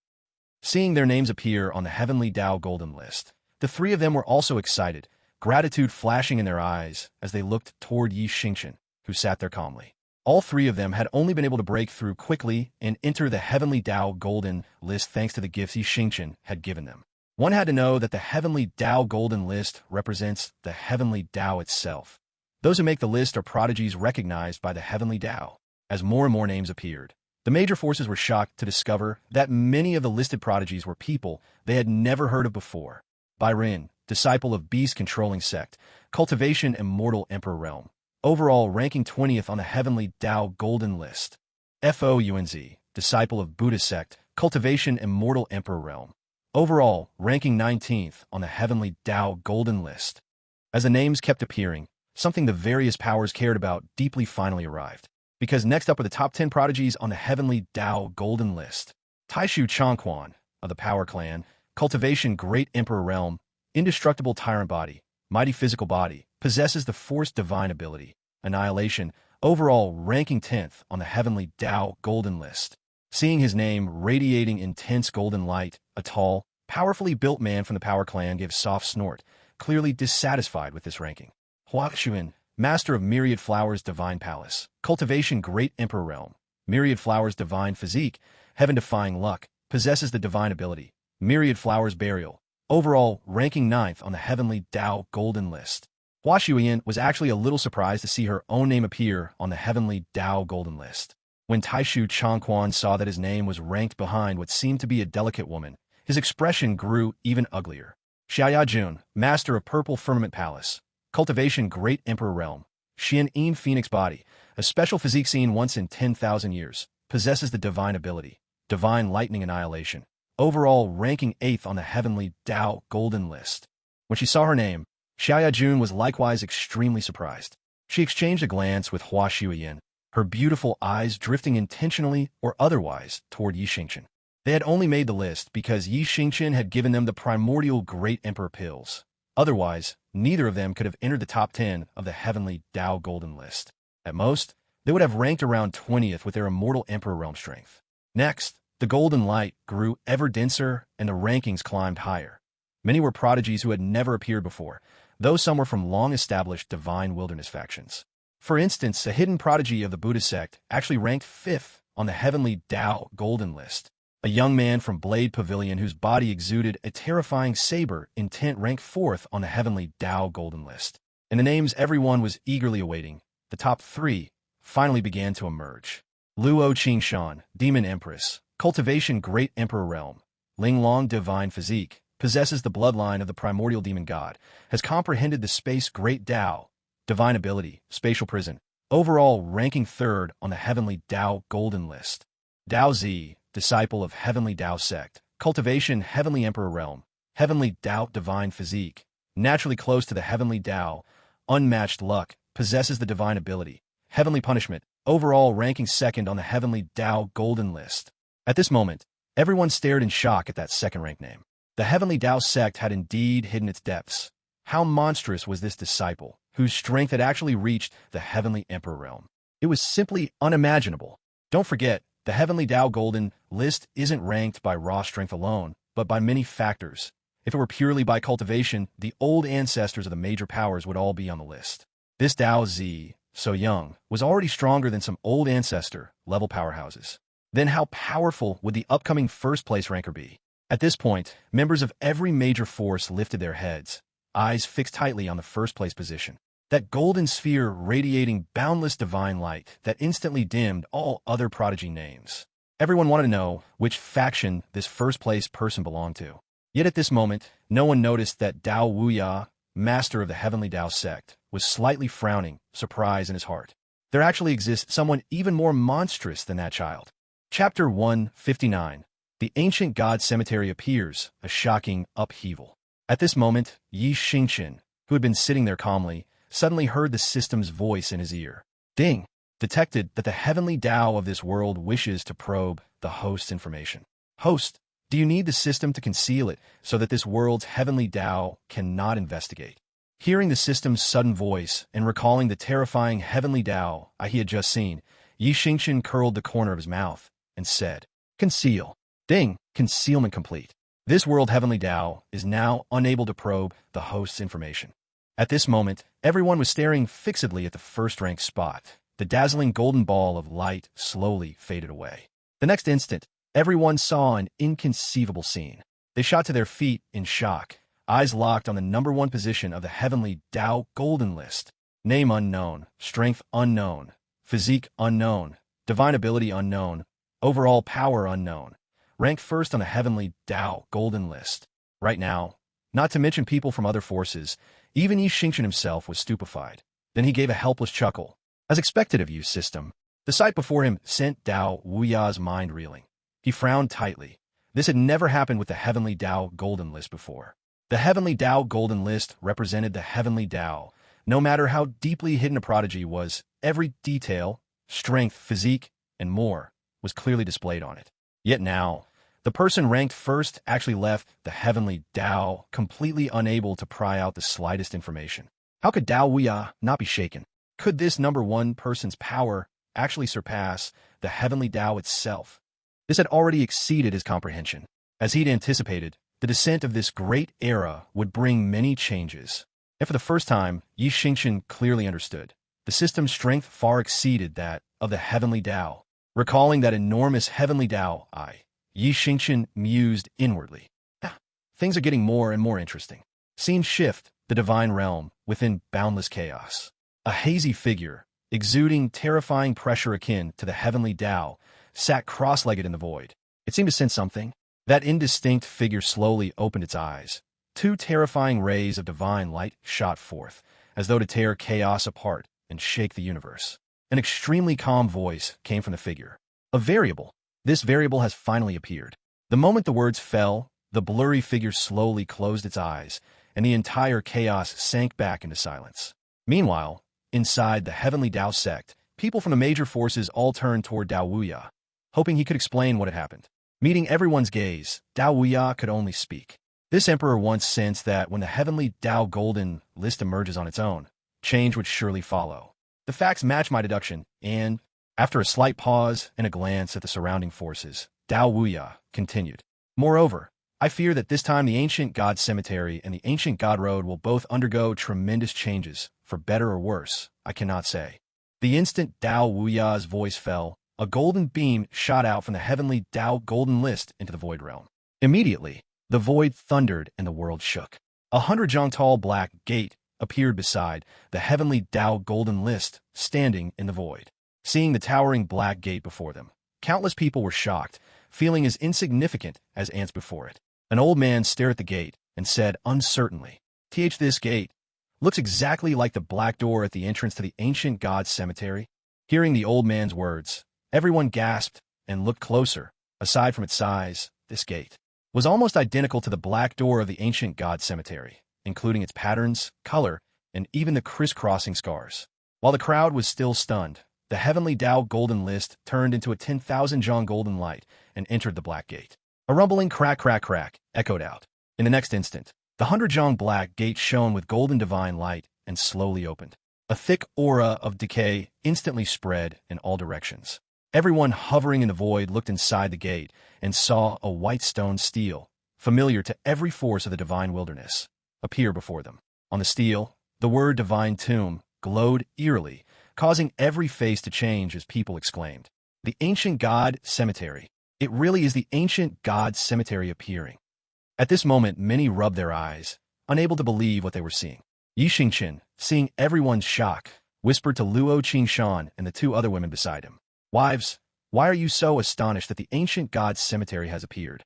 Seeing their names appear on the heavenly Tao golden list, the three of them were also excited, gratitude flashing in their eyes as they looked toward Xingchen, who sat there calmly. All three of them had only been able to break through quickly and enter the heavenly Tao golden list thanks to the gifts Xingchen had given them. One had to know that the heavenly Tao golden list represents the heavenly Tao itself. Those who make the list are prodigies recognized by the heavenly Tao. As more and more names appeared, the major forces were shocked to discover that many of the listed prodigies were people they had never heard of before. Bai Rin, disciple of Beast Controlling Sect, Cultivation Immortal Emperor Realm, overall ranking 20th on the heavenly Tao golden list. Fo Yunzi, disciple of Buddha Sect, Cultivation Immortal Emperor Realm, overall ranking 19th on the heavenly Tao golden list. As the names kept appearing, something the various powers cared about deeply finally arrived. Because next up were the top 10 prodigies on the heavenly Tao golden list. Taishu Changquan, of the Power Clan, Cultivation Great Emperor Realm, Indestructible Tyrant Body, Mighty Physical Body, possesses the Force Divine Ability, Annihilation, overall ranking 10th on the heavenly Tao golden list. Seeing his name radiating intense golden light, a tall, powerfully built man from the Power Clan gave a soft snort, clearly dissatisfied with this ranking. Hua Xuan, Master of Myriad Flowers Divine Palace, Cultivation Great Emperor Realm, Myriad Flowers Divine Physique, Heaven-defying Luck, possesses the Divine Ability, Myriad Flowers Burial, overall ranking 9th on the heavenly Tao golden list. Hua Xuan was actually a little surprised to see her own name appear on the heavenly Tao golden list. When Taishu Changquan saw that his name was ranked behind what seemed to be a delicate woman, his expression grew even uglier. Xiaoya Jun, Master of Purple Firmament Palace, Cultivation Great Emperor Realm, Xian Yin Phoenix Body, a special physique seen once in 10,000 years, possesses the Divine Ability, Divine Lightning Annihilation, overall ranking 8th on the heavenly Tao golden list. When she saw her name, Xiaoya Jun was likewise extremely surprised. She exchanged a glance with Hua Xuan, her beautiful eyes drifting intentionally or otherwise toward Xingchen. They had only made the list because Xingchen had given them the primordial Great Emperor pills. Otherwise, neither of them could have entered the top 10 of the Heavenly Tao Golden List. At most, they would have ranked around 20th with their immortal Emperor realm strength. Next, the golden light grew ever denser and the rankings climbed higher. Many were prodigies who had never appeared before, though some were from long-established divine wilderness factions. For instance, a hidden prodigy of the Buddha sect actually ranked 5th on the Heavenly Tao Golden List. A young man from Blade Pavilion whose body exuded a terrifying saber intent ranked 4th on the Heavenly Tao Golden List. And the names everyone was eagerly awaiting, the top 3, finally began to emerge. Luo Xingchen, Demon Empress, Cultivation Great Emperor Realm, Linglong Divine Physique, possesses the bloodline of the primordial demon god, has comprehended the space Great Tao, Divine Ability, Spatial Prison, overall ranking 3rd on the Heavenly Tao Golden List. Dao Zi, disciple of Heavenly Tao Sect, Cultivation Heavenly Emperor Realm, Heavenly Tao Divine Physique, naturally close to the Heavenly Tao, unmatched luck, possesses the Divine Ability, Heavenly Punishment, overall ranking 2nd on the Heavenly Tao Golden List. At this moment, everyone stared in shock at that second-ranked name. The Heavenly Tao Sect had indeed hidden its depths. How monstrous was this disciple, whose strength had actually reached the Heavenly Emperor Realm? It was simply unimaginable. Don't forget, the Heavenly Tao Golden List isn't ranked by raw strength alone, but by many factors. If it were purely by cultivation, the old ancestors of the major powers would all be on the list. This Dao Zi, so young, was already stronger than some old ancestor-level powerhouses. Then how powerful would the upcoming first-place ranker be? At this point, members of every major force lifted their heads, eyes fixed tightly on the first-place position. That golden sphere radiating boundless divine light that instantly dimmed all other prodigy names. Everyone wanted to know which faction this first-place person belonged to. Yet at this moment, no one noticed that Dao Wuya, master of the Heavenly Tao Sect, was slightly frowning, surprise in his heart. There actually exists someone even more monstrous than that child. Chapter 159. The ancient god cemetery appears, a shocking upheaval. At this moment, Xingchen, who had been sitting there calmly, suddenly heard the system's voice in his ear. Ding! Detected that the Heavenly Tao of this world wishes to probe the host's information. Host, do you need the system to conceal it so that this world's Heavenly Tao cannot investigate? Hearing the system's sudden voice and recalling the terrifying Heavenly Tao he had just seen, Xingchen curled the corner of his mouth and said, Conceal. Ding! Concealment complete. This world Heavenly Tao is now unable to probe the host's information. At this moment, everyone was staring fixedly at the first-ranked spot. The dazzling golden ball of light slowly faded away. The next instant, everyone saw an inconceivable scene. They shot to their feet in shock, eyes locked on the number 1 position of the Heavenly Tao Golden List. Name unknown, strength unknown, physique unknown, divine ability unknown, overall power unknown. Ranked 1st on the Heavenly Tao Golden List. Right now, not to mention people from other forces, even Xingchen himself was stupefied. Then he gave a helpless chuckle. As expected of you, system. The sight before him sent Dao Wuya's mind reeling. He frowned tightly. This had never happened with the Heavenly Tao Golden List before. The Heavenly Tao Golden List represented the Heavenly Tao. No matter how deeply hidden a prodigy was, every detail, strength, physique, and more was clearly displayed on it. Yet now, the person ranked 1st actually left the Heavenly Tao completely unable to pry out the slightest information. How could Dao Wuya not be shaken? Could this number 1 person's power actually surpass the Heavenly Tao itself? This had already exceeded his comprehension. As he'd anticipated, the descent of this great era would bring many changes. And for the first time, Xingchen clearly understood. The system's strength far exceeded that of the Heavenly Tao. Recalling that enormous Heavenly Tao, Xingchen mused inwardly. Things are getting more and more interesting. Scene shift, the divine realm, within boundless chaos. A hazy figure, exuding terrifying pressure akin to the Heavenly Tao, sat cross-legged in the void. It seemed to sense something. That indistinct figure slowly opened its eyes. 2 terrifying rays of divine light shot forth, as though to tear chaos apart and shake the universe. An extremely calm voice came from the figure. A variable. This variable has finally appeared. The moment the words fell, the blurry figure slowly closed its eyes, and the entire chaos sank back into silence. Meanwhile, inside the Heavenly Tao Sect, people from the major forces all turned toward Dao Wuya, hoping he could explain what had happened. Meeting everyone's gaze, Dao Wuya could only speak. This emperor once sensed that when the heavenly Dao Golden List emerges on its own, change would surely follow. The facts match my deduction, and, after a slight pause and a glance at the surrounding forces, Dao Wuya continued. Moreover, I fear that this time the ancient god cemetery and the ancient god road will both undergo tremendous changes, for better or worse, I cannot say. The instant Dao Wuya's voice fell, a golden beam shot out from the heavenly Dao Golden List into the void realm. Immediately, the void thundered and the world shook. 100-jong-tall black gate appeared beside the heavenly Dao Golden List, standing in the void. Seeing the towering black gate before them, countless people were shocked, feeling as insignificant as ants before it. An old man stared at the gate and said uncertainly, This gate looks exactly like the black door at the entrance to the ancient god's cemetery." Hearing the old man's words, everyone gasped and looked closer. Aside from its size, this gate was almost identical to the black door of the ancient god cemetery, including its patterns, color, and even the crisscrossing scars. While the crowd was still stunned, the heavenly Dao Golden List turned into a 10,000-jong golden light and entered the black gate. A rumbling crack, crack, crack echoed out. In the next instant, the 100-jong black gate shone with golden divine light and slowly opened. A thick aura of decay instantly spread in all directions. Everyone hovering in the void looked inside the gate and saw a white stone stele, familiar to every force of the divine wilderness, appear before them. On the stele, the word divine tomb glowed eerily, causing every face to change as people exclaimed, "The ancient god cemetery. It really is the ancient god cemetery appearing." At this moment, many rubbed their eyes, unable to believe what they were seeing. Xingchen, seeing everyone's shock, whispered to Luo Qingshan and the two other women beside him, "Wives, why are you so astonished that the ancient god's cemetery has appeared?"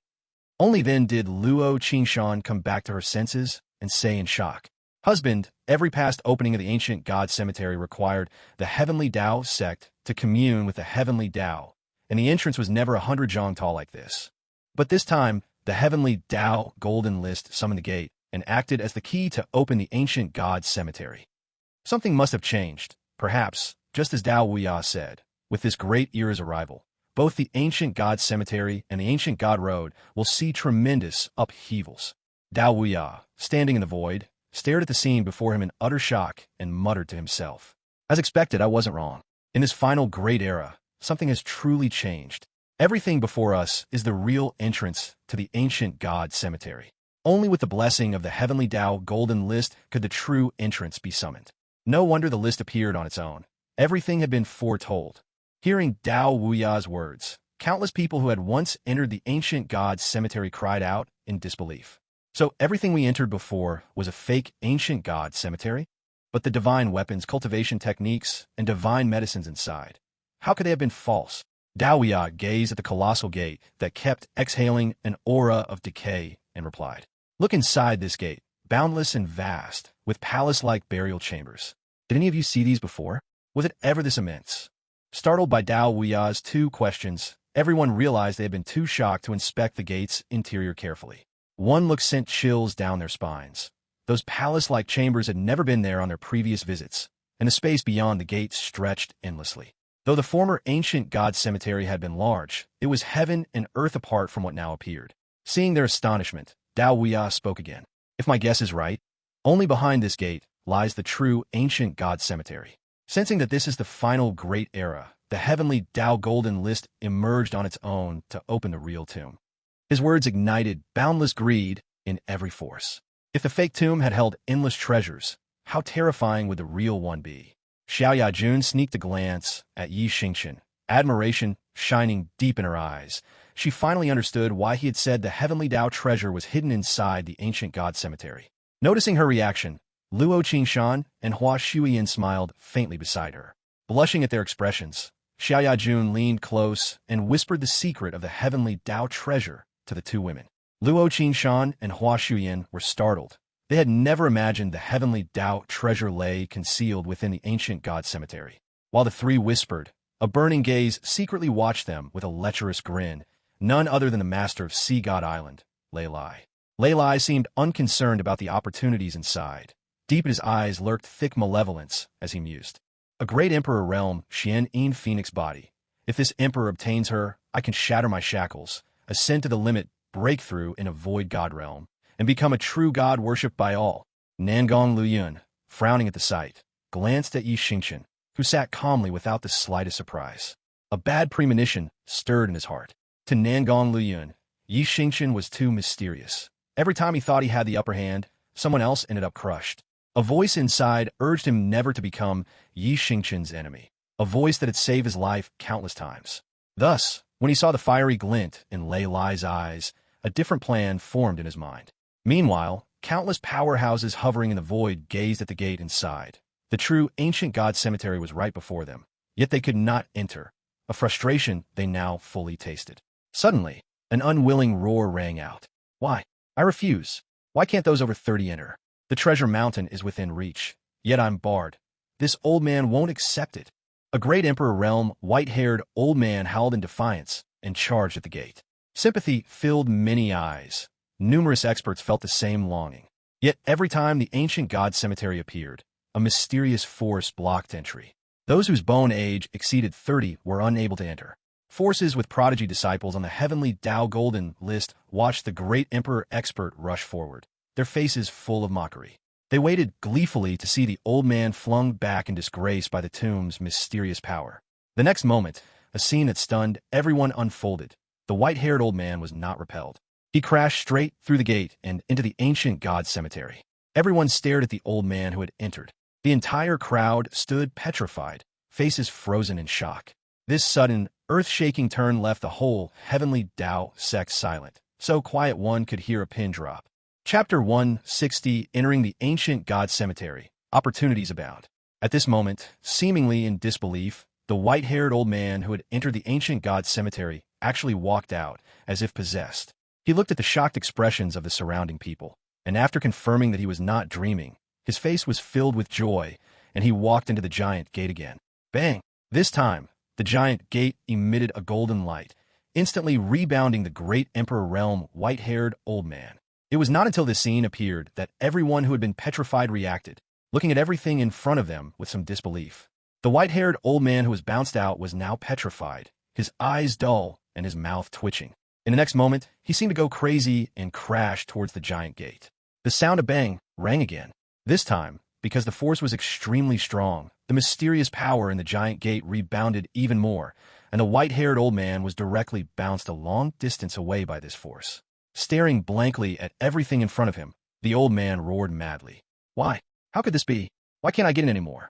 Only then did Luo Qingshan come back to her senses and say in shock, "Husband, every past opening of the ancient god's cemetery required the heavenly Dao sect to commune with the heavenly Dao, and the entrance was never 100-jong tall like this. But this time, the heavenly Dao Golden List summoned the gate and acted as the key to open the ancient god's cemetery. Something must have changed, perhaps, just as Dao Wuya said. With this great era's arrival, both the ancient god cemetery and the ancient god road will see tremendous upheavals." Dao Wuya, standing in the void, stared at the scene before him in utter shock and muttered to himself, "As expected, I wasn't wrong. In this final great era, something has truly changed. Everything before us is the real entrance to the ancient god cemetery. Only with the blessing of the heavenly Dao Golden List could the true entrance be summoned." No wonder the list appeared on its own. Everything had been foretold. Hearing Dao Wuya's words, countless people who had once entered the ancient god's cemetery cried out in disbelief. So everything we entered before was a fake ancient god cemetery? But the divine weapons, cultivation techniques, and divine medicines inside, how could they have been false? Dao Wuya gazed at the colossal gate that kept exhaling an aura of decay and replied, "Look inside this gate, boundless and vast, with palace-like burial chambers. Did any of you see these before? Was it ever this immense?" Startled by Dao Wuya's two questions, everyone realized they had been too shocked to inspect the gate's interior carefully. One look sent chills down their spines. Those palace-like chambers had never been there on their previous visits, and the space beyond the gate stretched endlessly. Though the former ancient god cemetery had been large, it was heaven and earth apart from what now appeared. Seeing their astonishment, Dao Wuya spoke again. "If my guess is right, only behind this gate lies the true ancient god cemetery." Sensing that this is the final great era, the heavenly Dao Golden List emerged on its own to open the real tomb. His words ignited boundless greed in every force. If the fake tomb had held endless treasures, how terrifying would the real one be? Xiaoya Jun sneaked a glance at Xingchen, admiration shining deep in her eyes. She finally understood why he had said the heavenly Dao treasure was hidden inside the ancient god cemetery. Noticing her reaction, Luo Qingshan and Hua Shuiyan smiled faintly beside her. Blushing at their expressions, Xiaoya Jun leaned close and whispered the secret of the heavenly Dao treasure to the two women. Luo Qingshan and Hua Shuiyan were startled. They had never imagined the heavenly Dao treasure lay concealed within the ancient god cemetery. While the three whispered, a burning gaze secretly watched them with a lecherous grin, none other than the master of Sea God Island, Lei Lai. Lei Lai seemed unconcerned about the opportunities inside. Deep in his eyes lurked thick malevolence as he mused. "A great emperor realm, Xian In Phoenix body. If this emperor obtains her, I can shatter my shackles, ascend to the limit, break through in a void god realm, and become a true god worshipped by all. Nangong Luyun, frowning at the sight, glanced at Xingchen, who sat calmly without the slightest surprise. A bad premonition stirred in his heart. To Nangong Luyun, Xingchen was too mysterious. Every time he thought he had the upper hand, someone else ended up crushed. A voice inside urged him never to become Xingchen's enemy, a voice that had saved his life countless times. Thus, when he saw the fiery glint in Lei Lai's eyes, a different plan formed in his mind. Meanwhile, countless powerhouses hovering in the void gazed at the gate inside. The true ancient god cemetery was right before them, yet they could not enter, a frustration they now fully tasted. Suddenly, an unwilling roar rang out. Why? I refuse. Why can't those over 30 enter? The treasure mountain is within reach, yet I'm barred. This old man won't accept it. A great emperor realm, white-haired old man howled in defiance and charged at the gate. Sympathy filled many eyes. Numerous experts felt the same longing. Yet every time the ancient god cemetery appeared, a mysterious force blocked entry. Those whose bone age exceeded 30 were unable to enter. Forces with prodigy disciples on the heavenly Tao Golden list watched the great emperor expert rush forward, their faces full of mockery. They waited gleefully to see the old man flung back in disgrace by the tomb's mysterious power. The next moment, a scene that stunned everyone unfolded. The white-haired old man was not repelled. He crashed straight through the gate and into the ancient god cemetery. Everyone stared at the old man who had entered. The entire crowd stood petrified, faces frozen in shock. This sudden, earth-shaking turn left the whole heavenly Tao sect silent, so quiet one could hear a pin drop. Chapter 160, Entering the Ancient God Cemetery. Opportunities abound. At this moment, seemingly in disbelief, the white-haired old man who had entered the ancient God Cemetery actually walked out, as if possessed. He looked at the shocked expressions of the surrounding people, and after confirming that he was not dreaming, his face was filled with joy, and he walked into the giant gate again. Bang! This time, the giant gate emitted a golden light, instantly rebounding the great emperor realm white-haired old man. It was not until this scene appeared that everyone who had been petrified reacted, looking at everything in front of them with some disbelief. The white-haired old man who was bounced out was now petrified, his eyes dull and his mouth twitching. In the next moment, he seemed to go crazy and crashed towards the giant gate. The sound of bang rang again. This time, because the force was extremely strong, the mysterious power in the giant gate rebounded even more, and the white-haired old man was directly bounced a long distance away by this force. Staring blankly at everything in front of him, the old man roared madly. Why? How could this be? Why can't I get in anymore?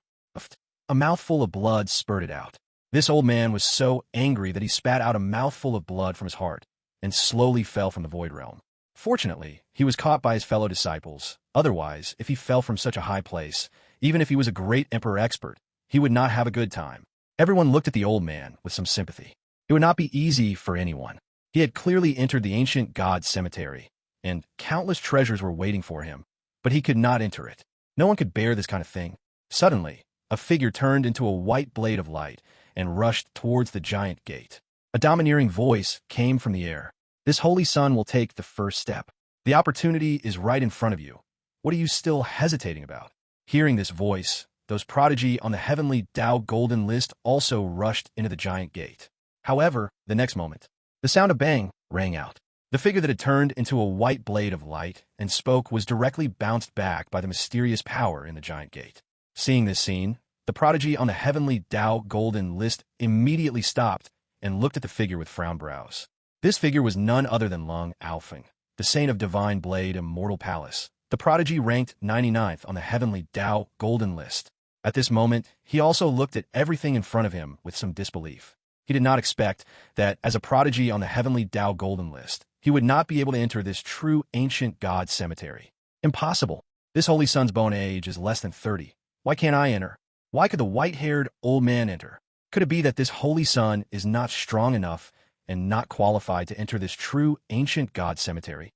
A mouthful of blood spurted out. This old man was so angry that he spat out a mouthful of blood from his heart and slowly fell from the void realm. Fortunately, he was caught by his fellow disciples. Otherwise, if he fell from such a high place, even if he was a great emperor expert, he would not have a good time. Everyone looked at the old man with some sympathy. It would not be easy for anyone. He had clearly entered the ancient god cemetery, and countless treasures were waiting for him, but he could not enter it. No one could bear this kind of thing. Suddenly, a figure turned into a white blade of light and rushed towards the giant gate. A domineering voice came from the air. This holy son will take the first step. The opportunity is right in front of you. What are you still hesitating about? Hearing this voice, those prodigy on the heavenly Tao Golden list also rushed into the giant gate. However, the next moment, the sound of bang rang out. The figure that had turned into a white blade of light and spoke was directly bounced back by the mysterious power in the giant gate. Seeing this scene, the prodigy on the heavenly Tao Golden list immediately stopped and looked at the figure with frowned brows. This figure was none other than Lung Alfeng, the saint of divine blade immortal palace. The prodigy ranked 99th on the heavenly Tao Golden list. At this moment, he also looked at everything in front of him with some disbelief. He did not expect that, as a prodigy on the heavenly Tao Golden list, he would not be able to enter this true ancient god cemetery. Impossible. This holy son's bone age is less than 30. Why can't I enter? Why could the white-haired old man enter? Could it be that this holy son is not strong enough and not qualified to enter this true ancient god cemetery?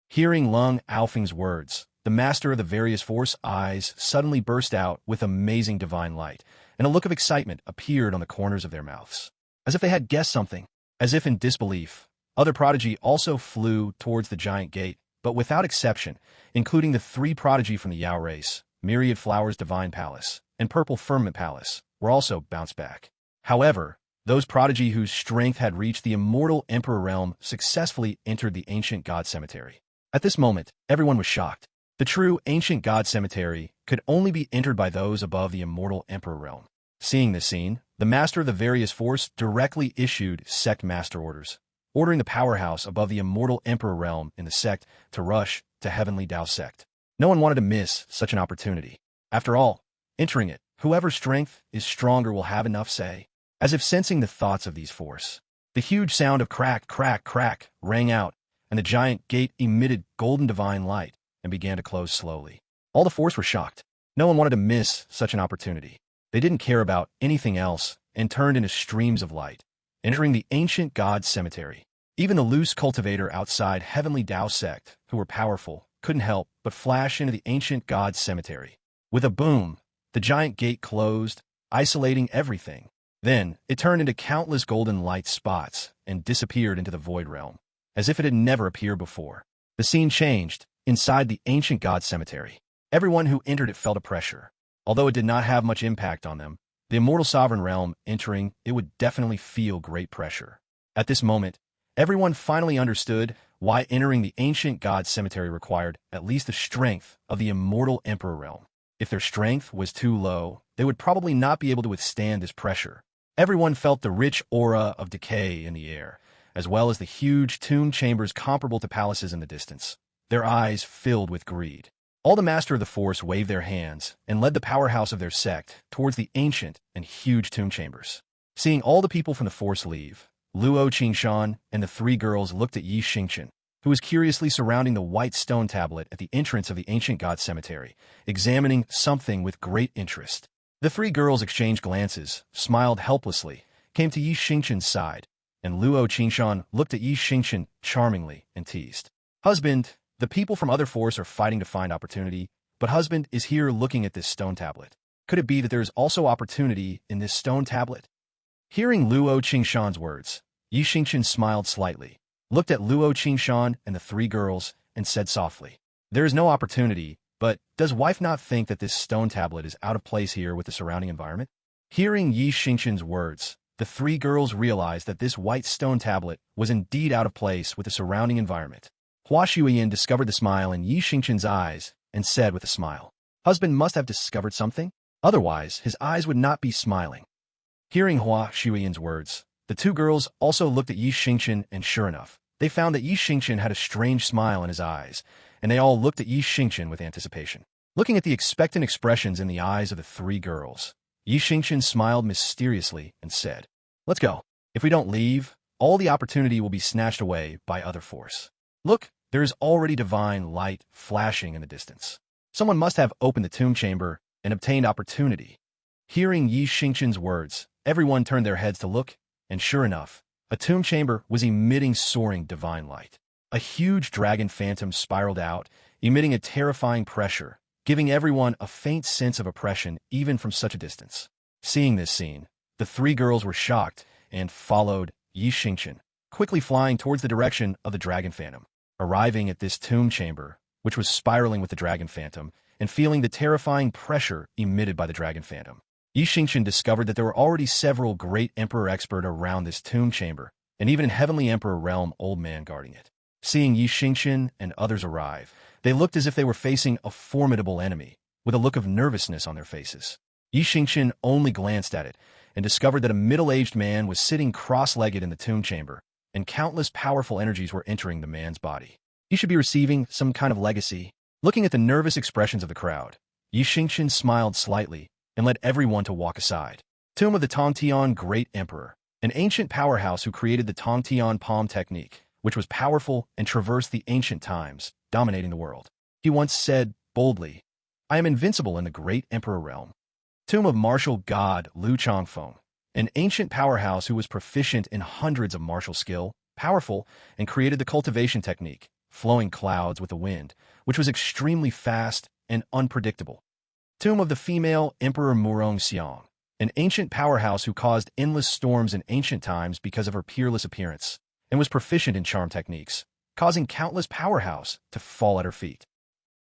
Hearing Lung Alfeng's words, the master of the various force eyes suddenly burst out with amazing divine light, and a look of excitement appeared on the corners of their mouths. As if they had guessed something, as if in disbelief, other prodigy also flew towards the giant gate, but without exception, including the three prodigy from the Yao race, Myriad Flowers Divine Palace, and Purple Firmament Palace, were also bounced back. However, Those prodigy whose strength had reached the immortal emperor realm successfully entered the ancient god cemetery. At this moment, everyone was shocked. The true ancient god cemetery could only be entered by those above the immortal emperor realm. Seeing this scene, the master of the various force directly issued sect master orders, ordering the powerhouse above the immortal emperor realm in the sect to rush to heavenly Tao sect. No one wanted to miss such an opportunity. After all, entering it, whoever's strength is stronger will have enough say. As if sensing the thoughts of these force, the huge sound of crack, crack, crack rang out, and the giant gate emitted golden divine light and began to close slowly. All the force were shocked. No one wanted to miss such an opportunity. They didn't care about anything else and turned into streams of light, entering the ancient god cemetery. Even the loose cultivator outside heavenly Tao sect, who were powerful, couldn't help but flash into the ancient god cemetery. With a boom, the giant gate closed, isolating everything. Then, it turned into countless golden light spots and disappeared into the void realm, as if it had never appeared before. The scene changed inside the ancient god cemetery. Everyone who entered it felt a pressure. Although it did not have much impact on them, the immortal sovereign realm entering it would definitely feel great pressure. At this moment, everyone finally understood why entering the ancient god cemetery required at least the strength of the immortal emperor realm. If their strength was too low, they would probably not be able to withstand this pressure. Everyone felt the rich aura of decay in the air, as well as the huge tomb chambers comparable to palaces in the distance. Their eyes filled with greed. All the master of the force waved their hands and led the powerhouse of their sect towards the ancient and huge tomb chambers. Seeing all the people from the force leave, Luo Xingchen and the three girls looked at Xingchen, who was curiously surrounding the white stone tablet at the entrance of the ancient god cemetery, examining something with great interest. The three girls exchanged glances, smiled helplessly, came to Xingchen's side, and Luo Xingchen looked at Xingchen charmingly and teased. "Husband, the people from other force are fighting to find opportunity, but husband is here looking at this stone tablet. Could it be that there is also opportunity in this stone tablet?" Hearing Luo Xingchen's words, Xingchen smiled slightly, looked at Luo Xingchen and the three girls, and said softly, "There is no opportunity, but does wife not think that this stone tablet is out of place here with the surrounding environment?" Hearing Xingchen's words, the three girls realized that this white stone tablet was indeed out of place with the surrounding environment. Hua Shuiyan discovered the smile in Xingchen's eyes and said with a smile, "Husband must have discovered something, otherwise his eyes would not be smiling." Hearing Hua Shuiyan's words, the two girls also looked at Xingchen, and sure enough, they found that Xingchen had a strange smile in his eyes, and they all looked at Xingchen with anticipation. Looking at the expectant expressions in the eyes of the three girls, Xingchen smiled mysteriously and said, "Let's go. If we don't leave, all the opportunity will be snatched away by other force. Look, there is already divine light flashing in the distance. Someone must have opened the tomb chamber and obtained opportunity." Hearing Xingchen's words, everyone turned their heads to look, and sure enough, a tomb chamber was emitting soaring divine light. A huge dragon phantom spiraled out, emitting a terrifying pressure, giving everyone a faint sense of oppression even from such a distance. Seeing this scene, the three girls were shocked and followed Xingchen, quickly flying towards the direction of the dragon phantom. Arriving at this tomb chamber, which was spiraling with the dragon phantom, and feeling the terrifying pressure emitted by the dragon phantom, Xingchen discovered that there were already several great emperor experts around this tomb chamber, and even in heavenly emperor realm old man guarding it. Seeing Xingchen and others arrive, they looked as if they were facing a formidable enemy, with a look of nervousness on their faces. Xingchen only glanced at it and discovered that a middle-aged man was sitting cross-legged in the tomb chamber, and countless powerful energies were entering the man's body. He should be receiving some kind of legacy. Looking at the nervous expressions of the crowd, Xingchen smiled slightly and led everyone to walk aside. Tomb of the Tongtian Great Emperor, an ancient powerhouse who created the Tongtian palm technique, which was powerful and traversed the ancient times, dominating the world. He once said boldly, "I am invincible in the great emperor realm." Tomb of martial god Lu Changfeng, an ancient powerhouse who was proficient in hundreds of martial skill, powerful, and created the cultivation technique, flowing clouds with the wind, which was extremely fast and unpredictable. Tomb of the female Emperor Murong Xiang, an ancient powerhouse who caused endless storms in ancient times because of her peerless appearance, and was proficient in charm techniques, causing countless powerhouse to fall at her feet.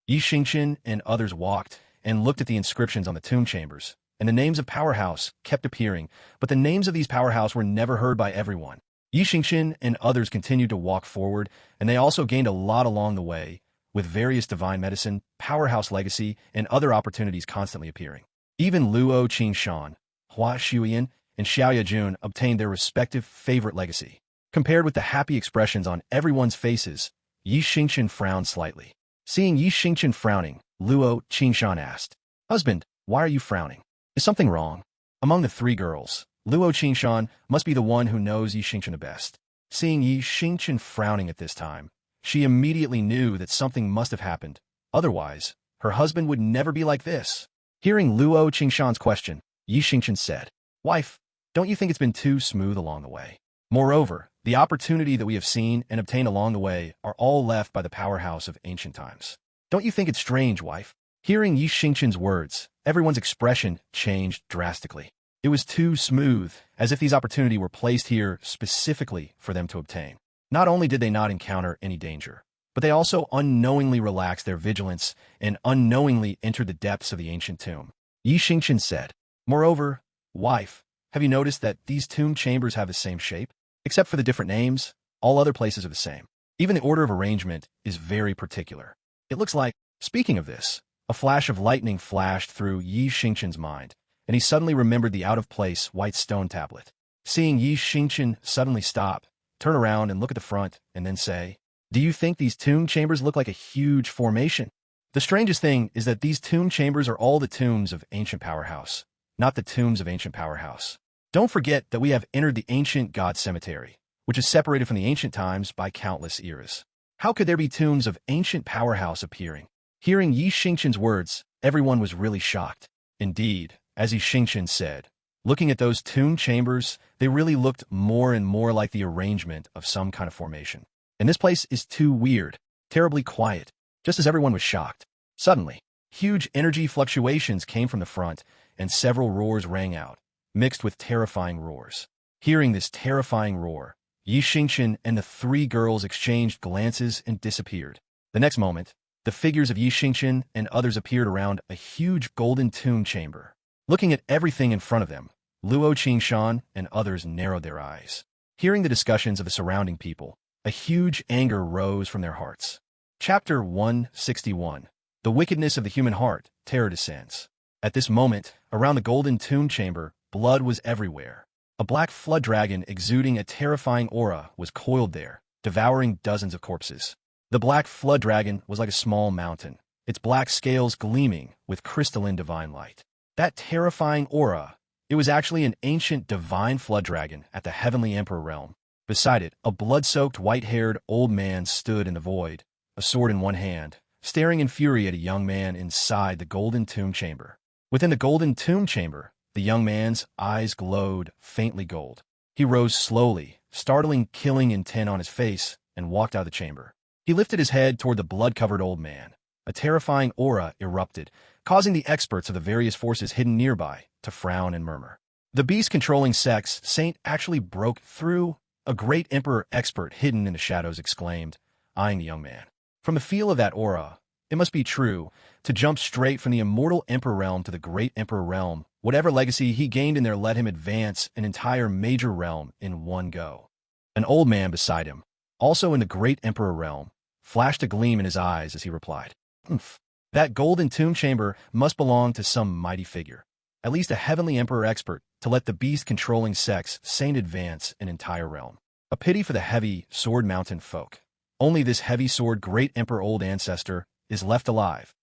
Xingchen and others walked and looked at the inscriptions on the tomb chambers, and the names of powerhouse kept appearing, but the names of these powerhouse were never heard by everyone. Xingchen and others continued to walk forward, and they also gained a lot along the way, with various divine medicine, powerhouse legacy, and other opportunities constantly appearing. Even Luo Qingshan, Hua Shuyan, and Xiaoya Jun obtained their respective favorite legacy. Compared with the happy expressions on everyone's faces, Xingchen frowned slightly. Seeing Xingchen frowning, Luo Qingshan asked, "Husband, why are you frowning? Is something wrong?" Among the three girls, Luo Qingshan must be the one who knows Xingchen the best. Seeing Xingchen frowning at this time, she immediately knew that something must have happened. Otherwise, her husband would never be like this. Hearing Luo Qingshan's question, Xingchen said, "Wife, don't you think it's been too smooth along the way? Moreover, the opportunity that we have seen and obtained along the way are all left by the powerhouse of ancient times. Don't you think it's strange, wife?" Hearing Xingchen's words, everyone's expression changed drastically. It was too smooth, as if these opportunities were placed here specifically for them to obtain. Not only did they not encounter any danger, but they also unknowingly relaxed their vigilance and unknowingly entered the depths of the ancient tomb. Xingchen said, "Moreover, wife, have you noticed that these tomb chambers have the same shape? Except for the different names, all other places are the same. Even the order of arrangement is very particular. It looks like," speaking of this, a flash of lightning flashed through Xingchen's mind, and he suddenly remembered the out-of-place white stone tablet. Seeing Xingchen suddenly stop, turn around and look at the front, and then say, "Do you think these tomb chambers look like a huge formation? The strangest thing is that these tomb chambers are all the tombs of ancient powerhouse, not the tombs of ancient powerhouse. Don't forget that we have entered the ancient god cemetery, which is separated from the ancient times by countless eras. How could there be tombs of ancient powerhouse appearing?" Hearing Xingchen's words, everyone was really shocked. Indeed, as Xingchen said, looking at those tomb chambers, they really looked more and more like the arrangement of some kind of formation. And this place is too weird, terribly quiet, just as everyone was shocked. Suddenly, huge energy fluctuations came from the front, and several roars rang out, mixed with terrifying roars. Hearing this terrifying roar, Xingchen and the three girls exchanged glances and disappeared. The next moment, the figures of Xingchen and others appeared around a huge golden tomb chamber. Looking at everything in front of them, Luo Qingshan and others narrowed their eyes. Hearing the discussions of the surrounding people, a huge anger rose from their hearts. Chapter 161. The Wickedness of the Human Heart, Terror Descends. At this moment, around the golden tomb chamber, blood was everywhere. A black flood dragon exuding a terrifying aura was coiled there, devouring dozens of corpses. The black flood dragon was like a small mountain, its black scales gleaming with crystalline divine light. That terrifying aura, it was actually an ancient divine flood dragon at the heavenly emperor realm. Beside it, a blood-soaked, white-haired old man stood in the void, a sword in one hand, staring in fury at a young man inside the golden tomb chamber. Within the golden tomb chamber, the young man's eyes glowed faintly gold. He rose slowly, startling killing intent on his face, and walked out of the chamber. He lifted his head toward the blood-covered old man. A terrifying aura erupted, causing the experts of the various forces hidden nearby to frown and murmur. The beast-controlling sex saint actually broke through. A great emperor expert hidden in the shadows exclaimed, eyeing the young man. From the feel of that aura, it must be true, to jump straight from the immortal emperor realm to the great emperor realm, whatever legacy he gained in there let him advance an entire major realm in one go. An old man beside him, also in the great emperor realm, flashed a gleam in his eyes as he replied, "Humph. That golden tomb chamber must belong to some mighty figure, at least a heavenly emperor expert, to let the beast-controlling sex saint advance an entire realm. A pity for the heavy sword mountain folk. Only this heavy sword great emperor old ancestor is left alive."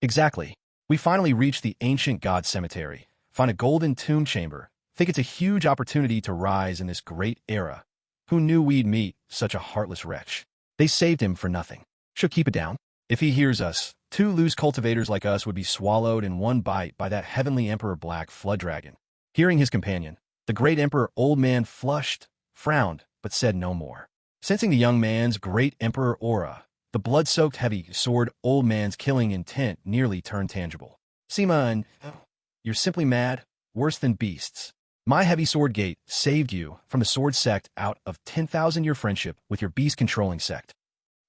Exactly. We finally reach the ancient god cemetery, find a golden tomb chamber, think it's a huge opportunity to rise in this great era. Who knew we'd meet such a heartless wretch? They saved him for nothing. Should keep it down. If he hears us, two loose cultivators like us would be swallowed in one bite by that heavenly emperor black flood dragon. Hearing his companion, the great emperor old man flushed, frowned, but said no more. Sensing the young man's great emperor aura, the blood-soaked heavy sword old man's killing intent nearly turned tangible. "Sima, you're simply mad, worse than beasts. My heavy sword gate saved you from the sword sect out of 10,000-year friendship with your beast-controlling sect."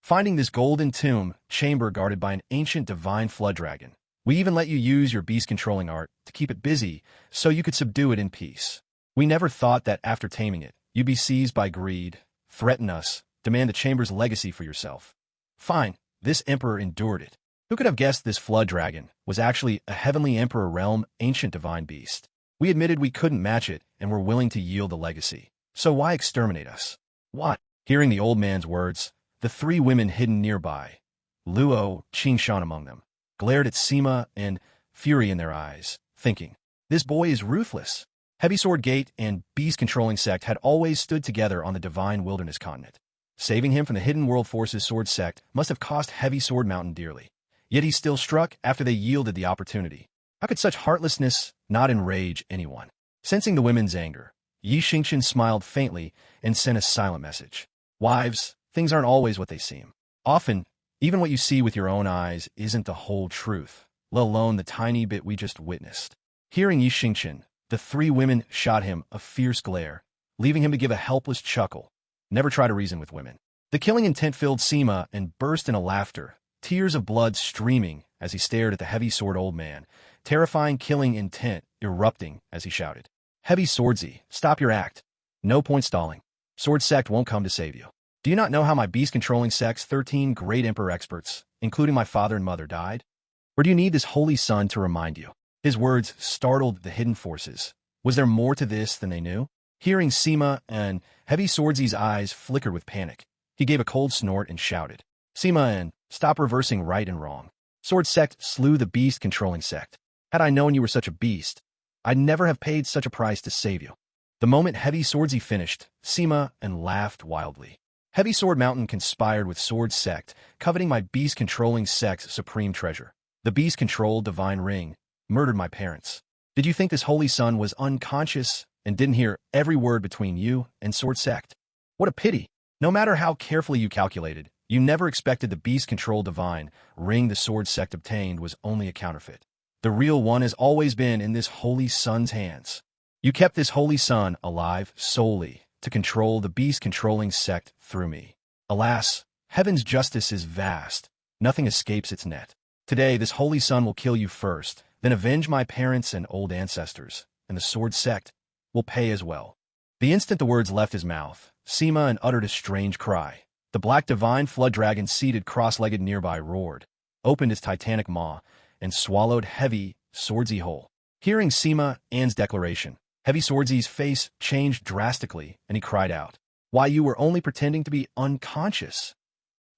Finding this golden tomb chamber guarded by an ancient divine flood dragon, We even let you use your beast-controlling art to keep it busy so you could subdue it in peace. We never thought that after taming it, you'd be seized by greed, threaten us, demand the chamber's legacy for yourself. Fine, this emperor endured it. Who could have guessed this flood dragon was actually a heavenly emperor realm ancient divine beast? We admitted we couldn't match it and were willing to yield the legacy. So why exterminate us? What? Hearing the old man's words, the three women hidden nearby, Luo, Xingchen among them, glared at Sima and fury in their eyes, thinking, this boy is ruthless. Heavy Sword Gate and beast-controlling sect had always stood together on the divine wilderness continent. Saving him from the hidden world forces sword sect must have cost Heavy Sword Mountain dearly. Yet he still struck after they yielded the opportunity. How could such heartlessness not enrage anyone? Sensing the women's anger, Xingchen smiled faintly and sent a silent message. Wives, things aren't always what they seem. Often, even what you see with your own eyes isn't the whole truth, let alone the tiny bit we just witnessed. Hearing Xingchen, the three women shot him a fierce glare, leaving him to give a helpless chuckle. Never try to reason with women. The killing intent filled Sima and burst into laughter, tears of blood streaming as he stared at the heavy sword old man, terrifying killing intent erupting as he shouted. Heavy Swordsy, stop your act. No point stalling. Sword sect won't come to save you. Do you not know how my beast-controlling sect's 13 great emperor experts, including my father and mother, died? Or do you need this holy son to remind you? His words startled the hidden forces. Was there more to this than they knew? Hearing Sima and Heavy Swordsy's eyes flickered with panic, he gave a cold snort and shouted, Sima and stop reversing right and wrong. Sword sect slew the beast-controlling sect. Had I known you were such a beast, I'd never have paid such a price to save you. The moment Heavy Swordsy finished, Sima and laughed wildly. Heavy Sword Mountain conspired with Sword Sect, coveting my beast-controlling sect's supreme treasure. The beast-controlled divine ring murdered my parents. Did you think this holy son was unconscious and didn't hear every word between you and Sword Sect? What a pity. No matter how carefully you calculated, you never expected the beast-controlled divine ring the Sword Sect obtained was only a counterfeit. The real one has always been in this holy son's hands. You kept this holy son alive solely to control the beast-controlling sect through me. Alas, heaven's justice is vast. Nothing escapes its net. Today, this holy son will kill you first, then avenge my parents and old ancestors, and the sword sect will pay as well. The instant the words left his mouth, Sima uttered a strange cry. The black divine flood dragon seated cross-legged nearby roared, opened its titanic maw, and swallowed Heavy Swordsy whole. Hearing Sima An's declaration, Heavy Swordsy's face changed drastically, and he cried out, why, you were only pretending to be unconscious.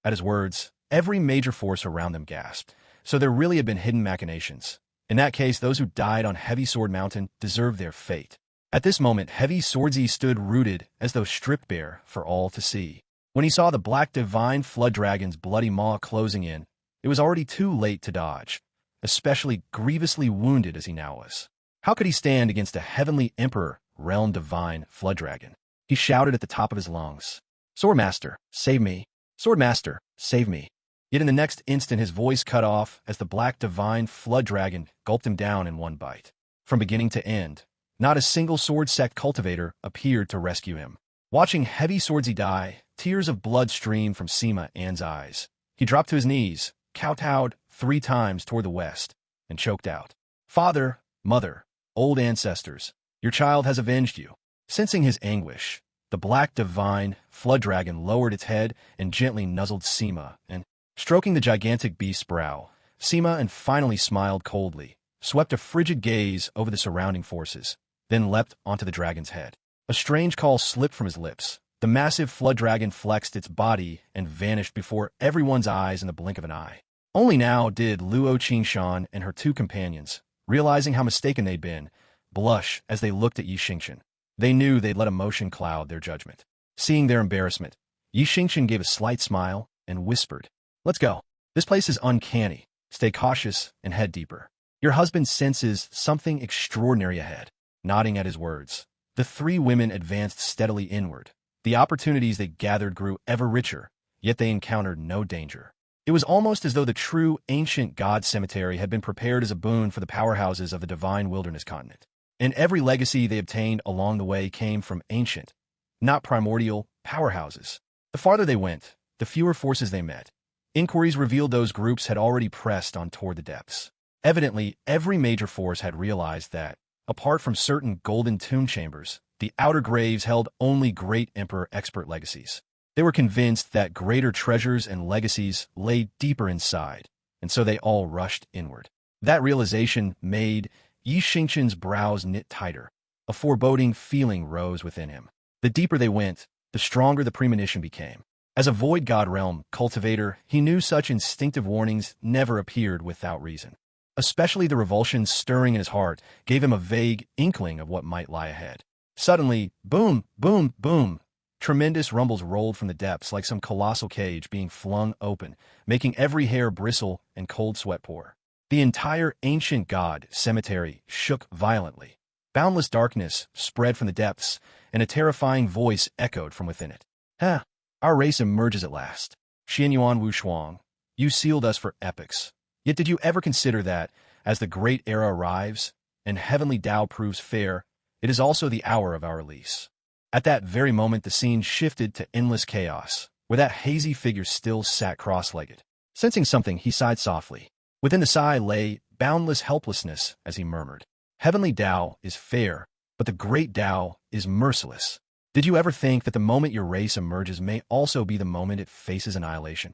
At his words, every major force around them gasped, so there really had been hidden machinations. In that case, those who died on Heavy Sword Mountain deserved their fate. At this moment, Heavy Swordsy stood rooted as though stripped bare for all to see. When he saw the black divine flood dragon's bloody maw closing in, it was already too late to dodge, especially grievously wounded as he now was. How could he stand against a heavenly emperor, realm divine flood dragon? He shouted at the top of his lungs, Swordmaster, save me! Swordmaster, save me! Yet in the next instant his voice cut off as the black divine flood dragon gulped him down in one bite. From beginning to end, not a single sword sect cultivator appeared to rescue him. Watching Heavy Swordsy die, tears of blood streamed from Sima An's eyes. He dropped to his knees, kowtowed 3 times toward the west, and choked out, Father, Mother, old ancestors, your child has avenged you. Sensing his anguish, the black divine flood dragon lowered its head and gently nuzzled Sima, and, stroking the gigantic beast's brow, Sima finally smiled coldly, swept a frigid gaze over the surrounding forces, then leapt onto the dragon's head. A strange call slipped from his lips. The massive flood dragon flexed its body and vanished before everyone's eyes in the blink of an eye. Only now did Luo Xingchen and her 2 companions, realizing how mistaken they'd been, blush as they looked at Xingchen. They knew they'd let emotion cloud their judgment. Seeing their embarrassment, Xingchen gave a slight smile and whispered, let's go. This place is uncanny. Stay cautious and head deeper. Your husband senses something extraordinary ahead. Nodding at his words, the 3 women advanced steadily inward. The opportunities they gathered grew ever richer, yet they encountered no danger. It was almost as though the true ancient god cemetery had been prepared as a boon for the powerhouses of the divine wilderness continent. And every legacy they obtained along the way came from ancient, not primordial, powerhouses. The farther they went, the fewer forces they met. Inquiries revealed those groups had already pressed on toward the depths. Evidently, every major force had realized that, apart from certain golden tomb chambers, the outer graves held only great emperor expert legacies. They were convinced that greater treasures and legacies lay deeper inside, and so they all rushed inward. That realization made Xingchen's brows knit tighter. A foreboding feeling rose within him. The deeper they went, the stronger the premonition became. As a void god realm cultivator, he knew such instinctive warnings never appeared without reason. Especially the revulsion stirring in his heart gave him a vague inkling of what might lie ahead. Suddenly, boom, boom, boom, tremendous rumbles rolled from the depths like some colossal cage being flung open, making every hair bristle and cold sweat pour. The entire ancient god cemetery shook violently. Boundless darkness spread from the depths, and a terrifying voice echoed from within it. "Ha! Our race emerges at last. Xianyuan Wushuang, you sealed us for epochs. Yet did you ever consider that, as the great era arrives, and heavenly Tao proves fair, it is also the hour of our release?" At that very moment the scene shifted to endless chaos, where that hazy figure still sat cross-legged. Sensing something, he sighed softly. Within the sigh lay boundless helplessness as he murmured, "Heavenly Tao is fair, but the great Tao is merciless. Did you ever think that the moment your race emerges may also be the moment it faces annihilation?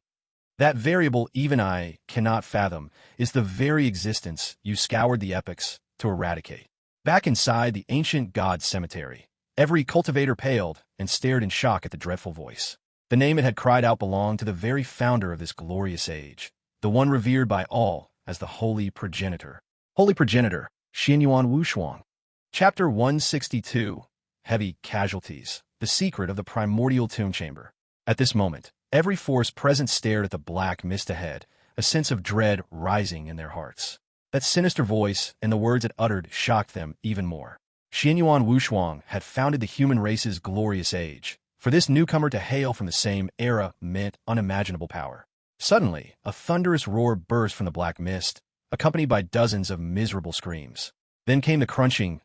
That variable even I cannot fathom is the very existence you scoured the epochs to eradicate." Back inside the ancient god cemetery, every cultivator paled and stared in shock at the dreadful voice. The name it had cried out belonged to the very founder of this glorious age, the one revered by all as the Holy Progenitor. Holy Progenitor, Xianyuan Wushuang. Chapter 162, Heavy Casualties, the Secret of the Primordial Tomb Chamber. At this moment, every force present stared at the black mist ahead, a sense of dread rising in their hearts. That sinister voice and the words it uttered shocked them even more. Xianyuan Wushuang had founded the human race's glorious age. For this newcomer to hail from the same era meant unimaginable power. Suddenly, a thunderous roar burst from the black mist, accompanied by dozens of miserable screams. Then came the crunching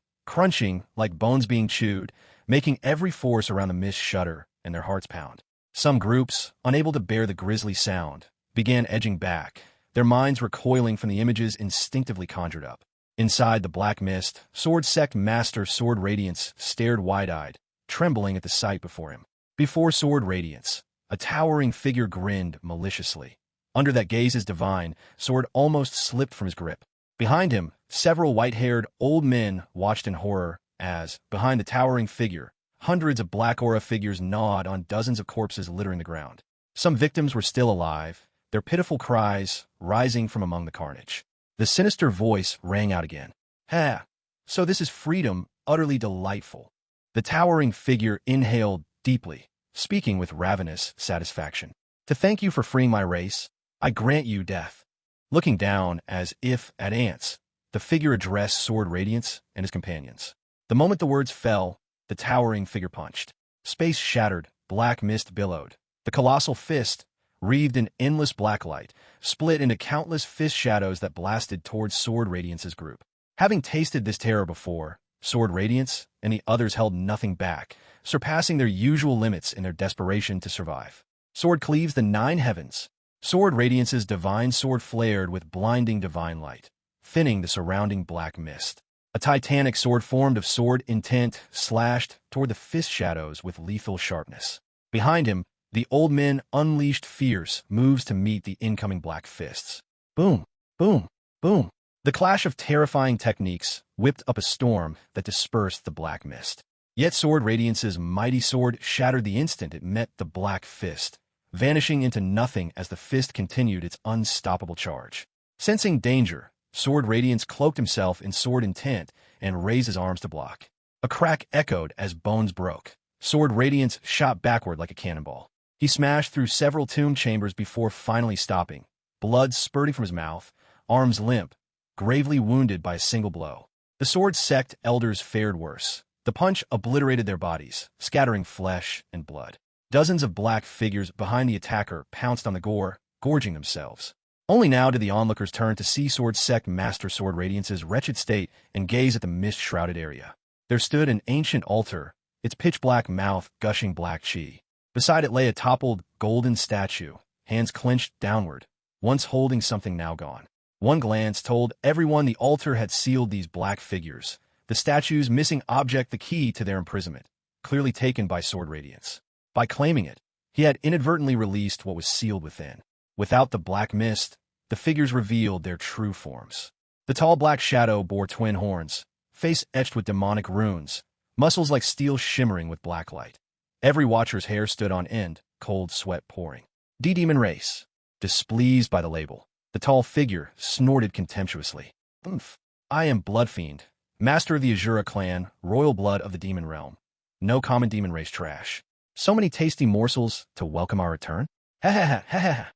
like bones being chewed, making every force around the mist shudder and their hearts pound. Some groups, unable to bear the grisly sound, began edging back, their minds recoiling from the images instinctively conjured up. Inside the black mist, Sword Sect Master Sword Radiance stared wide-eyed, trembling at the sight before him. Before Sword Radiance, a towering figure grinned maliciously. Under that gaze's divine, Sword almost slipped from his grip. Behind him, several white-haired old men watched in horror as, behind the towering figure, hundreds of black aura figures gnawed on dozens of corpses littering the ground. Some victims were still alive, their pitiful cries rising from among the carnage. The sinister voice rang out again. "Ha! So this is freedom, utterly delightful." The towering figure inhaled deeply, speaking with ravenous satisfaction. "To thank you for freeing my race, I grant you death." Looking down, as if at ants, the figure addressed Sword Radiance and his companions. The moment the words fell, the towering figure punched. Space shattered, black mist billowed. The colossal fist, wreathed in endless black light, split into countless fist shadows that blasted towards Sword Radiance's group. Having tasted this terror before, Sword Radiance and the others held nothing back, surpassing their usual limits in their desperation to survive. Sword cleaves the 9 heavens. Sword Radiance's divine sword flared with blinding divine light, thinning the surrounding black mist. A titanic sword formed of sword intent slashed toward the fist shadows with lethal sharpness. Behind him, the old men unleashed fierce moves to meet the incoming black fists. Boom, boom, boom. The clash of terrifying techniques whipped up a storm that dispersed the black mist. Yet Sword Radiance's mighty sword shattered the instant it met the black fist, vanishing into nothing as the fist continued its unstoppable charge. Sensing danger, Sword Radiance cloaked himself in sword intent and raised his arms to block. A crack echoed as bones broke. Sword Radiance shot backward like a cannonball. He smashed through several tomb chambers before finally stopping, blood spurting from his mouth, arms limp, gravely wounded by a single blow. The Sword Sect elders fared worse. The punch obliterated their bodies, scattering flesh and blood. Dozens of black figures behind the attacker pounced on the gore, gorging themselves. Only now did the onlookers turn to see Sword Sect Master Sword Radiance's wretched state and gaze at the mist-shrouded area. There stood an ancient altar, its pitch-black mouth gushing black chi. Beside it lay a toppled, golden statue, hands clenched downward, once holding something now gone. One glance told everyone the altar had sealed these black figures, the statue's missing object the key to their imprisonment, clearly taken by sword radiance. By claiming it, he had inadvertently released what was sealed within. Without the black mist, the figures revealed their true forms. The tall black shadow bore twin horns, face etched with demonic runes, muscles like steel shimmering with black light. Every watcher's hair stood on end, cold sweat pouring. Demon race. Displeased by the label, the tall figure snorted contemptuously. "Umph. I am Bloodfiend, master of the Azura clan, royal blood of the demon realm. No common demon race trash. So many tasty morsels to welcome our return? Ha ha ha ha ha."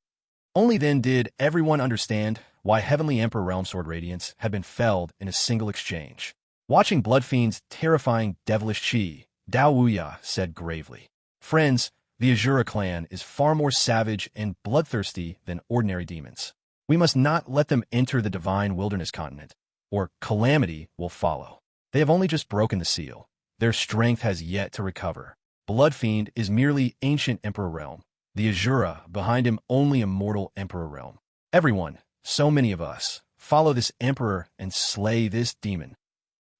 Only then did everyone understand why Heavenly Emperor Realm Sword Radiance had been felled in a single exchange. Watching Bloodfiend's terrifying devilish chi, Dao Wuya said gravely, "Friends, the Azura clan is far more savage and bloodthirsty than ordinary demons. We must not let them enter the divine wilderness continent, or calamity will follow. They have only just broken the seal. Their strength has yet to recover. Bloodfiend is merely ancient Emperor Realm. The Azura, behind him only immortal Emperor Realm. Everyone, so many of us, follow this Emperor and slay this demon."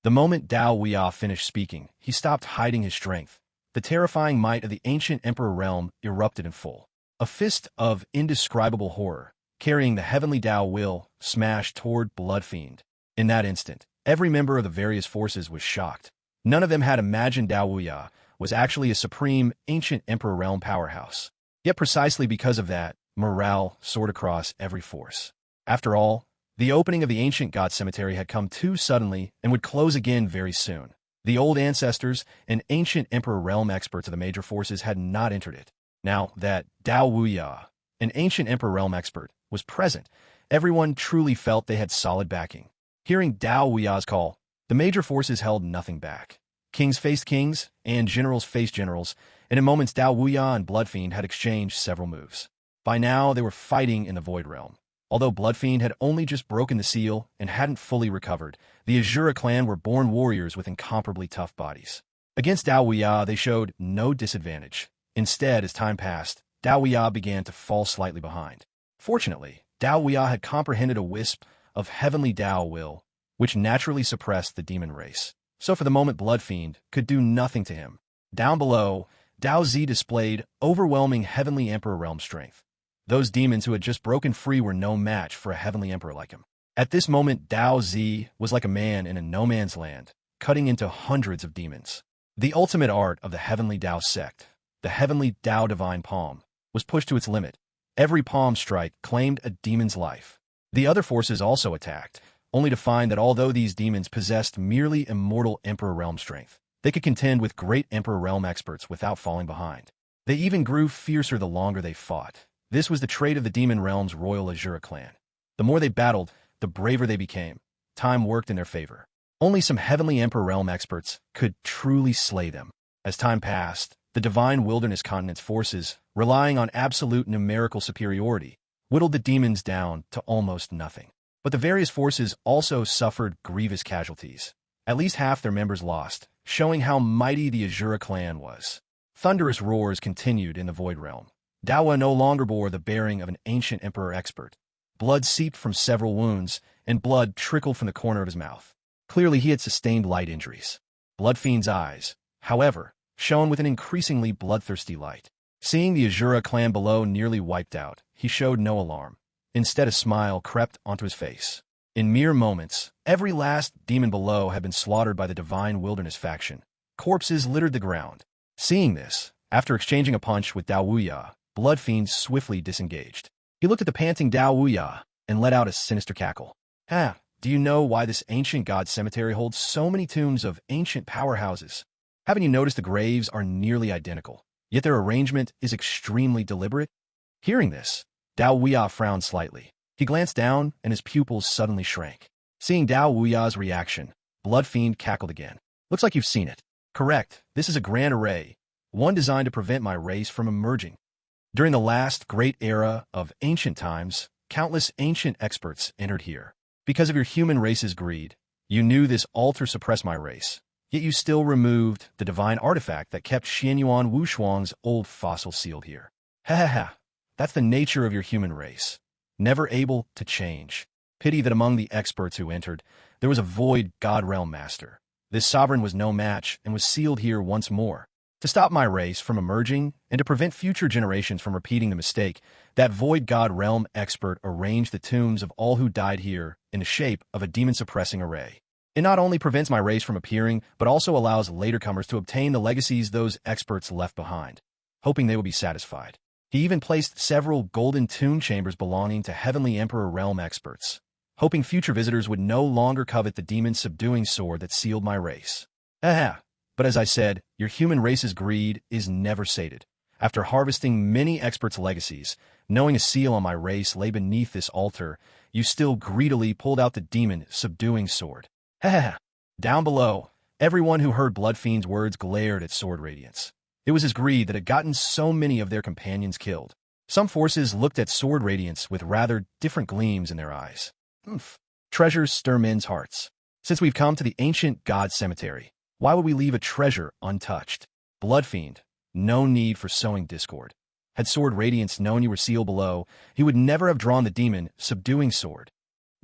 The moment Dao Wuya finished speaking, he stopped hiding his strength. The terrifying might of the ancient Emperor Realm erupted in full. A fist of indescribable horror, carrying the heavenly Dao will, smashed toward Bloodfiend. In that instant, every member of the various forces was shocked. None of them had imagined Dao Wuya was actually a supreme ancient Emperor Realm powerhouse. Yet precisely because of that, morale soared across every force. After all, the opening of the ancient god cemetery had come too suddenly and would close again very soon. The old ancestors and ancient Emperor Realm experts of the major forces had not entered it. Now that Dao Wuya, an ancient Emperor Realm expert, was present, everyone truly felt they had solid backing. Hearing Dao Wuya's call, the major forces held nothing back. Kings faced kings, and generals faced generals, and in moments Dao Wuya and Bloodfiend had exchanged several moves. By now, they were fighting in the Void Realm. Although Bloodfiend had only just broken the seal and hadn't fully recovered, the Azura clan were born warriors with incomparably tough bodies. Against Dao Wuya, they showed no disadvantage. Instead, as time passed, Dao Wuya began to fall slightly behind. Fortunately, Dao Wuya had comprehended a wisp of heavenly Dao will, which naturally suppressed the demon race. So for the moment, Bloodfiend could do nothing to him. Down below, Dao Zi displayed overwhelming heavenly Emperor realm strength. Those demons who had just broken free were no match for a heavenly emperor like him. At this moment, Dao Zi was like a man in a no-man's land, cutting into hundreds of demons. The ultimate art of the heavenly Dao sect, the heavenly Dao divine palm, was pushed to its limit. Every palm strike claimed a demon's life. The other forces also attacked, only to find that although these demons possessed merely immortal Emperor Realm strength, they could contend with great Emperor Realm experts without falling behind. They even grew fiercer the longer they fought. This was the trait of the Demon Realm's royal Azura clan. The more they battled, the braver they became. Time worked in their favor. Only some heavenly Emperor Realm experts could truly slay them. As time passed, the divine wilderness continent's forces, relying on absolute numerical superiority, whittled the demons down to almost nothing. But the various forces also suffered grievous casualties. At least half their members lost, showing how mighty the Azura clan was. Thunderous roars continued in the Void Realm. Dawa no longer bore the bearing of an ancient emperor expert. Blood seeped from several wounds, and blood trickled from the corner of his mouth. Clearly he had sustained light injuries. Bloodfiend's eyes, however, shone with an increasingly bloodthirsty light. Seeing the Azura clan below nearly wiped out, he showed no alarm. Instead, a smile crept onto his face. In mere moments, every last demon below had been slaughtered by the divine wilderness faction. Corpses littered the ground. Seeing this, after exchanging a punch with Dao Wuya, Bloodfiend swiftly disengaged. He looked at the panting Dao Wuya and let out a sinister cackle. "Ah, do you know why this ancient god cemetery holds so many tombs of ancient powerhouses? Haven't you noticed the graves are nearly identical, yet their arrangement is extremely deliberate?" Hearing this, Dao Wuya frowned slightly. He glanced down, and his pupils suddenly shrank. Seeing Dao Wuya's reaction, Bloodfiend cackled again. "Looks like you've seen it." "Correct. This is a grand array, one designed to prevent my race from emerging. During the last great era of ancient times, countless ancient experts entered here. Because of your human race's greed, you knew this altar suppressed my race, yet you still removed the divine artifact that kept Xianyuan Wushuang's old fossil sealed here. Ha ha ha. That's the nature of your human race. Never able to change. Pity that among the experts who entered, there was a void God Realm Master. This sovereign was no match and was sealed here once more. To stop my race from emerging and to prevent future generations from repeating the mistake, that void God Realm expert arranged the tombs of all who died here in the shape of a demon-suppressing array. It not only prevents my race from appearing, but also allows latercomers to obtain the legacies those experts left behind, hoping they will be satisfied. He even placed several golden tomb chambers belonging to Heavenly Emperor Realm experts, hoping future visitors would no longer covet the demon-subduing sword that sealed my race. Aha! But as I said, your human race's greed is never sated. After harvesting many experts' legacies, knowing a seal on my race lay beneath this altar, you still greedily pulled out the demon-subduing sword. Ha! Down below, everyone who heard Bloodfiend's words glared at Sword Radiance. It was his greed that had gotten so many of their companions killed. Some forces looked at Sword Radiance with rather different gleams in their eyes. Treasures stir men's hearts. Since we've come to the ancient god cemetery, why would we leave a treasure untouched? Bloodfiend, no need for sowing discord. Had Sword Radiance known you were sealed below, he would never have drawn the demon-subduing sword.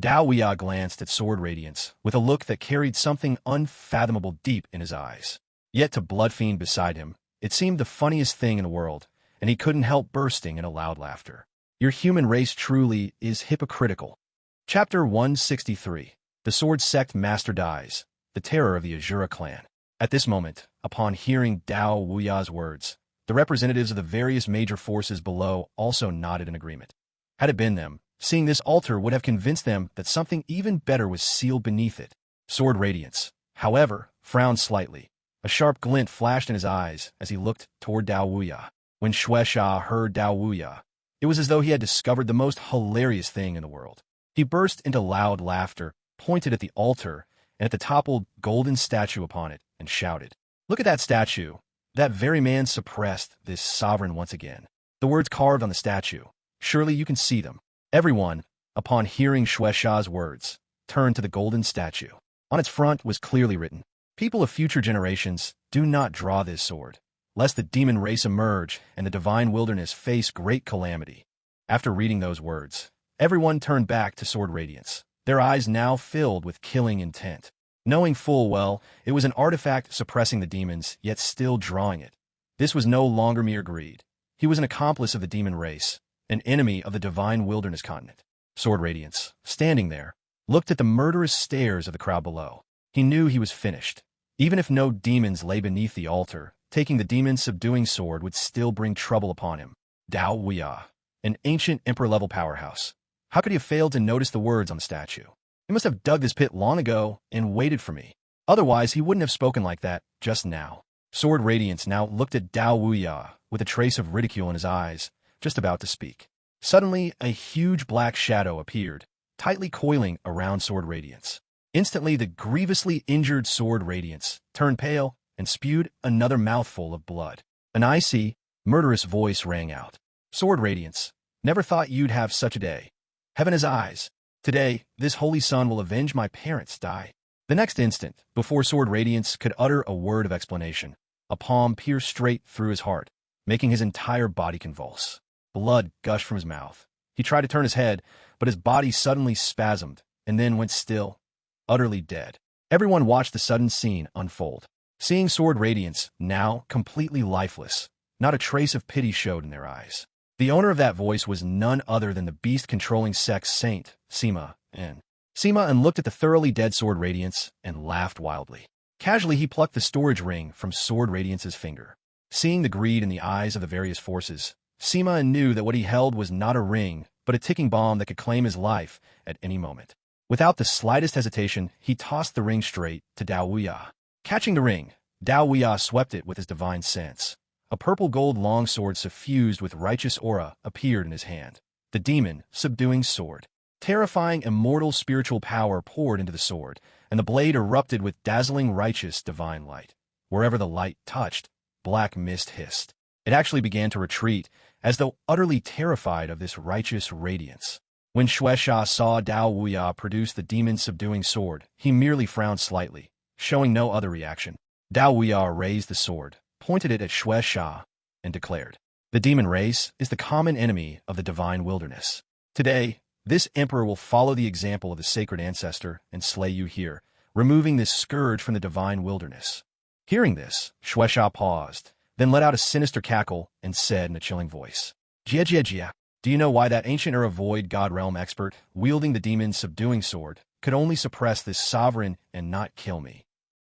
Dao Wuya glanced at Sword Radiance with a look that carried something unfathomable deep in his eyes. Yet to Bloodfiend beside him, it seemed the funniest thing in the world, and he couldn't help bursting in a loud laughter. Your human race truly is hypocritical. Chapter 163. The Sword Sect Master dies. The terror of the Azura clan. At this moment, upon hearing Dao Wuya's words, the representatives of the various major forces below also nodded in agreement. Had it been them, seeing this altar would have convinced them that something even better was sealed beneath it. Sword Radiance, however, frowned slightly. A sharp glint flashed in his eyes as he looked toward Dao Wuya. When Shueisha heard Dao Wuya, it was as though he had discovered the most hilarious thing in the world. He burst into loud laughter, pointed at the altar, and at the toppled golden statue upon it, and shouted, "Look at that statue! That very man suppressed this sovereign once again." The words carved on the statue, surely you can see them. Everyone, upon hearing Shueisha's words, turned to the golden statue. On its front was clearly written, "People of future generations, do not draw this sword, lest the demon race emerge and the divine wilderness face great calamity." After reading those words, everyone turned back to Sword Radiance, their eyes now filled with killing intent. Knowing full well it was an artifact suppressing the demons, yet still drawing it. This was no longer mere greed. He was an accomplice of the demon race, an enemy of the divine wilderness continent. Sword Radiance, standing there, looked at the murderous stares of the crowd below. He knew he was finished. Even if no demons lay beneath the altar, taking the demon-subduing sword would still bring trouble upon him. Dao Wuya, an ancient emperor-level powerhouse. How could he have failed to notice the words on the statue? He must have dug this pit long ago and waited for me. Otherwise, he wouldn't have spoken like that just now. Sword Radiance now looked at Dao Wuya with a trace of ridicule in his eyes, just about to speak. Suddenly, a huge black shadow appeared, tightly coiling around Sword Radiance. Instantly, the grievously injured Sword Radiance turned pale and spewed another mouthful of blood. An icy, murderous voice rang out. "Sword Radiance, never thought you'd have such a day. Heaven has eyes. Today, this holy sun will avenge my parents' die." The next instant, before Sword Radiance could utter a word of explanation, a palm pierced straight through his heart, making his entire body convulse. Blood gushed from his mouth. He tried to turn his head, but his body suddenly spasmed, and then went still, utterly dead. Everyone watched the sudden scene unfold. Seeing Sword Radiance, now completely lifeless, not a trace of pity showed in their eyes. The owner of that voice was none other than the beast-controlling sex saint, Sima En. Sima En looked at the thoroughly dead Sword Radiance and laughed wildly. Casually, he plucked the storage ring from Sword Radiance's finger. Seeing the greed in the eyes of the various forces, Sima En knew that what he held was not a ring, but a ticking bomb that could claim his life at any moment. Without the slightest hesitation, he tossed the ring straight to Dao Wuya. Catching the ring, Dao Wuya swept it with his divine sense. A purple-gold longsword suffused with righteous aura appeared in his hand. The demon-subduing sword. Terrifying immortal spiritual power poured into the sword, and the blade erupted with dazzling righteous divine light. Wherever the light touched, black mist hissed. It actually began to retreat, as though utterly terrified of this righteous radiance. When Shueisha saw Dao Wuya produce the demon-subduing sword, he merely frowned slightly, showing no other reaction. Dao Wuya raised the sword, pointed it at Shueisha, and declared, "The demon race is the common enemy of the divine wilderness. Today, This emperor will follow the example of the sacred ancestor and slay you here, removing this scourge from the divine wilderness." Hearing this, Shueisha paused, then let out a sinister cackle and said in a chilling voice, "Jia Jia Jia, do you know why that ancient era void god realm expert, wielding the demon's subduing sword, could only suppress this sovereign and not kill me?"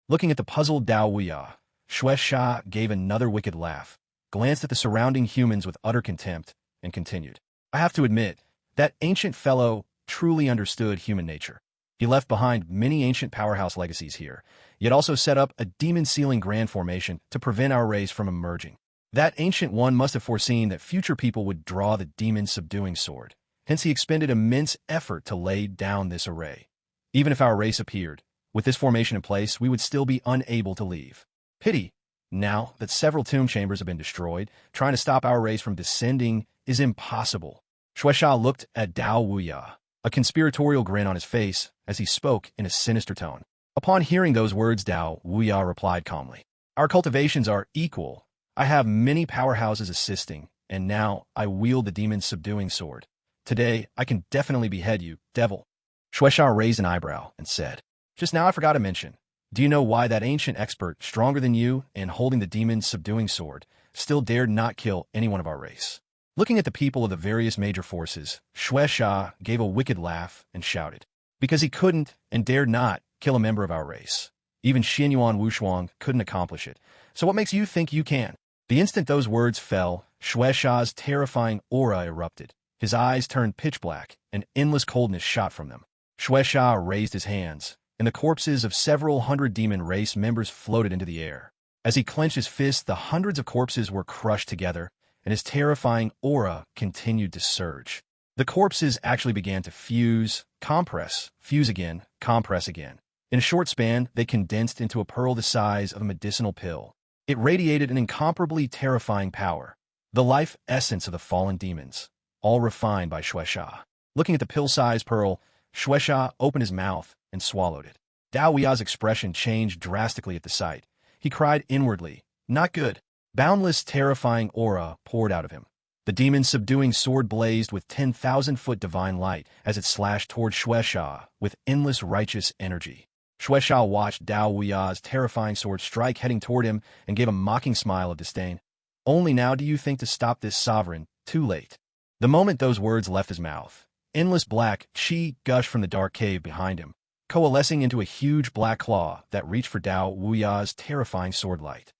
Looking at the puzzled Dao Wuya, Shueisha gave another wicked laugh, glanced at the surrounding humans with utter contempt, and continued, "I have to admit, that ancient fellow truly understood human nature. He left behind many ancient powerhouse legacies here, yet also set up a demon-sealing grand formation to prevent our race from emerging. That ancient one must have foreseen that future people would draw the demon-subduing sword. Hence he expended immense effort to lay down this array. Even if our race appeared, with this formation in place, we would still be unable to leave. Pity, now that several tomb chambers have been destroyed, trying to stop our race from descending is impossible." Shueisha looked at Dao Wuya, a conspiratorial grin on his face as he spoke in a sinister tone. Upon hearing those words, Dao Wuya replied calmly, "Our cultivations are equal. I have many powerhouses assisting, and now I wield the demon's subduing sword. Today, I can definitely behead you, devil." Shueisha raised an eyebrow and said, "Just now I forgot to mention, do you know why that ancient expert, stronger than you and holding the demon's subduing sword, still dared not kill anyone of our race?" Looking at the people of the various major forces, Shueisha gave a wicked laugh and shouted, "Because he couldn't and dared not kill a member of our race. Even Xianyuan Wushuang couldn't accomplish it. So what makes you think you can?" The instant those words fell, Shueisha's terrifying aura erupted. His eyes turned pitch black, and endless coldness shot from them. Shueisha raised his hands, and the corpses of several hundred demon race members floated into the air. As he clenched his fist, the hundreds of corpses were crushed together, and his terrifying aura continued to surge. The corpses actually began to fuse, compress, fuse again, compress again. In a short span, they condensed into a pearl the size of a medicinal pill. It radiated an incomparably terrifying power, the life essence of the fallen demons, all refined by Shueisha. Looking at the pill-sized pearl, Shueisha opened his mouth and swallowed it. Dao Wuya's expression changed drastically at the sight. He cried inwardly, "Not good." Boundless, terrifying aura poured out of him. The demon's subduing sword blazed with 10,000-foot divine light as it slashed toward Shueisha with endless righteous energy. Shueisha watched Dao Wuya's terrifying sword strike heading toward him and gave a mocking smile of disdain. "Only now do you think to stop this sovereign, too late." The moment those words left his mouth, endless black chi gushed from the dark cave behind him, coalescing into a huge black claw that reached for Dao Wuya's terrifying sword light.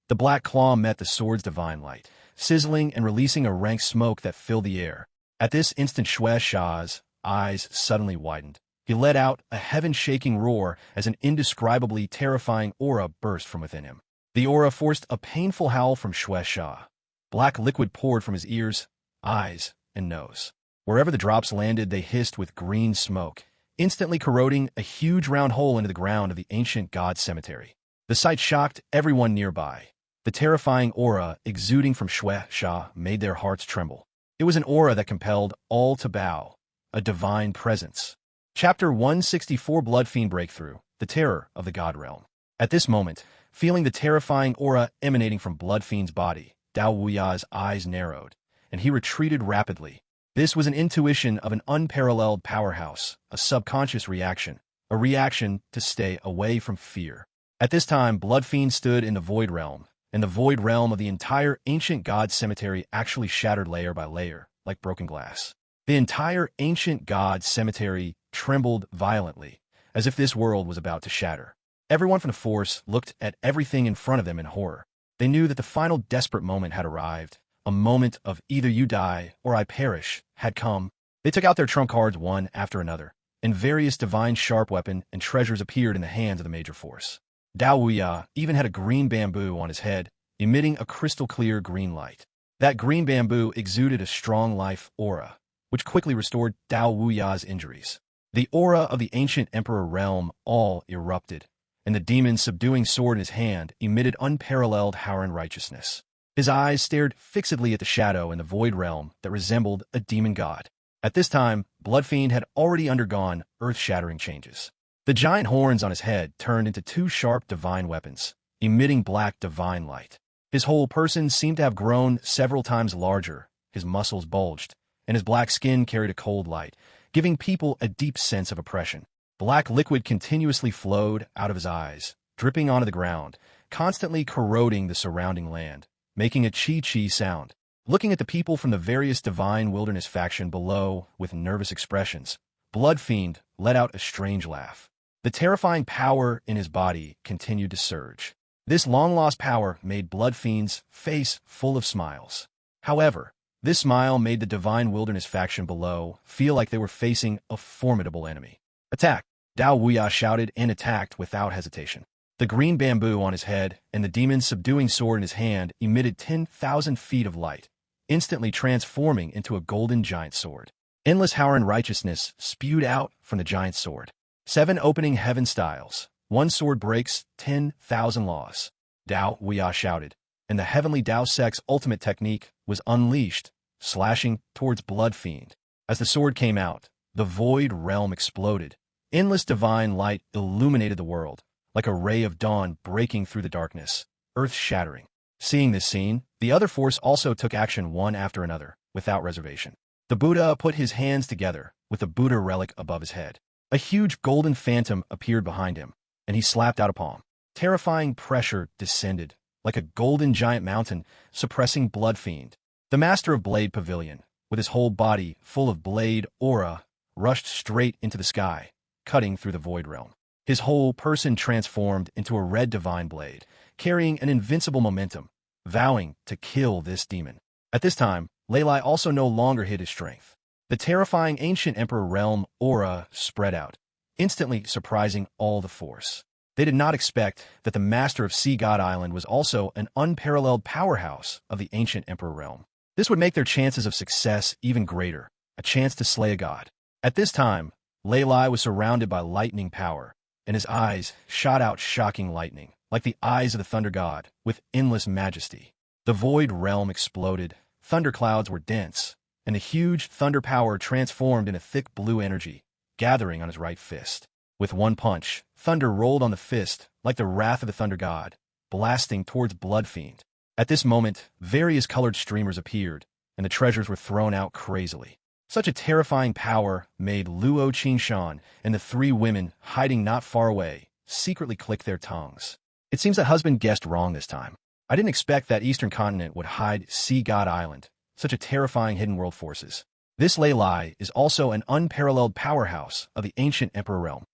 The black claw met the sword's divine light, sizzling and releasing a rank smoke that filled the air. At this instant, Shueisha's eyes suddenly widened. He let out a heaven-shaking roar as an indescribably terrifying aura burst from within him. The aura forced a painful howl from Shueisha. Black liquid poured from his ears, eyes, and nose. Wherever the drops landed, they hissed with green smoke, instantly corroding a huge round hole into the ground of the ancient god cemetery. The sight shocked everyone nearby. The terrifying aura exuding from Shueisha made their hearts tremble. It was an aura that compelled all to bow, a divine presence. Chapter 164 Blood Fiend Breakthrough, the Terror of the God Realm. At this moment, feeling the terrifying aura emanating from Blood Fiend's body, Dao Wuya's eyes narrowed, and he retreated rapidly. This was an intuition of an unparalleled powerhouse, a subconscious reaction, a reaction to stay away from fear. At this time, Blood Fiend stood in the Void Realm, and the void realm of the entire ancient god cemetery actually shattered layer by layer, like broken glass. The entire ancient god cemetery trembled violently, as if this world was about to shatter. Everyone from the force looked at everything in front of them in horror. They knew that the final desperate moment had arrived. A moment of either you die or I perish had come. They took out their trump cards one after another, and various divine sharp weapons and treasures appeared in the hands of the major force. Dao Wuya even had a green bamboo on his head, emitting a crystal-clear green light. That green bamboo exuded a strong life aura, which quickly restored Dao Wuya's injuries. The aura of the ancient emperor realm all erupted, and the demon's subduing sword in his hand emitted unparalleled Howran righteousness. His eyes stared fixedly at the shadow in the void realm that resembled a demon god. At this time, Blood Fiend had already undergone earth-shattering changes. The giant horns on his head turned into two sharp divine weapons, emitting black divine light. His whole person seemed to have grown several times larger, his muscles bulged, and his black skin carried a cold light, giving people a deep sense of oppression. Black liquid continuously flowed out of his eyes, dripping onto the ground, constantly corroding the surrounding land, making a chi-chi sound. Looking at the people from the various divine wilderness faction below with nervous expressions, Blood Fiend let out a strange laugh. The terrifying power in his body continued to surge. This long-lost power made Blood Fiend's face full of smiles. However, this smile made the divine wilderness faction below feel like they were facing a formidable enemy. Attack! Dao Wuya shouted and attacked without hesitation. The green bamboo on his head and the demon's subduing sword in his hand emitted 10,000 feet of light, instantly transforming into a golden giant sword. Endless power and righteousness spewed out from the giant sword. 7 opening heaven styles. 1 sword breaks 10,000 laws. Dao Wuya shouted, and the heavenly Dao Sect's ultimate technique was unleashed, slashing towards Blood Fiend. As the sword came out, the void realm exploded. Endless divine light illuminated the world, like a ray of dawn breaking through the darkness, earth-shattering. Seeing this scene, the other force also took action one after another, without reservation. The Buddha put his hands together, with the Buddha relic above his head. A huge golden phantom appeared behind him, and he slapped out a palm. Terrifying pressure descended, like a golden giant mountain, suppressing Blood Fiend. The Master of Blade Pavilion, with his whole body full of blade aura, rushed straight into the sky, cutting through the void realm. His whole person transformed into a red divine blade, carrying an invincible momentum, vowing to kill this demon. At this time, Lei Lai also no longer hid his strength. The terrifying ancient emperor realm aura spread out, instantly surprising all the force. They did not expect that the master of Sea God Island was also an unparalleled powerhouse of the ancient emperor realm. This would make their chances of success even greater, a chance to slay a god. At this time, Lei Lai was surrounded by lightning power, and his eyes shot out shocking lightning, like the eyes of the thunder god, with endless majesty. The void realm exploded, thunderclouds were dense, and the huge thunder power transformed into thick blue energy, gathering on his right fist. With one punch, thunder rolled on the fist like the wrath of the thunder god, blasting towards Blood Fiend. At this moment, various colored streamers appeared, and the treasures were thrown out crazily. Such a terrifying power made Luo Xingchen and the 3 women hiding not far away secretly click their tongues. It seems that husband guessed wrong this time. I didn't expect that Eastern continent would hide Sea God Island, such a terrifying hidden world forces. This Lei Lai is also an unparalleled powerhouse of the ancient emperor realm.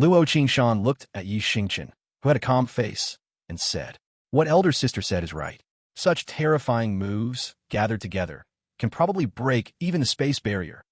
Luo Xingchen looked at Xingchen, who had a calm face, and said, "What elder sister said is right. Such terrifying moves, gathered together, can probably break even the space barrier."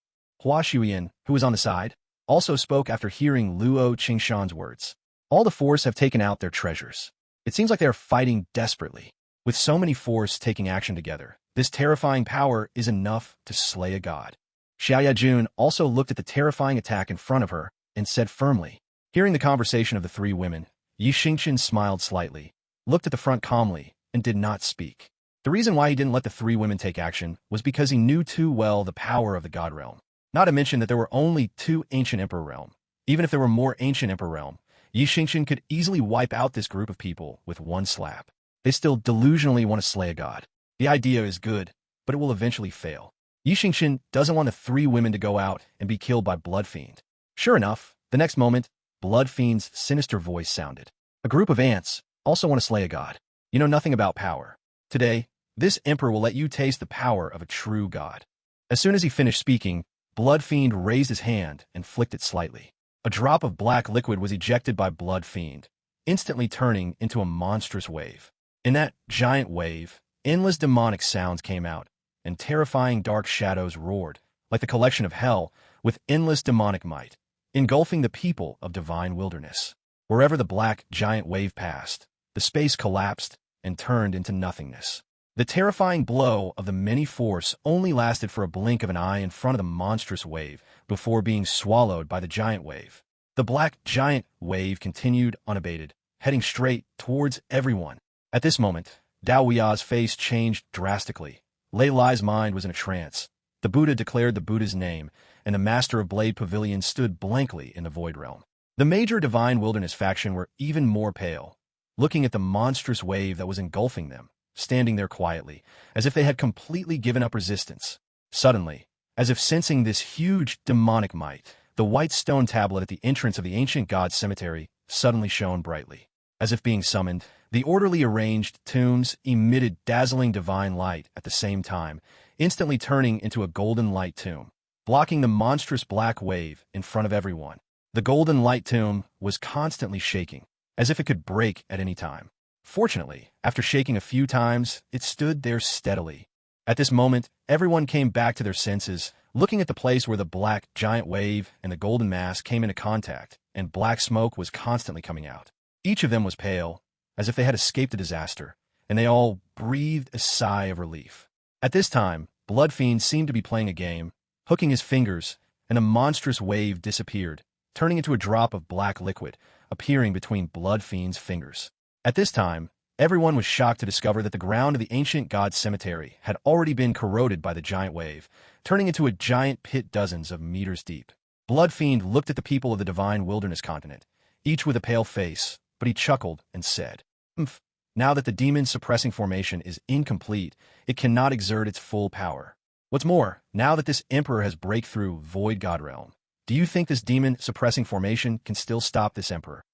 Hua Shuyan, who was on the side, also spoke after hearing Luo Xingchen's words. All the force have taken out their treasures. It seems like they are fighting desperately. With so many force taking action together, this terrifying power is enough to slay a god. Xiaoya Jun also looked at the terrifying attack in front of her and said firmly. Hearing the conversation of the 3 women, Xingchen smiled slightly, looked at the front calmly, and did not speak. The reason why he didn't let the 3 women take action was because he knew too well the power of the god realm. Not to mention that there were only 2 ancient emperor realm. Even if there were more ancient emperor realm, Xingchen could easily wipe out this group of people with one slap. They still delusionally want to slay a god. The idea is good, but it will eventually fail. Xingchen doesn't want the 3 women to go out and be killed by Blood Fiend. Sure enough, the next moment, Blood Fiend's sinister voice sounded. "A group of ants also want to slay a god. You know nothing about power. Today, this emperor will let you taste the power of a true god." As soon as he finished speaking, Blood Fiend raised his hand and flicked it slightly. A drop of black liquid was ejected by Blood Fiend, instantly turning into a monstrous wave. In that giant wave, endless demonic sounds came out, and terrifying dark shadows roared, like the collection of hell, with endless demonic might, engulfing the people of divine wilderness. Wherever the black giant wave passed, the space collapsed and turned into nothingness. The terrifying blow of the many force only lasted for a blink of an eye in front of the monstrous wave before being swallowed by the giant wave. The black giant wave continued unabated, heading straight towards everyone. At this moment, Dao Wuya's face changed drastically. Lei Lai's mind was in a trance. The Buddha declared the Buddha's name, and the Master of Blade Pavilion stood blankly in the void realm. The major divine wilderness faction were even more pale, looking at the monstrous wave that was engulfing them, standing there quietly, as if they had completely given up resistance. Suddenly, As if sensing this huge demonic might, the white stone tablet at the entrance of the ancient god's cemetery suddenly shone brightly. As if being summoned, the orderly arranged tombs emitted dazzling divine light at the same time, instantly turning into a golden light tomb, blocking the monstrous black wave in front of everyone. The golden light tomb was constantly shaking, as if it could break at any time. Fortunately, after shaking a few times, it stood there steadily. At this moment, everyone came back to their senses, looking at the place where the black giant wave and the golden mass came into contact, and black smoke was constantly coming out. Each of them was pale, as if they had escaped a disaster, and they all breathed a sigh of relief. At this time, Bloodfiend seemed to be playing a game, hooking his fingers, and a monstrous wave disappeared, turning into a drop of black liquid, appearing between Bloodfiend's fingers. At this time, everyone was shocked to discover that the ground of the ancient god's cemetery had already been corroded by the giant wave, turning into a giant pit dozens of meters deep. Bloodfiend looked at the people of the divine wilderness continent, each with a pale face, but he chuckled and said, Now that the demon-suppressing formation is incomplete, it cannot exert its full power. What's more, now that this emperor has breakthrough Void God Realm, do you think this demon-suppressing formation can still stop this emperor?"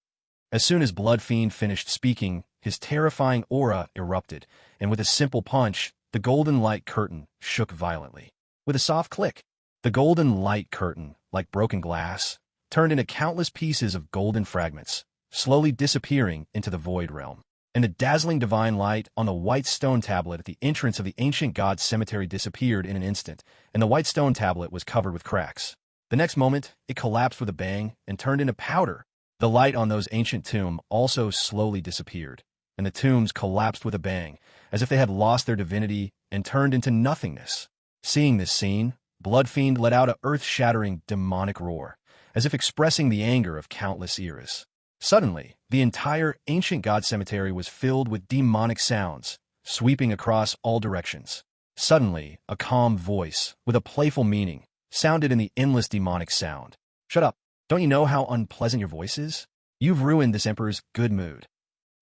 As soon as Bloodfiend finished speaking, his terrifying aura erupted, and with a simple punch, the golden light curtain shook violently. With a soft click, the golden light curtain, like broken glass, turned into countless pieces of golden fragments, slowly disappearing into the void realm. And the dazzling divine light on the white stone tablet at the entrance of the ancient god's cemetery disappeared in an instant, and the white stone tablet was covered with cracks. The next moment, it collapsed with a bang and turned into powder. The light on those ancient tombs also slowly disappeared, and the tombs collapsed with a bang, as if they had lost their divinity and turned into nothingness. Seeing this scene, Bloodfiend let out an earth-shattering demonic roar, as if expressing the anger of countless eras. Suddenly, the entire ancient god cemetery was filled with demonic sounds, sweeping across all directions. Suddenly, a calm voice, with a playful meaning, sounded in the endless demonic sound. "Shut up. Don't you know how unpleasant your voice is? You've ruined this emperor's good mood."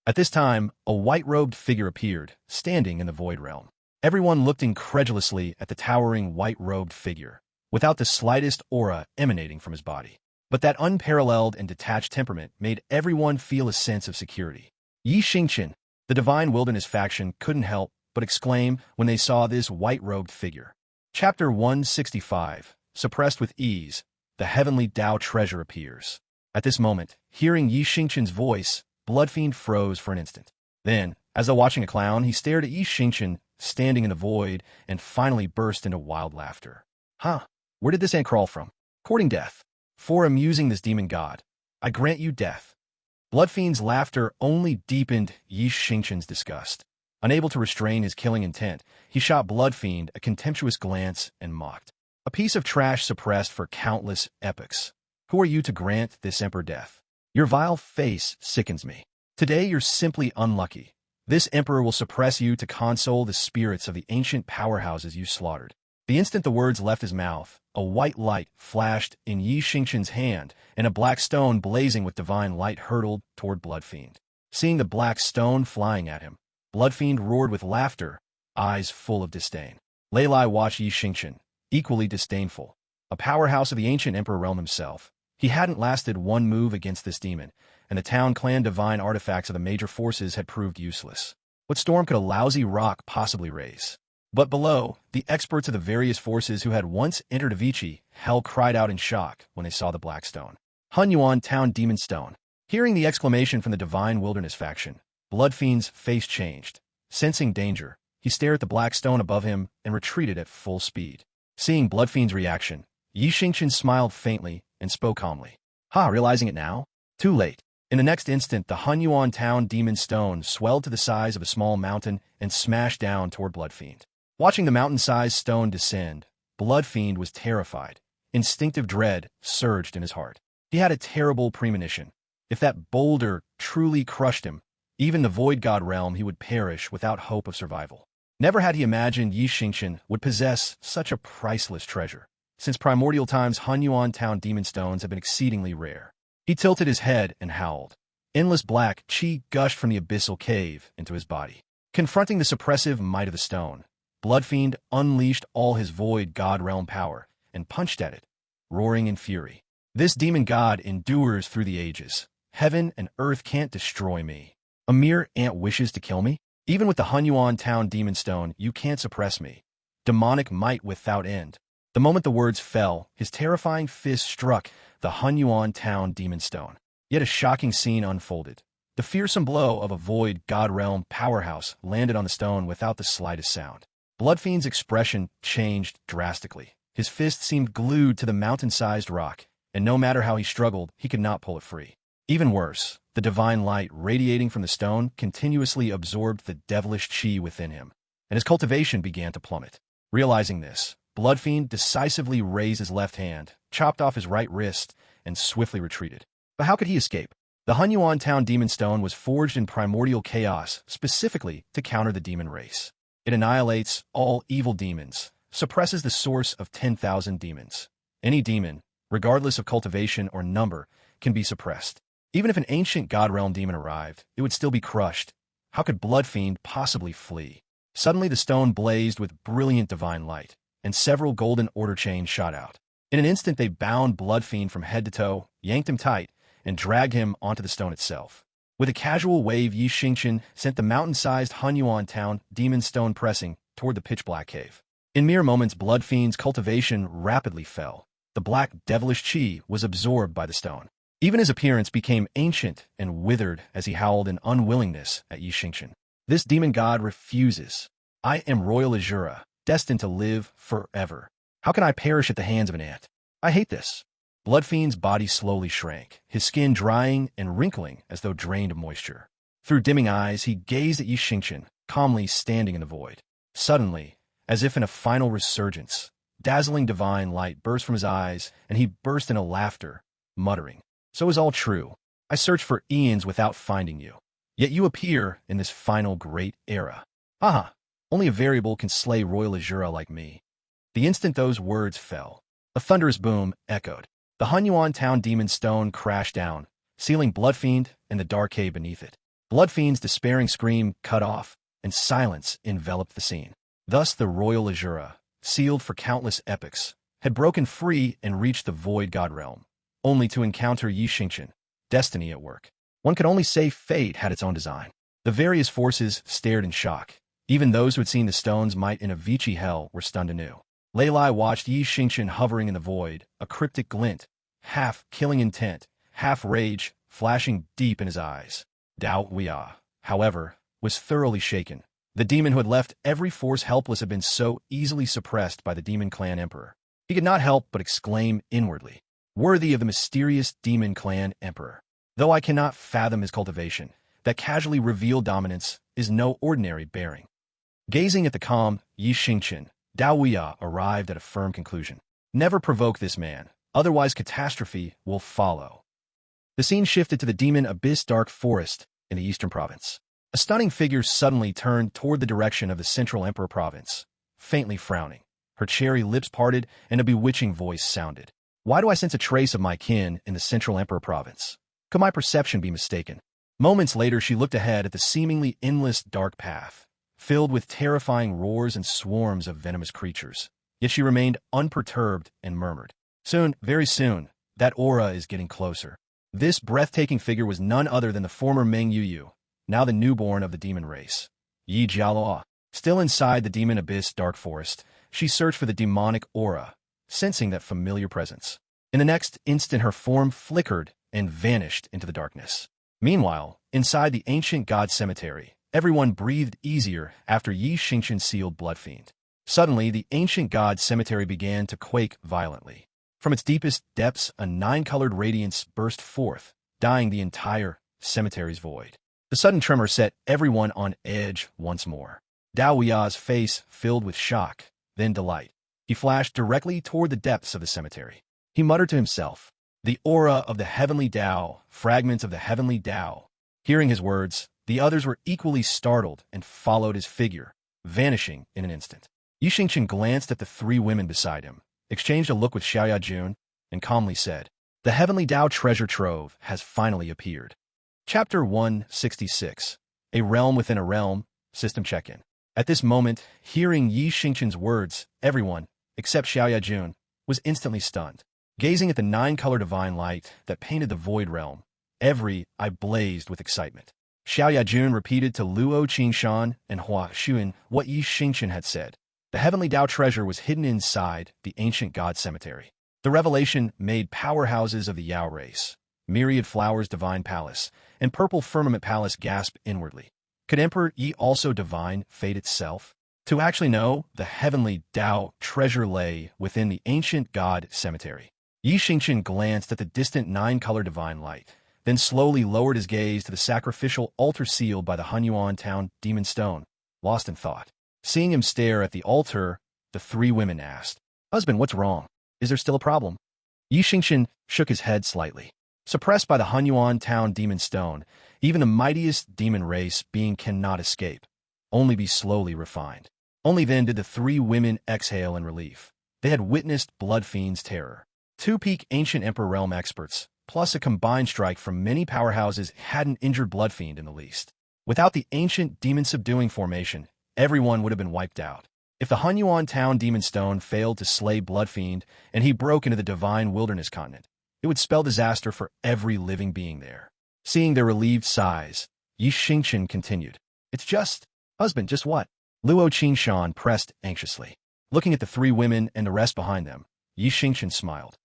At this time, a white-robed figure appeared, standing in the void realm. Everyone looked incredulously at the towering white-robed figure, without the slightest aura emanating from his body. But that unparalleled and detached temperament made everyone feel a sense of security. Xingchen, the divine wilderness faction, couldn't help but exclaim when they saw this white-robed figure. Chapter 165, Suppressed with Ease, the heavenly Tao treasure appears. At this moment, hearing Xingchen's voice, Bloodfiend froze for an instant. Then, as though watching a clown, he stared at Xingchen standing in the void and finally burst into wild laughter. Where did this ant crawl from? Courting death. For amusing this demon god, I grant you death." Bloodfiend's laughter only deepened Xingchen's disgust. Unable to restrain his killing intent, he shot Bloodfiend a contemptuous glance and mocked. "A piece of trash suppressed for countless epochs. Who are you to grant this emperor death? Your vile face sickens me. Today you're simply unlucky. This emperor will suppress you to console the spirits of the ancient powerhouses you slaughtered." The instant the words left his mouth, a white light flashed in Xingchen's hand, and a black stone blazing with divine light hurtled toward Bloodfiend. Seeing the black stone flying at him, Bloodfiend roared with laughter, eyes full of disdain. Lei Lai watched Xingchen, equally disdainful. A powerhouse of the ancient emperor realm himself, he hadn't lasted one move against this demon, and the town clan divine artifacts of the major forces had proved useless. What storm could a lousy rock possibly raise? But below, the experts of the various forces who had once entered Avicii hell cried out in shock when they saw the black stone. Hunyuan Town Demon Stone. Hearing the exclamation from the divine wilderness faction, Bloodfiend's face changed. Sensing danger, he stared at the black stone above him and retreated at full speed. Seeing Bloodfiend's reaction, Xingchen smiled faintly and spoke calmly. Realizing it now? Too late. In the next instant, the Hunyuan Town Demon Stone swelled to the size of a small mountain and smashed down toward Bloodfiend. Watching the mountain-sized stone descend, Bloodfiend was terrified. Instinctive dread surged in his heart. He had a terrible premonition. If that boulder truly crushed him, even the Void God realm, he would perish without hope of survival. Never had he imagined Xingchen would possess such a priceless treasure. Since primordial times, Hunyuan Town Demon Stones have been exceedingly rare. He tilted his head and howled. Endless black chi gushed from the abyssal cave into his body. Confronting the suppressive might of the stone, Bloodfiend unleashed all his void god realm power and punched at it, roaring in fury. This demon god endures through the ages. Heaven and earth can't destroy me. A mere ant wishes to kill me? Even with the Hunyuan Town Demon Stone, you can't suppress me. Demonic might without end. The moment the words fell, his terrifying fist struck the Hunyuan Town Demon Stone. Yet a shocking scene unfolded. The fearsome blow of a void god realm powerhouse landed on the stone without the slightest sound. Bloodfiend's expression changed drastically. His fist seemed glued to the mountain-sized rock, and no matter how he struggled, he could not pull it free. Even worse, the divine light radiating from the stone continuously absorbed the devilish chi within him, and his cultivation began to plummet. Realizing this, Bloodfiend decisively raised his left hand, chopped off his right wrist, and swiftly retreated. But how could he escape? The Hunyuan Town Demon Stone was forged in primordial chaos specifically to counter the demon race. It annihilates all evil demons, suppresses the source of 10,000 demons. Any demon, regardless of cultivation or number, can be suppressed. Even if an ancient god realm demon arrived, it would still be crushed. How could Bloodfiend possibly flee? Suddenly the stone blazed with brilliant divine light, and several golden order chains shot out. In an instant they bound Bloodfiend from head to toe, yanked him tight, and dragged him onto the stone itself. With a casual wave, Xingchen sent the mountain-sized Hunyuan Town Demon Stone pressing toward the pitch-black cave. In mere moments, Bloodfiend's cultivation rapidly fell. The black devilish chi was absorbed by the stone. Even his appearance became ancient and withered as he howled in unwillingness at Xingchen. This demon god refuses. I am Royal Azura, destined to live forever. How can I perish at the hands of an ant? I hate this. Bloodfiend's body slowly shrank, his skin drying and wrinkling as though drained of moisture. Through dimming eyes, he gazed at Xingchen, calmly standing in the void. Suddenly, as if in a final resurgence, dazzling divine light burst from his eyes, and he burst into laughter, muttering, "So is all true. I searched for eons without finding you. Yet you appear in this final great era. Haha, only a variable can slay Royal Azura like me." The instant those words fell, a thunderous boom echoed. The Hunyuan Town Demon Stone crashed down, sealing Bloodfiend and the dark cave beneath it. Bloodfiend's despairing scream cut off, and silence enveloped the scene. Thus the Royal Azura, sealed for countless epochs, had broken free and reached the void god realm, only to encounter Xingchen, destiny at work. One could only say fate had its own design. The various forces stared in shock. Even those who had seen the stone's might in a Vichy hell were stunned anew. Lei Lai watched Xingchen hovering in the void, a cryptic glint, half killing intent, half rage, flashing deep in his eyes. Dao Weia, however, was thoroughly shaken. The demon who had left every force helpless had been so easily suppressed by the demon clan emperor. He could not help but exclaim inwardly, "Worthy of the mysterious demon clan emperor. Though I cannot fathom his cultivation, that casually revealed dominance is no ordinary bearing." Gazing at the calm Xingchen, Dao Weia arrived at a firm conclusion. Never provoke this man, otherwise catastrophe will follow. The scene shifted to the Demon Abyss Dark Forest in the Eastern Province. A stunning figure suddenly turned toward the direction of the Central Emperor Province, faintly frowning. Her cherry lips parted and a bewitching voice sounded. "Why do I sense a trace of my kin in the Central Emperor Province? Could my perception be mistaken?" Moments later, she looked ahead at the seemingly endless dark path, filled with terrifying roars and swarms of venomous creatures. Yet she remained unperturbed and murmured, "Soon, very soon, that aura is getting closer." This breathtaking figure was none other than the former Meng Yuyu, now the newborn of the demon race, Yi Jialuo. Still inside the Demon Abyss Dark Forest, she searched for the demonic aura, sensing that familiar presence. In the next instant, her form flickered and vanished into the darkness. Meanwhile, inside the ancient god cemetery, everyone breathed easier after Xingchen sealed Bloodfiend. Suddenly, the ancient god cemetery began to quake violently. From its deepest depths, a nine-colored radiance burst forth, dyeing the entire cemetery's void. The sudden tremor set everyone on edge once more. Dao Weia's face filled with shock, then delight. He flashed directly toward the depths of the cemetery. He muttered to himself, "The aura of the heavenly Tao, fragments of the heavenly Tao." Hearing his words, the others were equally startled and followed his figure, vanishing in an instant. Xingchen glanced at the three women beside him, exchanged a look with Xiaoya Jun, and calmly said, "The heavenly Tao treasure trove has finally appeared." Chapter 166. A Realm Within a Realm, System Check-In. At this moment, hearing Xingchen's words, everyone, except Xiaoya Jun, was instantly stunned. Gazing at the nine-color divine light that painted the void realm, every eye blazed with excitement. Xiaoya Jun repeated to Luo Qingshan and Hua Xuan what Xingchen had said. The heavenly Tao treasure was hidden inside the ancient god cemetery. The revelation made powerhouses of the Yao race, myriad flowers divine palace, and purple firmament palace gasp inwardly. Could Emperor Yi also divine fate itself? To actually know, the heavenly Tao treasure lay within the ancient god cemetery. Xingchen glanced at the distant nine-color divine light, then slowly lowered his gaze to the sacrificial altar sealed by the Hunyuan town demon stone, lost in thought. Seeing him stare at the altar, the three women asked, "Husband, what's wrong? Is there still a problem?" Xingchen shook his head slightly. Suppressed by the Hunyuan town demon stone, even the mightiest demon race being cannot escape, only be slowly refined. Only then did the three women exhale in relief. They had witnessed Blood Fiend's terror. Two peak ancient Emperor Realm experts, plus a combined strike from many powerhouses hadn't injured Blood Fiend in the least. Without the ancient demon-subduing formation, everyone would have been wiped out. If the Hunyuan town demon stone failed to slay Blood Fiend and he broke into the divine wilderness continent, it would spell disaster for every living being there. Seeing their relieved sighs, Xingchen continued, "It's just, husband, just what?" Luo Qingshan pressed anxiously. Looking at the three women and the rest behind them, Xingchen smiled.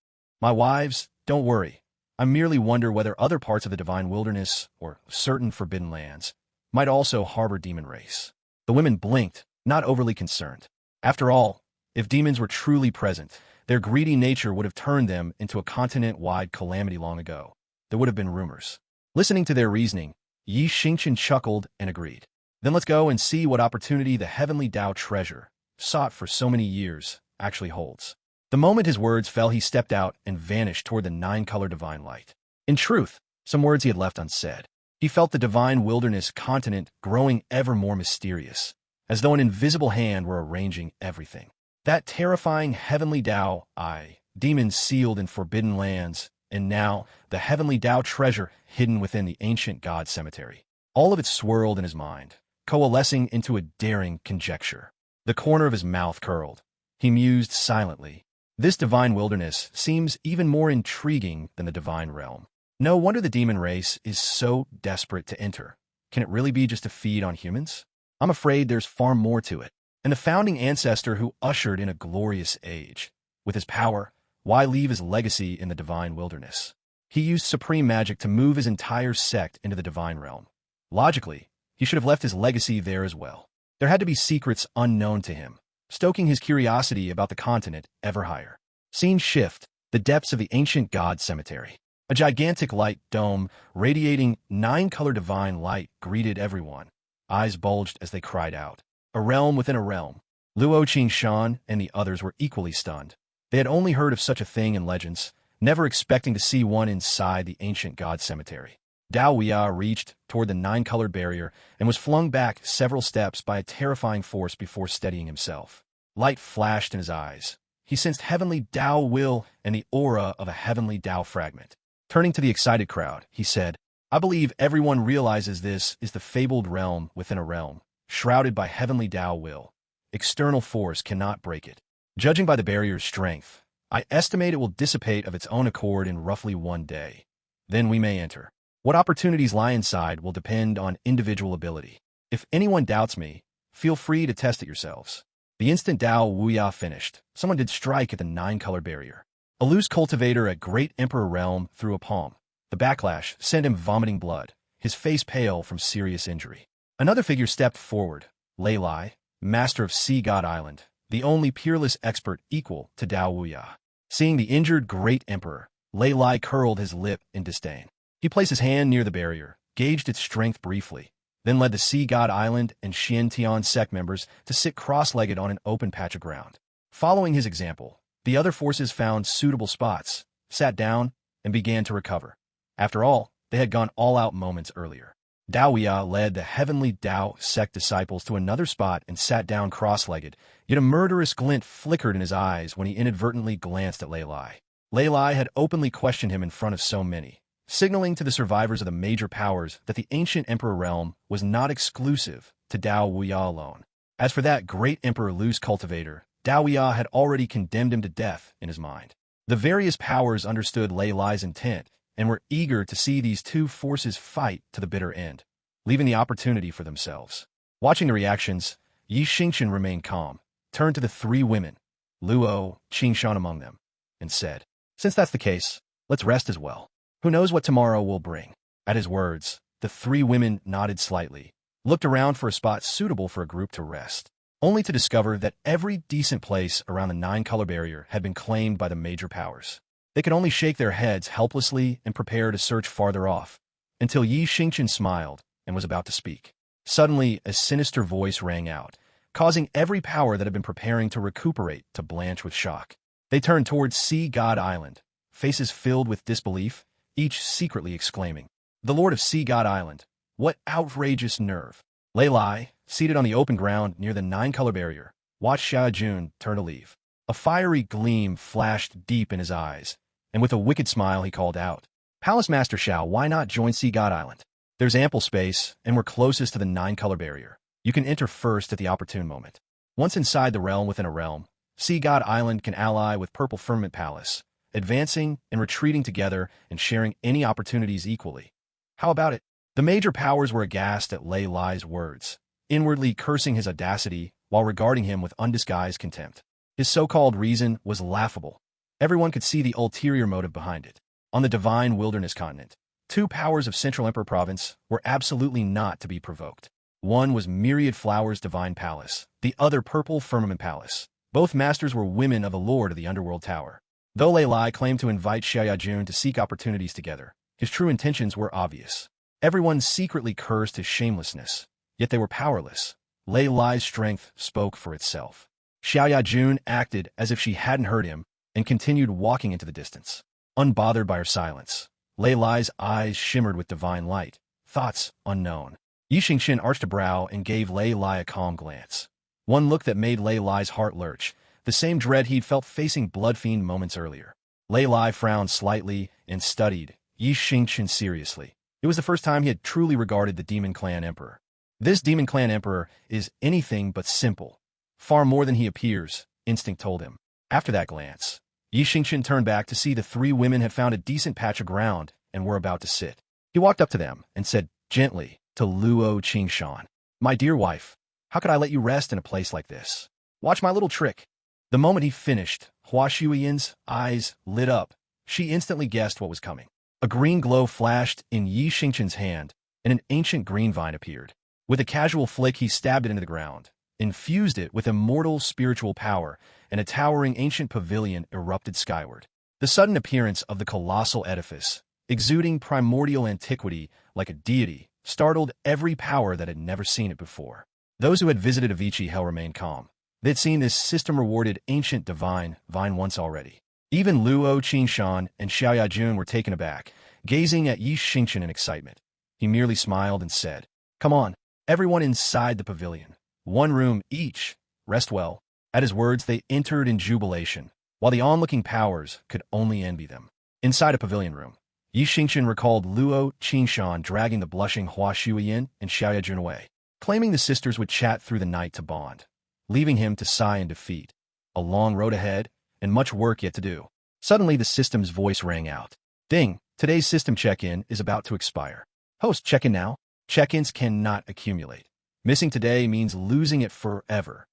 "My wives, don't worry. I merely wonder whether other parts of the divine wilderness, or certain forbidden lands, might also harbor demon race." The women blinked, not overly concerned. After all, if demons were truly present, their greedy nature would have turned them into a continent-wide calamity long ago. There would have been rumors. Listening to their reasoning, Xingchen chuckled and agreed. "Then let's go and see what opportunity the heavenly Tao treasure, sought for so many years, actually holds." The moment his words fell, he stepped out and vanished toward the nine-color divine light. In truth, some words he had left unsaid. He felt the divine wilderness continent growing ever more mysterious, as though an invisible hand were arranging everything. That terrifying heavenly Tao, demons sealed in forbidden lands, and now the heavenly Tao treasure hidden within the ancient god cemetery. All of it swirled in his mind, coalescing into a daring conjecture. The corner of his mouth curled. He mused silently. This divine wilderness seems even more intriguing than the divine realm. No wonder the demon race is so desperate to enter. Can it really be just to feed on humans? I'm afraid there's far more to it. And the founding ancestor who ushered in a glorious age. With his power, why leave his legacy in the divine wilderness? He used supreme magic to move his entire sect into the divine realm. Logically, he should have left his legacy there as well. There had to be secrets unknown to him, stoking his curiosity about the continent ever higher. Scene shift, the depths of the ancient god cemetery. A gigantic light dome, radiating nine-color divine light, greeted everyone. Eyes bulged as they cried out. A realm within a realm. Luo Qingshan and the others were equally stunned. They had only heard of such a thing in legends, never expecting to see one inside the ancient god cemetery. Dao Wuya reached toward the nine-colored barrier and was flung back several steps by a terrifying force before steadying himself. Light flashed in his eyes. He sensed heavenly Tao will and the aura of a heavenly Tao fragment. Turning to the excited crowd, he said, "I believe everyone realizes this is the fabled realm within a realm, shrouded by heavenly Tao will. External force cannot break it. Judging by the barrier's strength, I estimate it will dissipate of its own accord in roughly 1 day. Then we may enter. What opportunities lie inside will depend on individual ability. If anyone doubts me, feel free to test it yourselves." The instant Dao Wuya finished, someone did strike at the nine-color barrier. A loose cultivator at Great Emperor Realm threw a palm. The backlash sent him vomiting blood, his face pale from serious injury. Another figure stepped forward, Lei Lai, master of Sea God Island, the only peerless expert equal to Dao Wuya. Seeing the injured Great Emperor, Lei Lai curled his lip in disdain. He placed his hand near the barrier, gauged its strength briefly, then led the Sea God Island and Xiantian sect members to sit cross-legged on an open patch of ground. Following his example, the other forces found suitable spots, sat down, and began to recover. After all, they had gone all out moments earlier. Dao Wuya led the heavenly Tao sect disciples to another spot and sat down cross-legged, yet a murderous glint flickered in his eyes when he inadvertently glanced at Lei Lai. Lei Lai had openly questioned him in front of so many, signaling to the survivors of the major powers that the ancient Emperor Realm was not exclusive to Dao Wuya alone. As for that great Emperor Lu's cultivator, Daoya had already condemned him to death in his mind. The various powers understood Lei Lai's intent and were eager to see these two forces fight to the bitter end, leaving the opportunity for themselves. Watching the reactions, Xingchen remained calm, turned to the three women, Luo, Xingchen among them, and said, "Since that's the case, let's rest as well. Who knows what tomorrow will bring?" At his words, the three women nodded slightly, looked around for a spot suitable for a group to rest, only to discover that every decent place around the nine-color barrier had been claimed by the major powers. They could only shake their heads helplessly and prepare to search farther off, until Xingchen smiled and was about to speak. Suddenly, a sinister voice rang out, causing every power that had been preparing to recuperate to blanch with shock. They turned towards Sea God Island, faces filled with disbelief, each secretly exclaiming, "The Lord of Sea God Island, what outrageous nerve!" Lei Lai, seated on the open ground near the nine-color barrier, watched Xiaojun turn to leave. A fiery gleam flashed deep in his eyes, and with a wicked smile he called out, "Palace Master Xiao, why not join Sea God Island? There's ample space, and we're closest to the nine-color barrier. You can enter first at the opportune moment. Once inside the realm within a realm, Sea God Island can ally with Purple Firmament Palace, advancing and retreating together and sharing any opportunities equally. How about it?" The major powers were aghast at Lei Lai's words, inwardly cursing his audacity while regarding him with undisguised contempt. His so-called reason was laughable. Everyone could see the ulterior motive behind it. On the divine wilderness continent, two powers of Central Emperor Province were absolutely not to be provoked. One was Myriad Flowers Divine Palace, the other Purple Firmament Palace. Both masters were women of the Lord of the Underworld Tower. Though Lei Lai claimed to invite Xiaojun to seek opportunities together, his true intentions were obvious. Everyone secretly cursed his shamelessness, yet they were powerless. Lei Lai's strength spoke for itself. Xiaojun acted as if she hadn't heard him and continued walking into the distance. Unbothered by her silence, Lei Lai's eyes shimmered with divine light, thoughts unknown. Xingchen arched a brow and gave Lei Lai a calm glance. One look that made Lei Lai's heart lurch, the same dread he'd felt facing Blood Fiend moments earlier. Lei Lai frowned slightly and studied Xingchen seriously. It was the first time he had truly regarded the Demon Clan Emperor. This Demon Clan Emperor is anything but simple. Far more than he appears, instinct told him. After that glance, Xingchen turned back to see the three women had found a decent patch of ground and were about to sit. He walked up to them and said gently to Luo Xingchen, "My dear wife, how could I let you rest in a place like this? Watch my little trick." The moment he finished, Hua Shuiyan's eyes lit up. She instantly guessed what was coming. A green glow flashed in Xingchen's hand, and an ancient green vine appeared. With a casual flick, he stabbed it into the ground, infused it with immortal spiritual power, and a towering ancient pavilion erupted skyward. The sudden appearance of the colossal edifice, exuding primordial antiquity like a deity, startled every power that had never seen it before. Those who had visited Avicii Hell remained calm. They'd seen this system-rewarded ancient divine vine once already. Even Luo Xingchen and Xiaojun were taken aback, gazing at Xingchen in excitement. He merely smiled and said, "Come on, everyone inside the pavilion. One room each. Rest well." At his words, they entered in jubilation, while the onlooking powers could only envy them. Inside a pavilion room, Xingchen recalled Luo Xingchen dragging the blushing Hua Shuiyan and Xiaojun away, claiming the sisters would chat through the night to bond, leaving him to sigh in defeat. A long road ahead, and much work yet to do. Suddenly, the system's voice rang out. "Ding, today's system check-in is about to expire. Host, check-in now. Check-ins cannot accumulate. Missing today means losing it forever."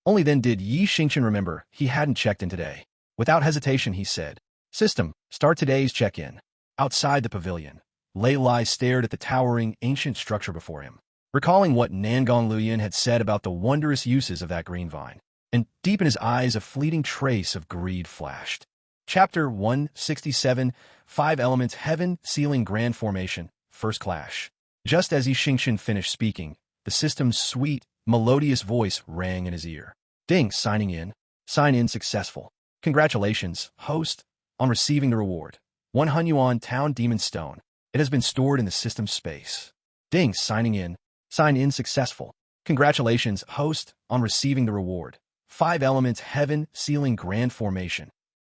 Only then did Xingchen remember he hadn't checked in today. Without hesitation, he said, "System, start today's check-in." Outside the pavilion, Lei Lai stared at the towering ancient structure before him, recalling what Nangong Luyan had said about the wondrous uses of that green vine. And deep in his eyes a fleeting trace of greed flashed. Chapter 167, 5 Elements Heaven Sealing Grand Formation, First Clash. Just as Xingchen finished speaking, the system's sweet, melodious voice rang in his ear. "Ding, signing in. Sign in successful. Congratulations, host, on receiving the reward. 1 Hunyuan Town Demon Stone. It has been stored in the system's space. Ding, signing in. Sign in successful. Congratulations, host, on receiving the reward. 5 Elements Heaven Sealing Grand Formation."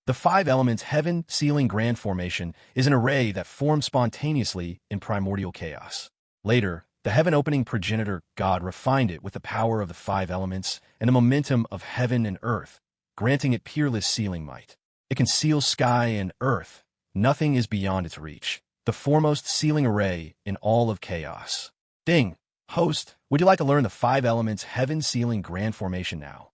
The 5 Elements Heaven Sealing Grand Formation is an array that forms spontaneously in primordial chaos. Later, The heaven-opening progenitor god refined it with the power of the five elements and the momentum of heaven and earth, granting it peerless sealing might. It can seal sky and earth. Nothing is beyond its reach. The foremost sealing array in all of chaos. Ding! Host, would you like to learn the five elements heaven sealing grand formation now?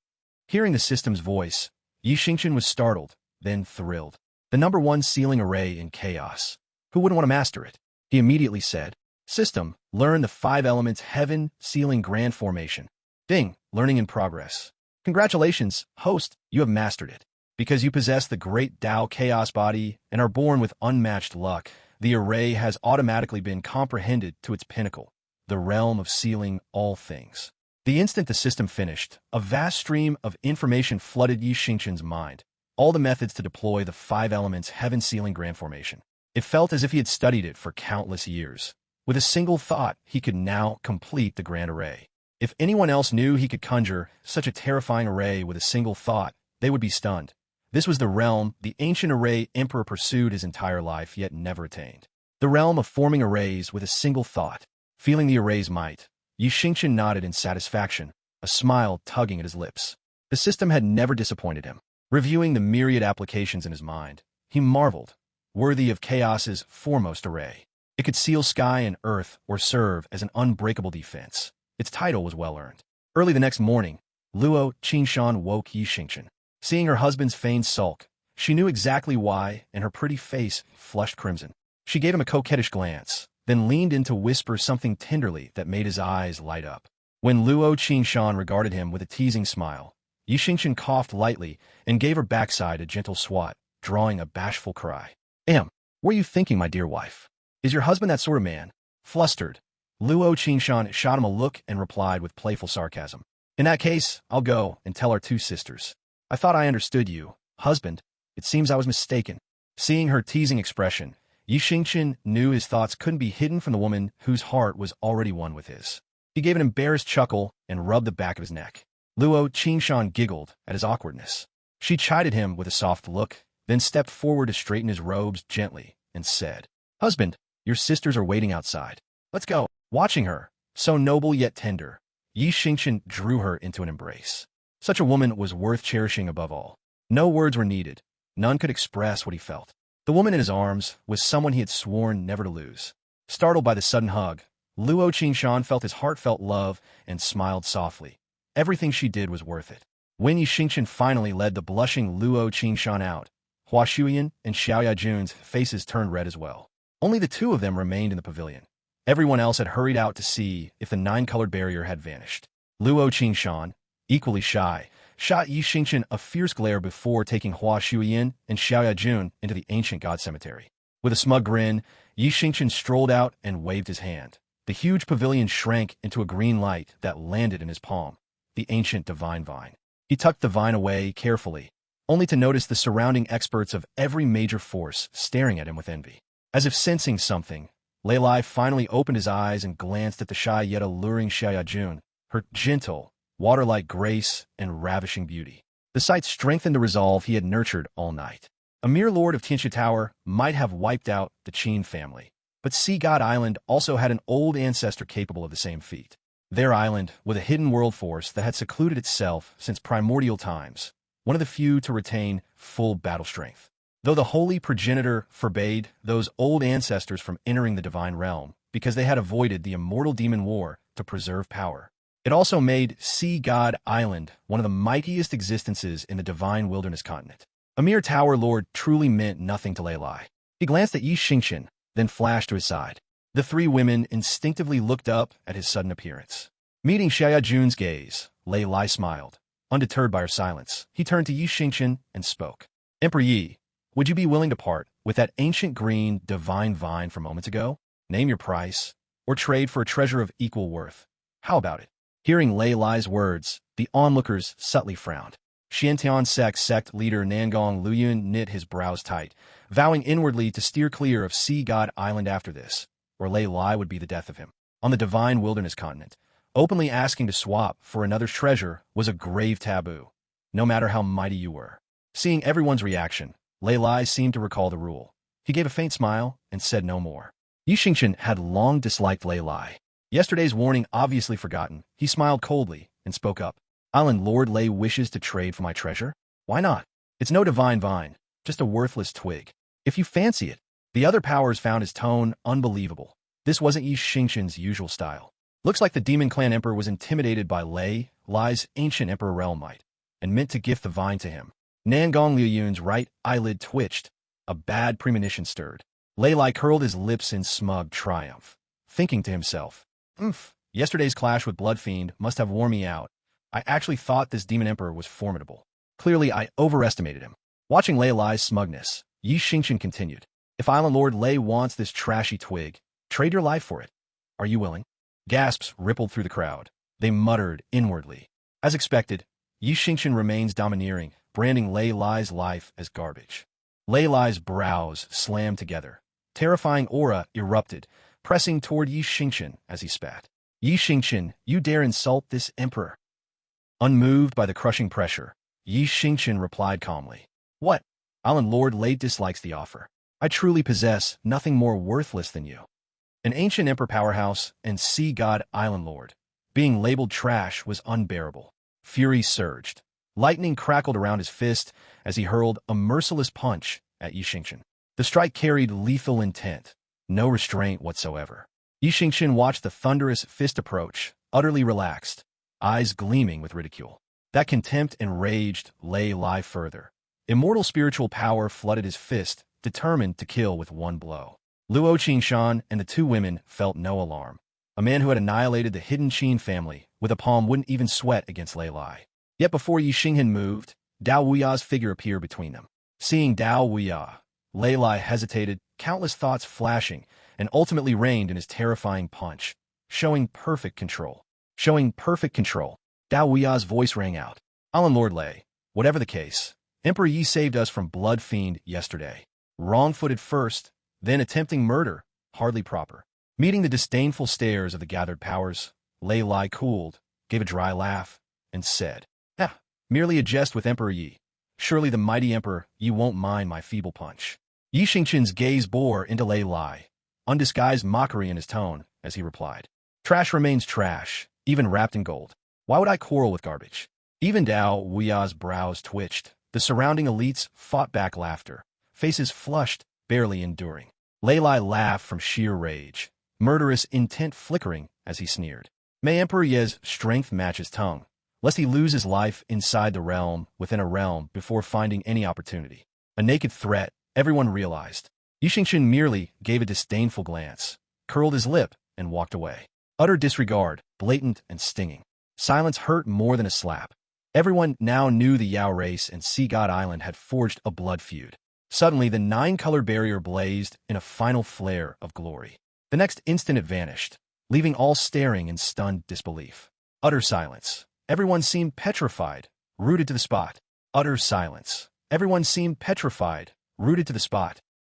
Hearing the system's voice, Xingchen was startled, then thrilled. The number one sealing array in chaos. Who wouldn't want to master it? He immediately said, System, learn the five elements heaven sealing grand formation. Ding! Learning in progress. Congratulations, host, you have mastered it. Because you possess the great Tao chaos body and are born with unmatched luck, the array has automatically been comprehended to its pinnacle, the realm of sealing all things. The instant the system finished, a vast stream of information flooded Xingchen's mind, all the methods to deploy the five elements heaven sealing grand formation. It felt as if he had studied it for countless years. With a single thought, he could now complete the grand array. If anyone else knew he could conjure such a terrifying array with a single thought, they would be stunned. This was the realm the ancient array emperor pursued his entire life, yet never attained. The realm of forming arrays with a single thought. Feeling the array's might, Xingchen nodded in satisfaction, a smile tugging at his lips. The system had never disappointed him. Reviewing the myriad applications in his mind, he marveled, worthy of chaos's foremost array. It could seal sky and earth or serve as an unbreakable defense. Its title was well-earned. Early the next morning, Luo Qingshan woke Xingchen. Seeing her husband's feigned sulk, she knew exactly why, and her pretty face flushed crimson. She gave him a coquettish glance, then leaned in to whisper something tenderly that made his eyes light up. When Luo Qingshan regarded him with a teasing smile, Xingchen coughed lightly and gave her backside a gentle swat, drawing a bashful cry. What are you thinking, my dear wife? Is your husband that sort of man? Flustered, Luo Qingshan shot him a look and replied with playful sarcasm. In that case, I'll go and tell our two sisters. I thought I understood you, husband. It seems I was mistaken. Seeing her teasing expression, Xingchen knew his thoughts couldn't be hidden from the woman whose heart was already one with his. He gave an embarrassed chuckle and rubbed the back of his neck. Luo Qingshan giggled at his awkwardness. She chided him with a soft look, then stepped forward to straighten his robes gently and said, Husband, your sisters are waiting outside. Let's go. Watching her, so noble yet tender, Xingchen drew her into an embrace. Such a woman was worth cherishing above all. No words were needed. None could express what he felt. The woman in his arms was someone he had sworn never to lose. Startled by the sudden hug, Luo Qingshan felt his heartfelt love and smiled softly. Everything she did was worth it. When Xingchen finally led the blushing Luo Qingshan out, Hua Shuyan and Xiaoya Jun's faces turned red as well. Only the two of them remained in the pavilion. Everyone else had hurried out to see if the nine-colored barrier had vanished. Luo Qingshan, equally shy, shot Xingchen a fierce glare before taking Hua Shuyan and Xiaoya Jun into the ancient god cemetery. With a smug grin, Xingchen strolled out and waved his hand. The huge pavilion shrank into a green light that landed in his palm, the ancient divine vine. He tucked the vine away carefully, only to notice the surrounding experts of every major force staring at him with envy. As if sensing something, Lei Lai finally opened his eyes and glanced at the shy yet alluring Xiaoya Jun, her gentle, water-like grace and ravishing beauty. The sight strengthened the resolve he had nurtured all night. A mere lord of Tianxia Tower might have wiped out the Qin family, but Sea God Island also had an old ancestor capable of the same feat. Their island, with a hidden world force that had secluded itself since primordial times, one of the few to retain full battle strength. Though the holy progenitor forbade those old ancestors from entering the divine realm because they had avoided the immortal demon war to preserve power, it also made Sea God Island one of the mightiest existences in the divine wilderness continent. A mere tower lord truly meant nothing to Lei Lai. He glanced at Xingchen, then flashed to his side. The three women instinctively looked up at his sudden appearance. Meeting Xiaoya Jun's gaze, Lei Lai smiled. Undeterred by her silence, he turned to Xingchen and spoke. Emperor Yi, would you be willing to part with that ancient green divine vine from moments ago? Name your price, or trade for a treasure of equal worth. How about it? Hearing Lei Lai's words, the onlookers subtly frowned. Xiantian sect leader Nangong Luyun knit his brows tight, vowing inwardly to steer clear of Sea God Island after this, or Lei Lai would be the death of him. On the divine wilderness continent, openly asking to swap for another's treasure was a grave taboo, no matter how mighty you were. Seeing everyone's reaction, Lei Lai seemed to recall the rule. He gave a faint smile and said no more. Xingchen had long disliked Lei Lai. Yesterday's warning obviously forgotten, he smiled coldly and spoke up. Island Lord Lei wishes to trade for my treasure? Why not? It's no divine vine, just a worthless twig. If you fancy it. The other powers found his tone unbelievable. This wasn't Xingchen's usual style. Looks like the Demon Clan Emperor was intimidated by Lei's ancient Emperor realm might, and meant to gift the vine to him. Nangong Liuyun's right eyelid twitched. A bad premonition stirred. Lei curled his lips in smug triumph, thinking to himself, yesterday's clash with Bloodfiend must have worn me out. I actually thought this Demon Emperor was formidable. Clearly, I overestimated him. Watching Lei's smugness, Xingchen continued. If Island Lord Lei wants this trashy twig, trade your life for it. Are you willing? Gasps rippled through the crowd. They muttered inwardly. As expected, Xingchen remains domineering, branding Lei's life as garbage. Lei's brows slammed together. Terrifying aura erupted, pressing toward Xingchen as he spat. Xingchen, you dare insult this emperor? Unmoved by the crushing pressure, Xingchen replied calmly. What? Island Lord Lei dislikes the offer. I truly possess nothing more worthless than you. An ancient emperor powerhouse and sea god island lord. Being labeled trash was unbearable. Fury surged. Lightning crackled around his fist as he hurled a merciless punch at Xingchen. The strike carried lethal intent, no restraint whatsoever. Xingchen watched the thunderous fist approach, utterly relaxed, eyes gleaming with ridicule. That contempt enraged Lei further. Immortal spiritual power flooded his fist, determined to kill with one blow. Luo Qingshan and the two women felt no alarm. A man who had annihilated the hidden Qin family with a palm wouldn't even sweat against Lei. Yet before Xingchen moved, Dao Wuya's figure appeared between them. Seeing Dao Wuya, Lei hesitated, countless thoughts flashing, and ultimately reigned in his terrifying punch, showing perfect control. Dao Wuya's voice rang out. Island Lord Lei, whatever the case, Emperor Yi saved us from Bloodfiend yesterday. Wrong-footed first, then attempting murder, hardly proper. Meeting the disdainful stares of the gathered powers, Lei cooled, gave a dry laugh, and said, merely a jest with Emperor Yi. Surely the mighty Emperor Yi won't mind my feeble punch. Xingchen's gaze bore into Lei, undisguised mockery in his tone, as he replied. Trash remains trash, even wrapped in gold. Why would I quarrel with garbage? Even Dao Wuya's brows twitched. The surrounding elites fought back laughter, faces flushed, barely enduring. Lei laughed from sheer rage, murderous intent flickering as he sneered. May Emperor Ye's strength match his tongue, lest he lose his life inside the realm within a realm before finding any opportunity. A naked threat, everyone realized. Xingchen merely gave a disdainful glance, curled his lip, and walked away. Utter disregard, blatant and stinging. Silence hurt more than a slap. Everyone now knew the Yao race and Sea God Island had forged a blood feud. Suddenly, the 9-color barrier blazed in a final flare of glory. The next instant it vanished, leaving all staring in stunned disbelief. Utter silence. Everyone seemed petrified, rooted to the spot. Utter silence. Everyone seemed petrified, rooted to the spot.